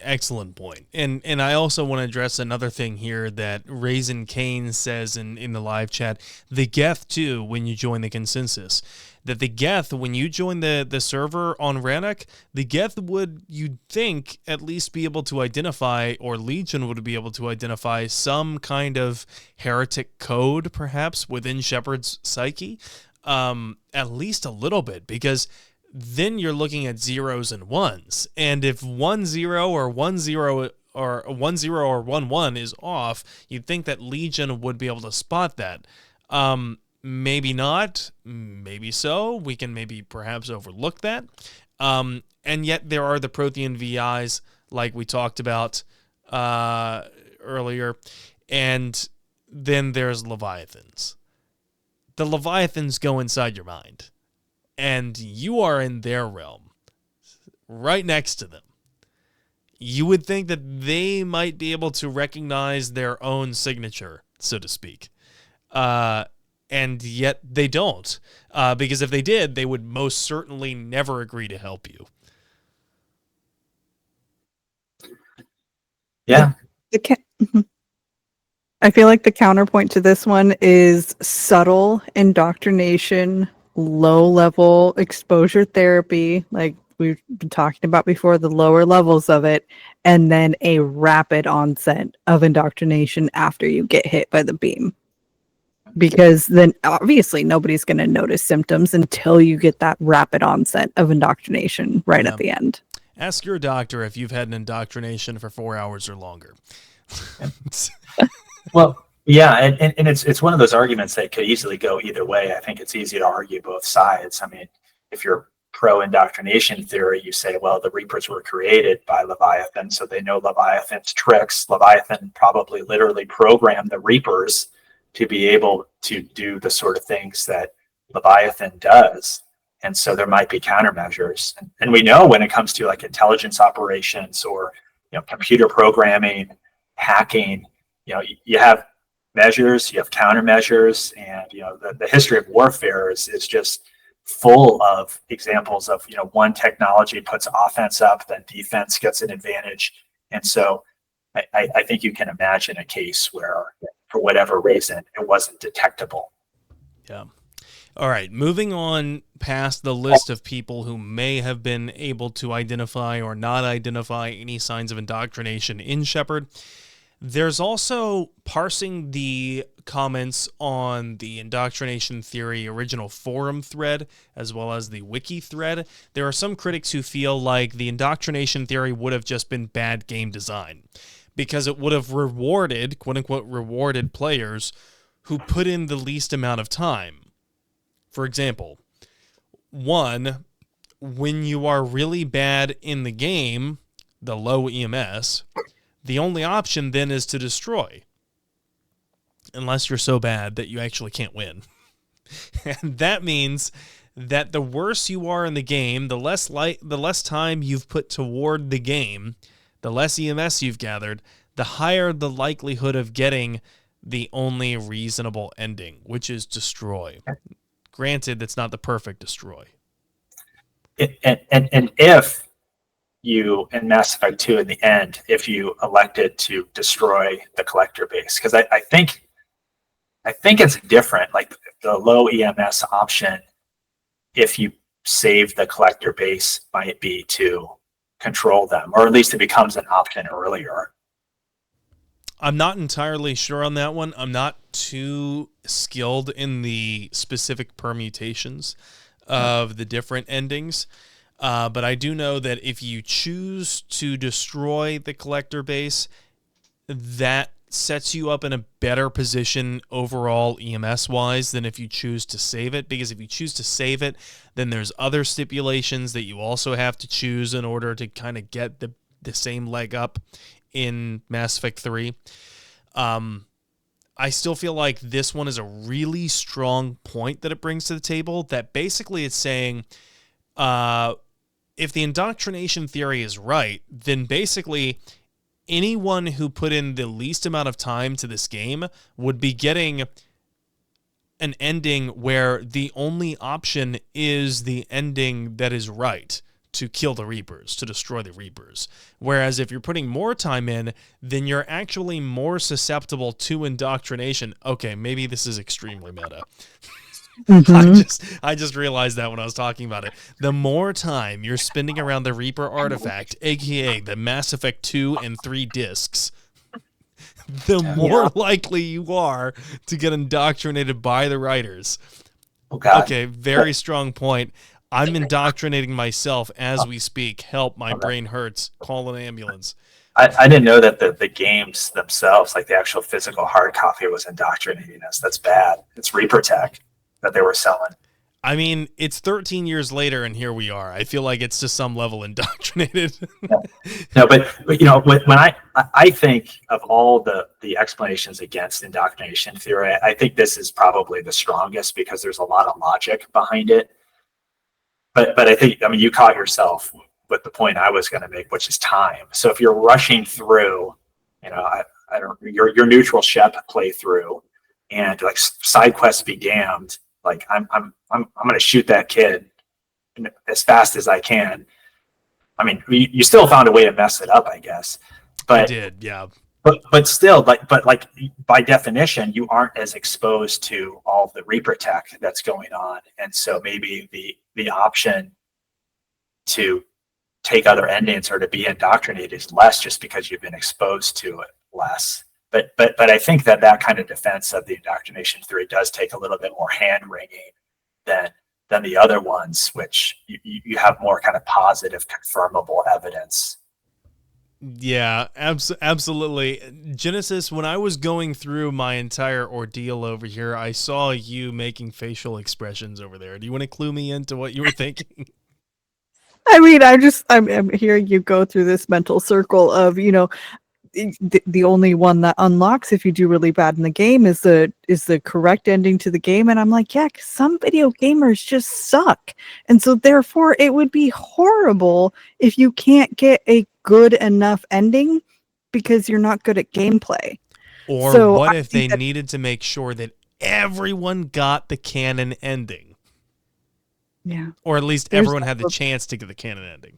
Excellent point. And I also want to address another thing here that Raisin Kane says in the live chat. The Geth, too, when you join the consensus, that the Geth, when you join the server on Rannoch, the Geth would, you'd think, at least be able to identify, or Legion would be able to identify some kind of heretic code, perhaps, within Shepard's psyche. At least a little bit, because then you're looking at zeros and ones. And if 1-0 or 1-0 or 1-0 or 1-1 is off, you'd think that Legion would be able to spot that. Maybe not, maybe so. We can maybe perhaps overlook that. And yet there are the Prothean VIs, like we talked about earlier. And then there's Leviathans. The Leviathans go inside your mind, and you are in their realm, right next to them. You would think that they might be able to recognize their own signature, so to speak. And yet they don't, because if they did, they would most certainly never agree to help you. Yeah. I feel like the counterpoint to this one is subtle indoctrination, low-level exposure therapy, like we've been talking about before, the lower levels of it, and then a rapid onset of indoctrination after you get hit by the beam. because then obviously nobody's going to notice symptoms until you get that rapid onset of indoctrination right at the end. Ask your doctor if you've had an indoctrination for 4 hours or longer. Well, yeah, and it's one of those arguments that could easily go either way. I think it's easy to argue both sides. I mean, if you're pro-indoctrination theory, you say, well, the Reapers were created by Leviathan, so they know Leviathan's tricks. Leviathan probably literally programmed the Reapers to be able to do the sort of things that Leviathan does. And so there might be countermeasures. And we know when it comes to like intelligence operations or, computer programming, hacking, you have measures, you have countermeasures, and, the history of warfare is just full of examples of, one technology puts offense up, then defense gets an advantage. And so I think you can imagine a case where, for whatever reason, it wasn't detectable. Yeah. All right, moving on past the list of people who may have been able to identify or not identify any signs of indoctrination in Shepard, there's also parsing the comments on the Indoctrination Theory original forum thread, as well as the wiki thread. There are some critics who feel like the Indoctrination Theory would have just been bad game design, because it would have rewarded, quote-unquote, rewarded players who put in the least amount of time. For example, one, when you are really bad in the game, the low EMS, the only option then is to destroy. Unless you're so bad that you actually can't win. And that means that the worse you are in the game, the less time you've put toward the game, the less EMS you've gathered, the higher the likelihood of getting the only reasonable ending, which is destroy. Granted, that's not the perfect destroy. And if you, in Mass Effect 2 in the end, if you elected to destroy the collector base, because I think it's different, like the low EMS option, if you save the collector base, might be to control them, or at least it becomes an option earlier. I'm not entirely sure on that one. I'm not too skilled in the specific permutations of the different endings. But I do know that if you choose to destroy the collector base, that sets you up in a better position overall EMS-wise than if you choose to save it. Because if you choose to save it, then there's other stipulations that you also have to choose in order to kind of get the same leg up in Mass Effect 3. I still feel like this one is a really strong point that it brings to the table, that basically it's saying, if the indoctrination theory is right, then basically anyone who put in the least amount of time to this game would be getting an ending where the only option is the ending that is right, to kill the Reapers, to destroy the Reapers. Whereas if you're putting more time in, then you're actually more susceptible to indoctrination. Okay, maybe this is extremely meta. I just realized that when I was talking about it. The more time you're spending around the Reaper artifact, aka the Mass Effect 2 and 3 discs, the more likely you are to get indoctrinated by the writers. Oh, God. Okay, very strong point. I'm indoctrinating myself as we speak. Help, my brain hurts. Call an ambulance. I didn't know that the games themselves, like the actual physical hard copy, was indoctrinating us. That's bad. It's Reaper tech that they were selling. I mean, it's 13 years later, and here we are. I feel like it's to some level indoctrinated. No, but when I think of all the explanations against indoctrination theory, I think this is probably the strongest because there's a lot of logic behind it. But I think, you caught yourself with the point I was going to make, which is time. So if you're rushing through, I don't your neutral Shep playthrough, and like side quests be damned, like I'm going to shoot that kid as fast as I can. I mean, you still found a way to mess it up, I guess. But I did, yeah. But still, but by definition, you aren't as exposed to all of the Reaper tech that's going on, and so maybe the option to take other endings or to be indoctrinated is less, just because you've been exposed to it less. But I think that kind of defense of the indoctrination theory does take a little bit more hand wringing than the other ones, which you have more kind of positive, confirmable evidence. Yeah, absolutely. Genesis, when I was going through my entire ordeal over here, I saw you making facial expressions over there. Do you want to clue me into what you were thinking? I mean, I'm hearing you go through this mental circle of, the only one that unlocks if you do really bad in the game is the correct ending to the game. And I'm like, yeah, 'cause some video gamers just suck. And so therefore it would be horrible if you can't get a good enough ending because you're not good at gameplay. Or So what I if they think that- needed to make sure that everyone got the canon ending? Yeah. Or at least There's everyone had the also- chance to get the canon ending.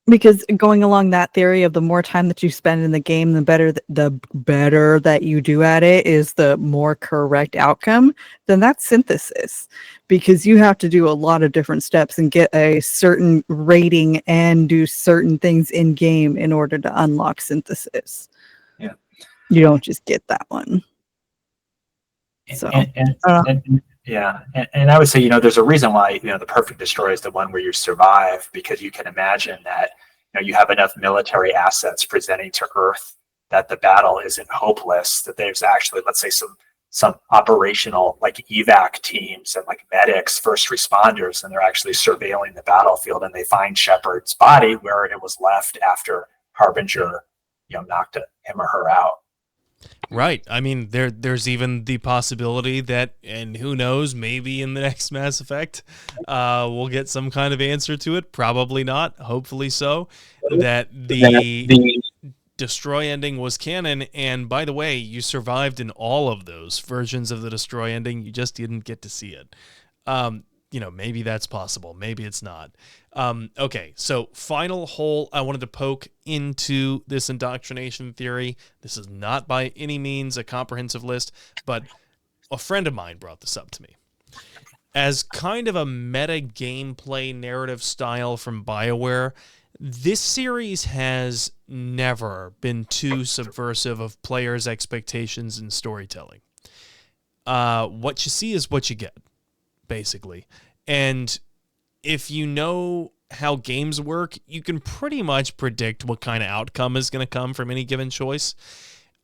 Because going along that theory of the more time that you spend in the game, the better that you do at it is the more correct outcome, then that's synthesis. Because you have to do a lot of different steps and get a certain rating and do certain things in game in order to unlock synthesis. Yeah. You don't just get that one. So And I would say, there's a reason why, the perfect destroyer is the one where you survive, because you can imagine that, you have enough military assets presenting to Earth that the battle isn't hopeless, that there's actually, let's say, some operational like evac teams and like medics, first responders, and they're actually surveilling the battlefield, and they find Shepard's body where it was left after Harbinger, knocked him or her out. Right. I mean, there's even the possibility that, and who knows, maybe in the next Mass Effect, we'll get some kind of answer to it. Probably not. Hopefully so. That the Destroy ending was canon. And by the way, you survived in all of those versions of the Destroy ending. You just didn't get to see it. Maybe that's possible. Maybe it's not. Okay, so final hole I wanted to poke into this indoctrination theory. This is not by any means a comprehensive list, but a friend of mine brought this up to me. As kind of a meta gameplay narrative style from BioWare, this series has never been too subversive of players' expectations in storytelling. What you see is what you get, basically. And if you know how games work, you can pretty much predict what kind of outcome is going to come from any given choice.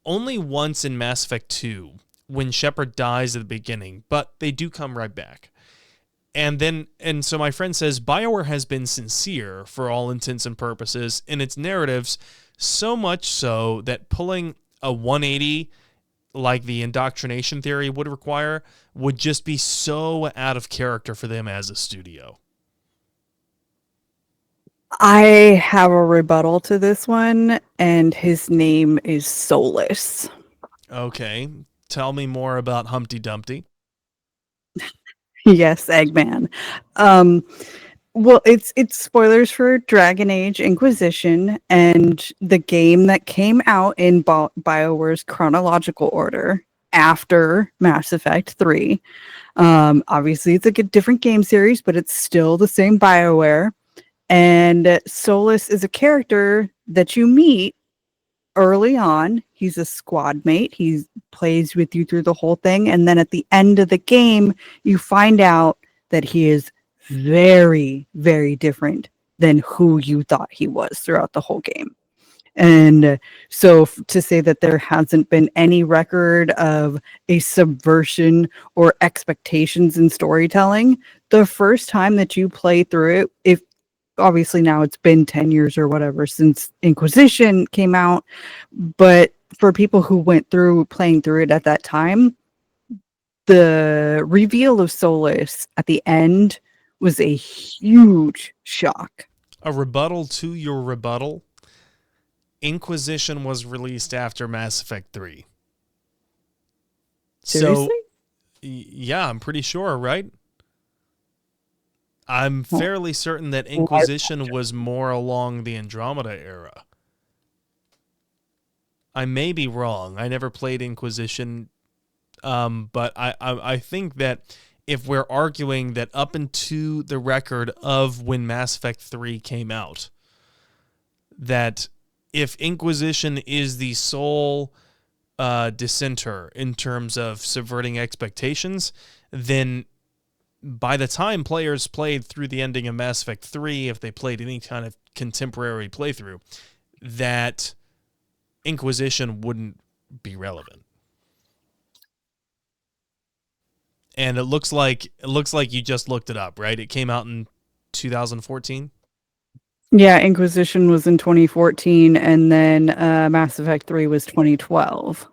Only once in Mass Effect 2, when Shepard dies at the beginning, but they do come right back. And so my friend says, BioWare has been sincere for all intents and purposes in its narratives, so much so that pulling a 180 like the indoctrination theory would require would just be so out of character for them as a studio. I have a rebuttal to this one, and his name is Solus. Okay, tell me more about Humpty Dumpty. Yes, Eggman. Well, it's spoilers for Dragon Age Inquisition and the game that came out in BioWare's chronological order after Mass Effect 3. Obviously, it's like a different game series, but it's still the same BioWare. And Solus is a character that you meet early on. He's a squad mate. He plays with you through the whole thing. And then at the end of the game, you find out that he is very, very different than who you thought he was throughout the whole game. And so to say that there hasn't been any record of a subversion or expectations in storytelling, the first time that you play through it, if obviously now it's been 10 years or whatever since Inquisition came out, but for people who went through playing through it at that time, the reveal of Solus at the end was a huge shock. A rebuttal to your rebuttal. Inquisition was released after Mass Effect 3. Seriously? So, yeah, I'm pretty sure, right? I'm fairly certain that Inquisition was more along the Andromeda era. I may be wrong. I never played Inquisition, but I think that if we're arguing that up into the record of when Mass Effect 3 came out, that if Inquisition is the sole dissenter in terms of subverting expectations, then by the time players played through the ending of Mass Effect 3, if they played any kind of contemporary playthrough, that Inquisition wouldn't be relevant. And it looks like you just looked it up, right? It came out in 2014. Yeah, Inquisition was in 2014, and then Mass Effect 3 was 2012.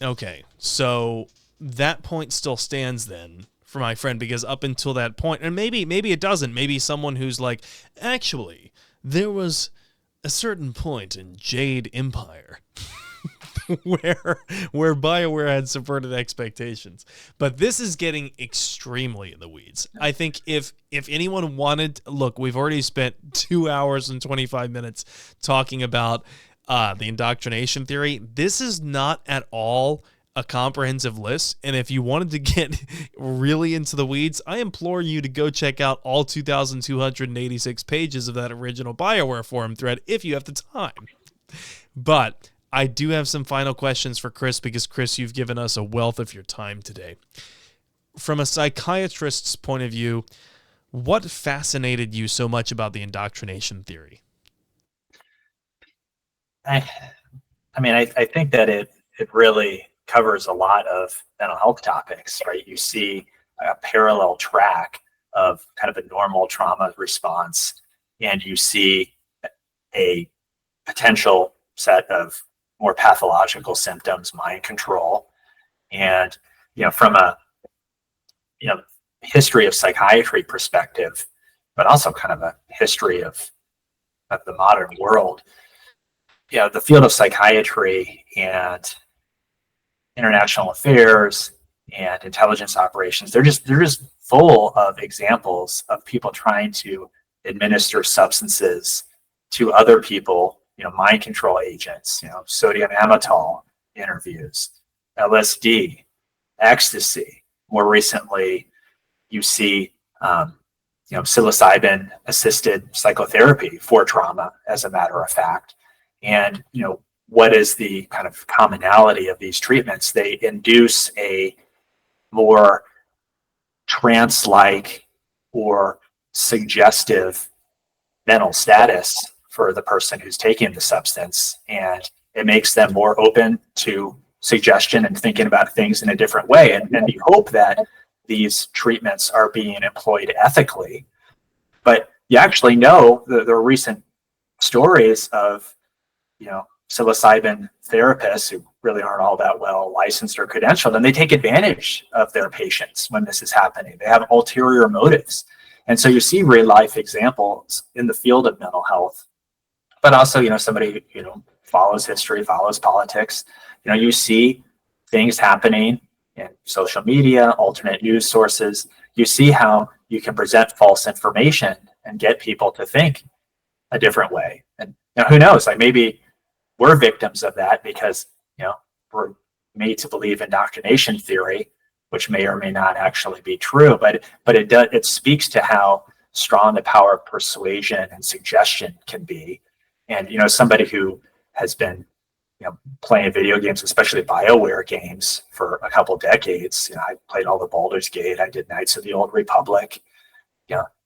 Okay, so that point still stands then for my friend, because up until that point, and maybe it doesn't. Maybe someone who's like, actually, there was a certain point in Jade Empire where BioWare had subverted expectations. But this is getting extremely in the weeds. I think if anyone wanted, look, we've already spent 2 hours and 25 minutes talking about the indoctrination theory. This is not at all a comprehensive list, and if you wanted to get really into the weeds, I implore you to go check out all 2,286 pages of that original BioWare forum thread if you have the time. But I do have some final questions for Chris, because Chris, you've given us a wealth of your time today. From a psychiatrist's point of view, what fascinated you so much about the indoctrination theory? I think that it really covers a lot of mental health topics, right? You see a parallel track of kind of a normal trauma response, and you see a potential set of more pathological symptoms, mind control, and from a history of psychiatry perspective, but also kind of a history of the modern world. The field of psychiatry and international affairs and intelligence operations, they're just full of examples of people trying to administer substances to other people, mind control agents, sodium amytal interviews, LSD, ecstasy. More recently, you see, psilocybin assisted psychotherapy for trauma, as a matter of fact. And, what is the kind of commonality of these treatments? They induce a more trance-like or suggestive mental status for the person who's taking the substance, and it makes them more open to suggestion and thinking about things in a different way. And you hope that these treatments are being employed ethically. But you actually know there are recent stories of, psilocybin therapists who really aren't all that well licensed or credentialed, and they take advantage of their patients when this is happening. They have ulterior motives. And so you see real life examples in the field of mental health, but also, somebody who, follows history, follows politics. You see things happening in social media, alternate news sources. You see how you can present false information and get people to think a different way. And who knows, maybe we're victims of that because, we're made to believe indoctrination theory, which may or may not actually be true, but it speaks to how strong the power of persuasion and suggestion can be. And, somebody who has been, playing video games, especially BioWare games, for a couple decades. I played all the Baldur's Gate. I did Knights of the Old Republic.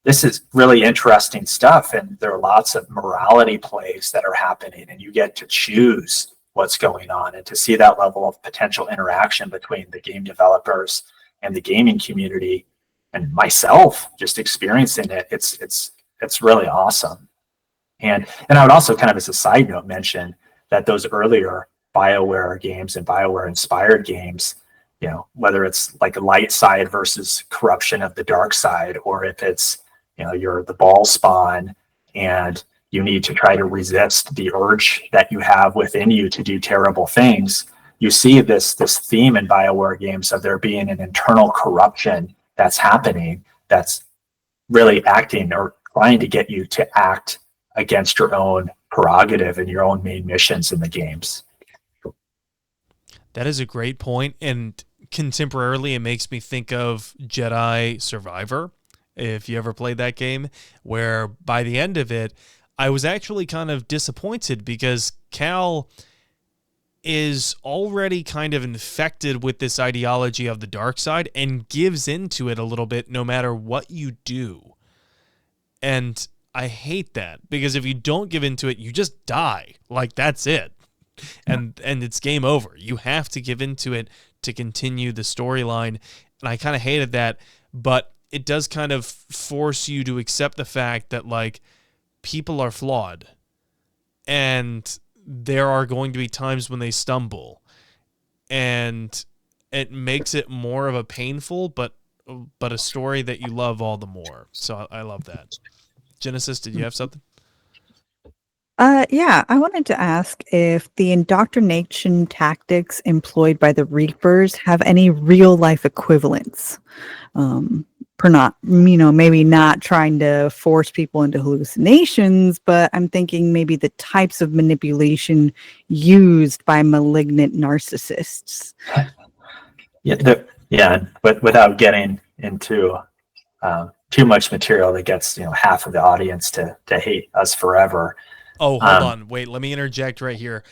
This is really interesting stuff, and there are lots of morality plays that are happening, and you get to choose what's going on, and to see that level of potential interaction between the game developers and the gaming community, and myself just experiencing it, it's really awesome. And I would also, kind of as a side note, mention that those earlier BioWare games and BioWare inspired games, whether it's like a light side versus corruption of the dark side, or if it's, you're the ball spawn and you need to try to resist the urge that you have within you to do terrible things. You see this theme in BioWare games of there being an internal corruption that's happening, that's really acting or trying to get you to act against your own prerogative and your own main missions in the games. That is a great point. And contemporarily, it makes me think of Jedi Survivor, if you ever played that game, where by the end of it, I was actually kind of disappointed because Cal is already kind of infected with this ideology of the dark side and gives into it a little bit no matter what you do. And I hate that, because if you don't give into it, you just die. Like, that's it. And it's game over. You have to give into it to continue the storyline. And I kind of hated that, but it does kind of force you to accept the fact that, like, people are flawed. And there are going to be times when they stumble, and it makes it more of a painful but a story that you love all the more. So I love that. Genesis, did you have something? Yeah, I wanted to ask if the indoctrination tactics employed by the Reapers have any real life equivalents. For not, maybe not trying to force people into hallucinations, but I'm thinking maybe the types of manipulation used by malignant narcissists. But without getting into too much material that gets half of the audience to hate us forever. Oh, hold on. Wait, let me interject right here.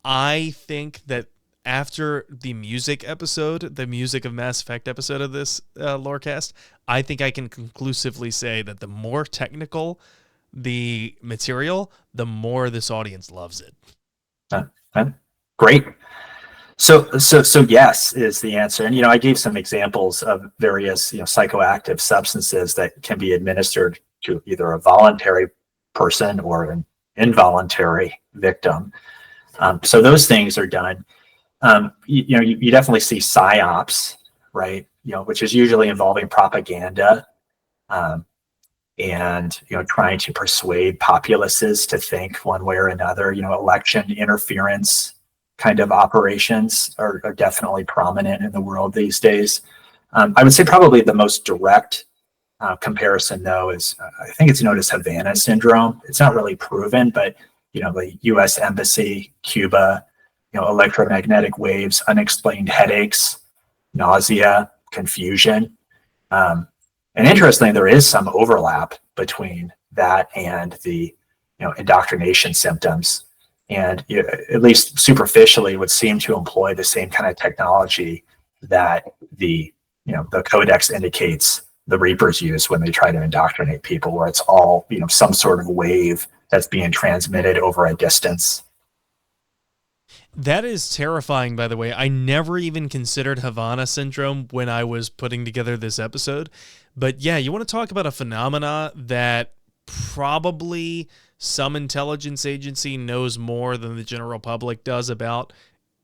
I think that after the music of Mass Effect episode of this Lorecast, I think I can conclusively say that the more technical the material, the more this audience loves it. Great. So yes is the answer. And I gave some examples of various psychoactive substances that can be administered to either a voluntary person or an involuntary victim. So those things are done. You definitely see psyops, right? Which is usually involving propaganda, and trying to persuade populaces to think one way or another. Election interference kind of operations are definitely prominent in the world these days. I would say probably the most direct comparison, though, is I think it's known as Havana syndrome. It's not really proven, but the U.S. Embassy, Cuba, electromagnetic waves, unexplained headaches, nausea, confusion. And interestingly, there is some overlap between that and the indoctrination symptoms. And at least superficially would seem to employ the same kind of technology that the codex indicates the Reapers use when they try to indoctrinate people, where it's all some sort of wave that's being transmitted over a distance. That is terrifying, by the way. I never even considered Havana syndrome when I was putting together this episode. But yeah, you want to talk about a phenomena that probably some intelligence agency knows more than the general public does about,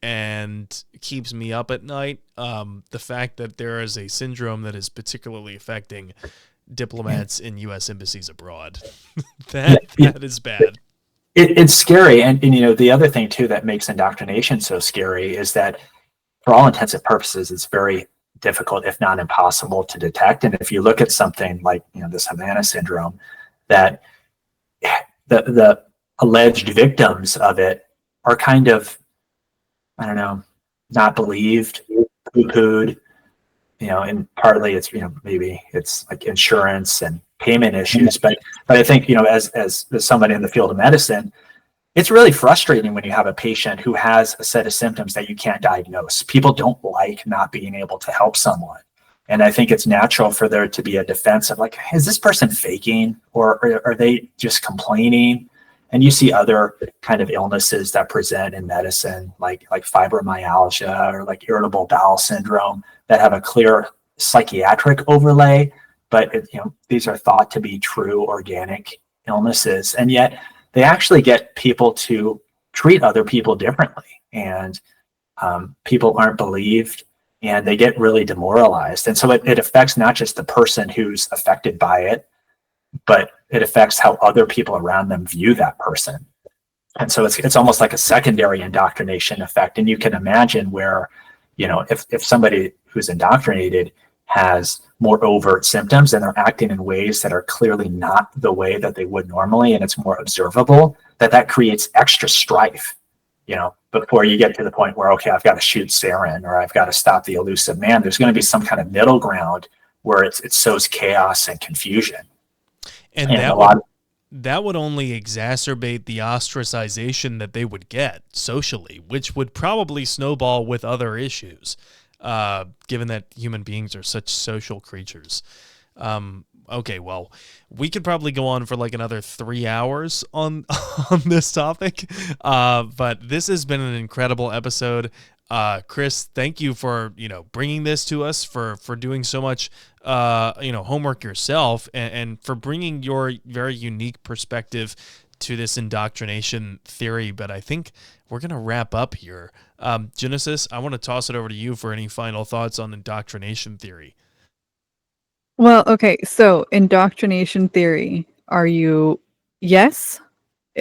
and keeps me up at night. The fact that there is a syndrome that is particularly affecting diplomats in U.S. embassies abroad. that is bad. It's scary. And the other thing, too, that makes indoctrination so scary is that for all intents and purposes, it's very difficult, if not impossible, to detect. And if you look at something like this Havana syndrome, that the alleged victims of it are kind of, I don't know, not believed, poo-pooed, and partly it's, maybe it's like insurance and payment issues. But I think, as somebody in the field of medicine, it's really frustrating when you have a patient who has a set of symptoms that you can't diagnose. People don't like not being able to help someone. And I think it's natural for there to be a defense of like, is this person faking, or are they just complaining? And you see other kind of illnesses that present in medicine, like fibromyalgia or like irritable bowel syndrome, that have a clear psychiatric overlay, but these are thought to be true organic illnesses, and yet they actually get people to treat other people differently, and people aren't believed, and they get really demoralized. And so it affects not just the person who's affected by it, but it affects how other people around them view that person. And so it's almost like a secondary indoctrination effect. And you can imagine where, if somebody who's indoctrinated has more overt symptoms and they're acting in ways that are clearly not the way that they would normally, and it's more observable, that creates extra strife, before you get to the point where, okay, I've got to shoot Saren, or I've got to stop the elusive man. There's going to be some kind of middle ground where it sows chaos and confusion. And that that would only exacerbate the ostracization that they would get socially, which would probably snowball with other issues, given that human beings are such social creatures. Okay, well, we could probably go on for like another 3 hours on this topic, but this has been an incredible episode. Chris, thank you for bringing this to us, for doing so much homework yourself, and for bringing your very unique perspective to this indoctrination theory. But I think we're gonna wrap up here. Genesis, I want to toss it over to you for any final thoughts on indoctrination theory. Well, okay, so indoctrination theory. Are you, yes,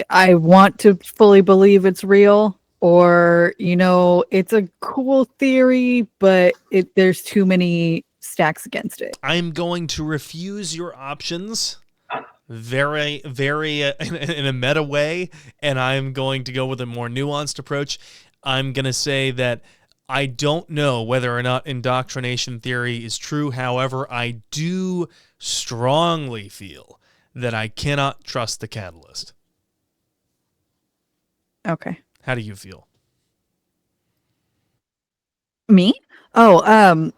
I want to fully believe it's real, or, it's a cool theory, but there's too many stacks against it? I'm going to refuse your options very, very in a meta way, and I'm going to go with a more nuanced approach. I'm going to say that I don't know whether or not indoctrination theory is true. However, I do strongly feel that I cannot trust the catalyst. Okay. How do you feel? Me? Oh,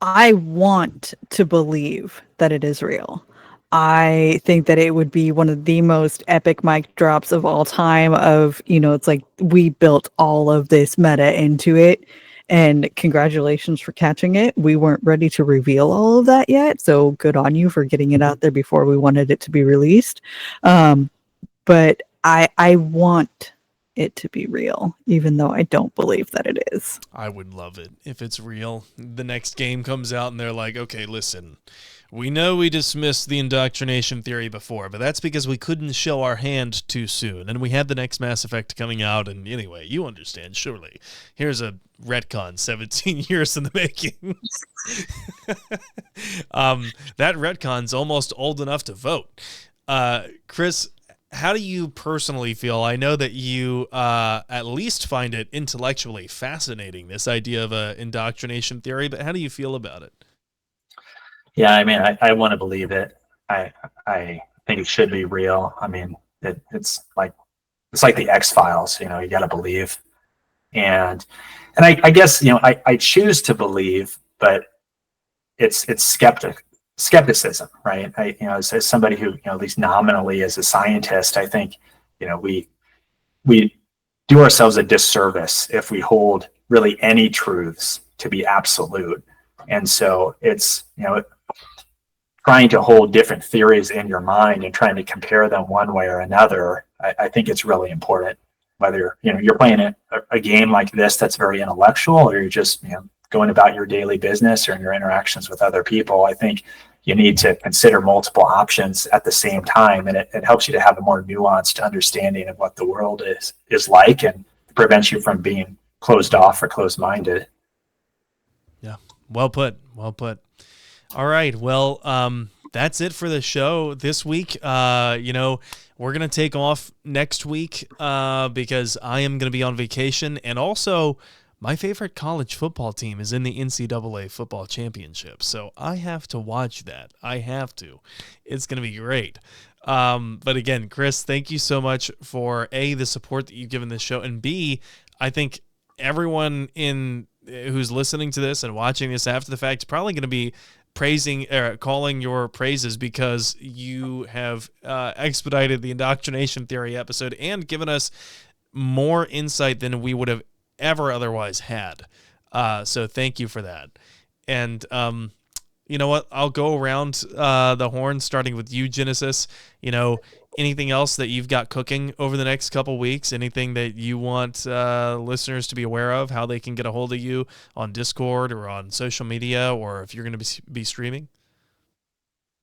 I want to believe that it is real. I think that it would be one of the most epic mic drops of all time of, it's like we built all of this meta into it, and congratulations for catching it. We weren't ready to reveal all of that yet, so good on you for getting it out there before we wanted it to be released. But I want it to be real, even though I don't believe that it is. I would love it if it's real. The next game comes out and they're like, okay, listen, we know we dismissed the indoctrination theory before, but that's because we couldn't show our hand too soon. And we had the next Mass Effect coming out, and anyway, you understand, surely. Here's a retcon 17 years in the making. That retcon's almost old enough to vote. Chris, how do you personally feel? I know that you at least find it intellectually fascinating, this idea of an indoctrination theory, but how do you feel about it? Yeah, I mean, I want to believe it. I think it should be real. I mean, it's like the X-Files, you got to believe. And I guess, I choose to believe, but it's skepticism, right? As somebody who, at least nominally as a scientist, I think, we do ourselves a disservice if we hold really any truths to be absolute. And so it's, trying to hold different theories in your mind and trying to compare them one way or another. I think it's really important, whether, you're playing a game like this that's very intellectual, or you're just, going about your daily business or in your interactions with other people. I think you need to consider multiple options at the same time, and it helps you to have a more nuanced understanding of what the world is like, and prevents you from being closed off or closed-minded. Yeah, well put. All right, well, that's it for the show this week. We're going to take off next week because I am going to be on vacation, and also my favorite college football team is in the NCAA football championship, so I have to watch that. I have to. It's going to be great. But again, Chris, thank you so much for A, the support that you've given this show, and B, I think everyone who's listening to this and watching this after the fact is probably going to be calling your praises, because you have expedited the indoctrination theory episode and given us more insight than we would have ever otherwise had. So thank you for that. And you know what? I'll go around the horn, starting with you, Genesis. Anything else that you've got cooking over the next couple weeks? Anything that you want listeners to be aware of? How they can get a hold of you on Discord or on social media, or if you're going to be streaming?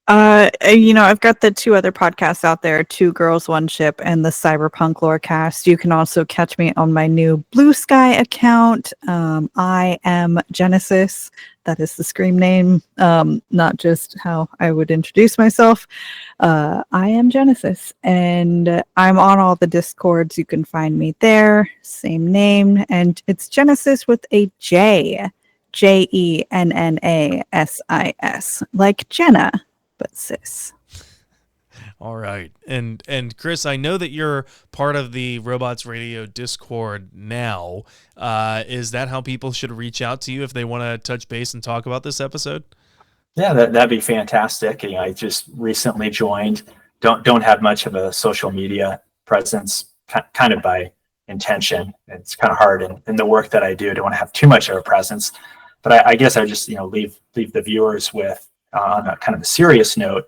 I've got the 2 other podcasts out there, 2 Girls, 1 Ship, and the Cyberpunk Lorecast. You can also catch me on my new Blue Sky account. I am Genesis. That is the Scream name, not just how I would introduce myself. I am Genesis, and I'm on all the Discords. You can find me there, same name, and it's Genesis with a J, Jennasis, like Jenna, but sis. All right. And Chris, I know that you're part of the Robots Radio Discord now. Is that how people should reach out to you if they want to touch base and talk about this episode? Yeah, that'd be fantastic. I just recently joined. Don't have much of a social media presence, kind of by intention. It's kind of hard in the work that I do. I don't want to have too much of a presence. But I guess I just leave the viewers with on a kind of a serious note.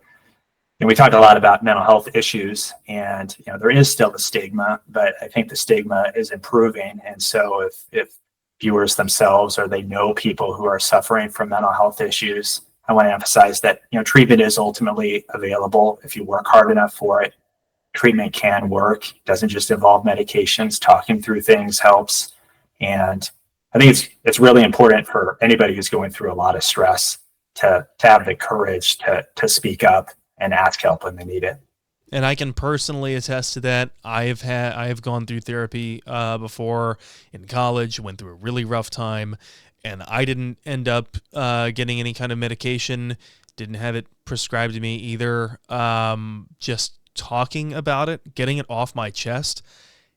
And we talked a lot about mental health issues, and there is still the stigma, but I think the stigma is improving. And so if viewers themselves or they know people who are suffering from mental health issues, I want to emphasize that treatment is ultimately available if you work hard enough for it. Treatment can work. It doesn't just involve medications. Talking through things helps. And I think it's really important for anybody who's going through a lot of stress to have the courage to speak up and ask help when they need it. And I can personally attest to that. I have gone through therapy before in college, went through a really rough time, and I didn't end up getting any kind of medication, didn't have it prescribed to me either. Just talking about it, getting it off my chest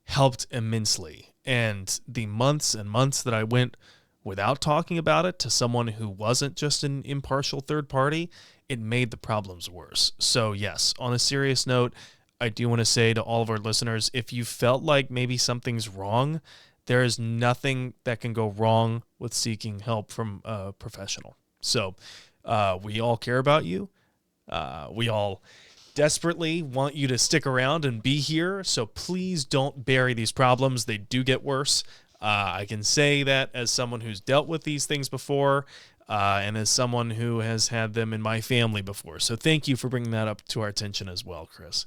helped immensely. And the months and months that I went without talking about it to someone who wasn't just an impartial third party, it made the problems worse. So yes, on a serious note, I do want to say to all of our listeners, if you felt like maybe something's wrong, there is nothing that can go wrong with seeking help from a professional. So we all care about you. We all desperately want you to stick around and be here. So please don't bury these problems. They do get worse. I can say that as someone who's dealt with these things before, and as someone who has had them in my family before. So thank you for bringing that up to our attention as well, Chris.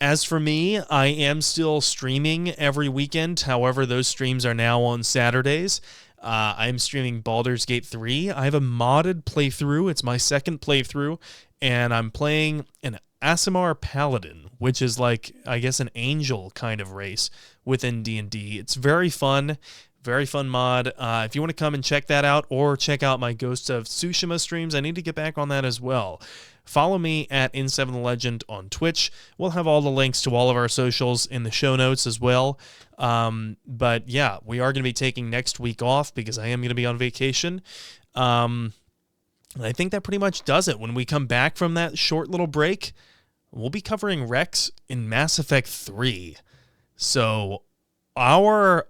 As for me, I am still streaming every weekend. However, those streams are now on Saturdays. I'm streaming Baldur's Gate 3. I have a modded playthrough. It's my second playthrough, and I'm playing an Aasimar Paladin, which is like, I guess, an angel kind of race within D&D. It's very fun mod. If you want to come and check that out, or check out my Ghost of Tsushima streams, I need to get back on that as well. Follow me at N7Legend on Twitch. We'll have all the links to all of our socials in the show notes as well. But yeah, we are going to be taking next week off because I am going to be on vacation. I think that pretty much does it. When we come back from that short little break, we'll be covering Rex in Mass Effect 3. So our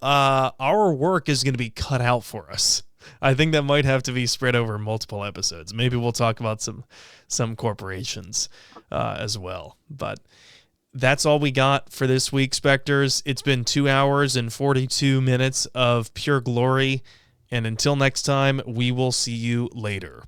work is going to be cut out for us. I think that might have to be spread over multiple episodes. Maybe we'll talk about some corporations as well. But that's all we got for this week, Spectres. It's been 2 hours and 42 minutes of pure glory. And until next time, we will see you later.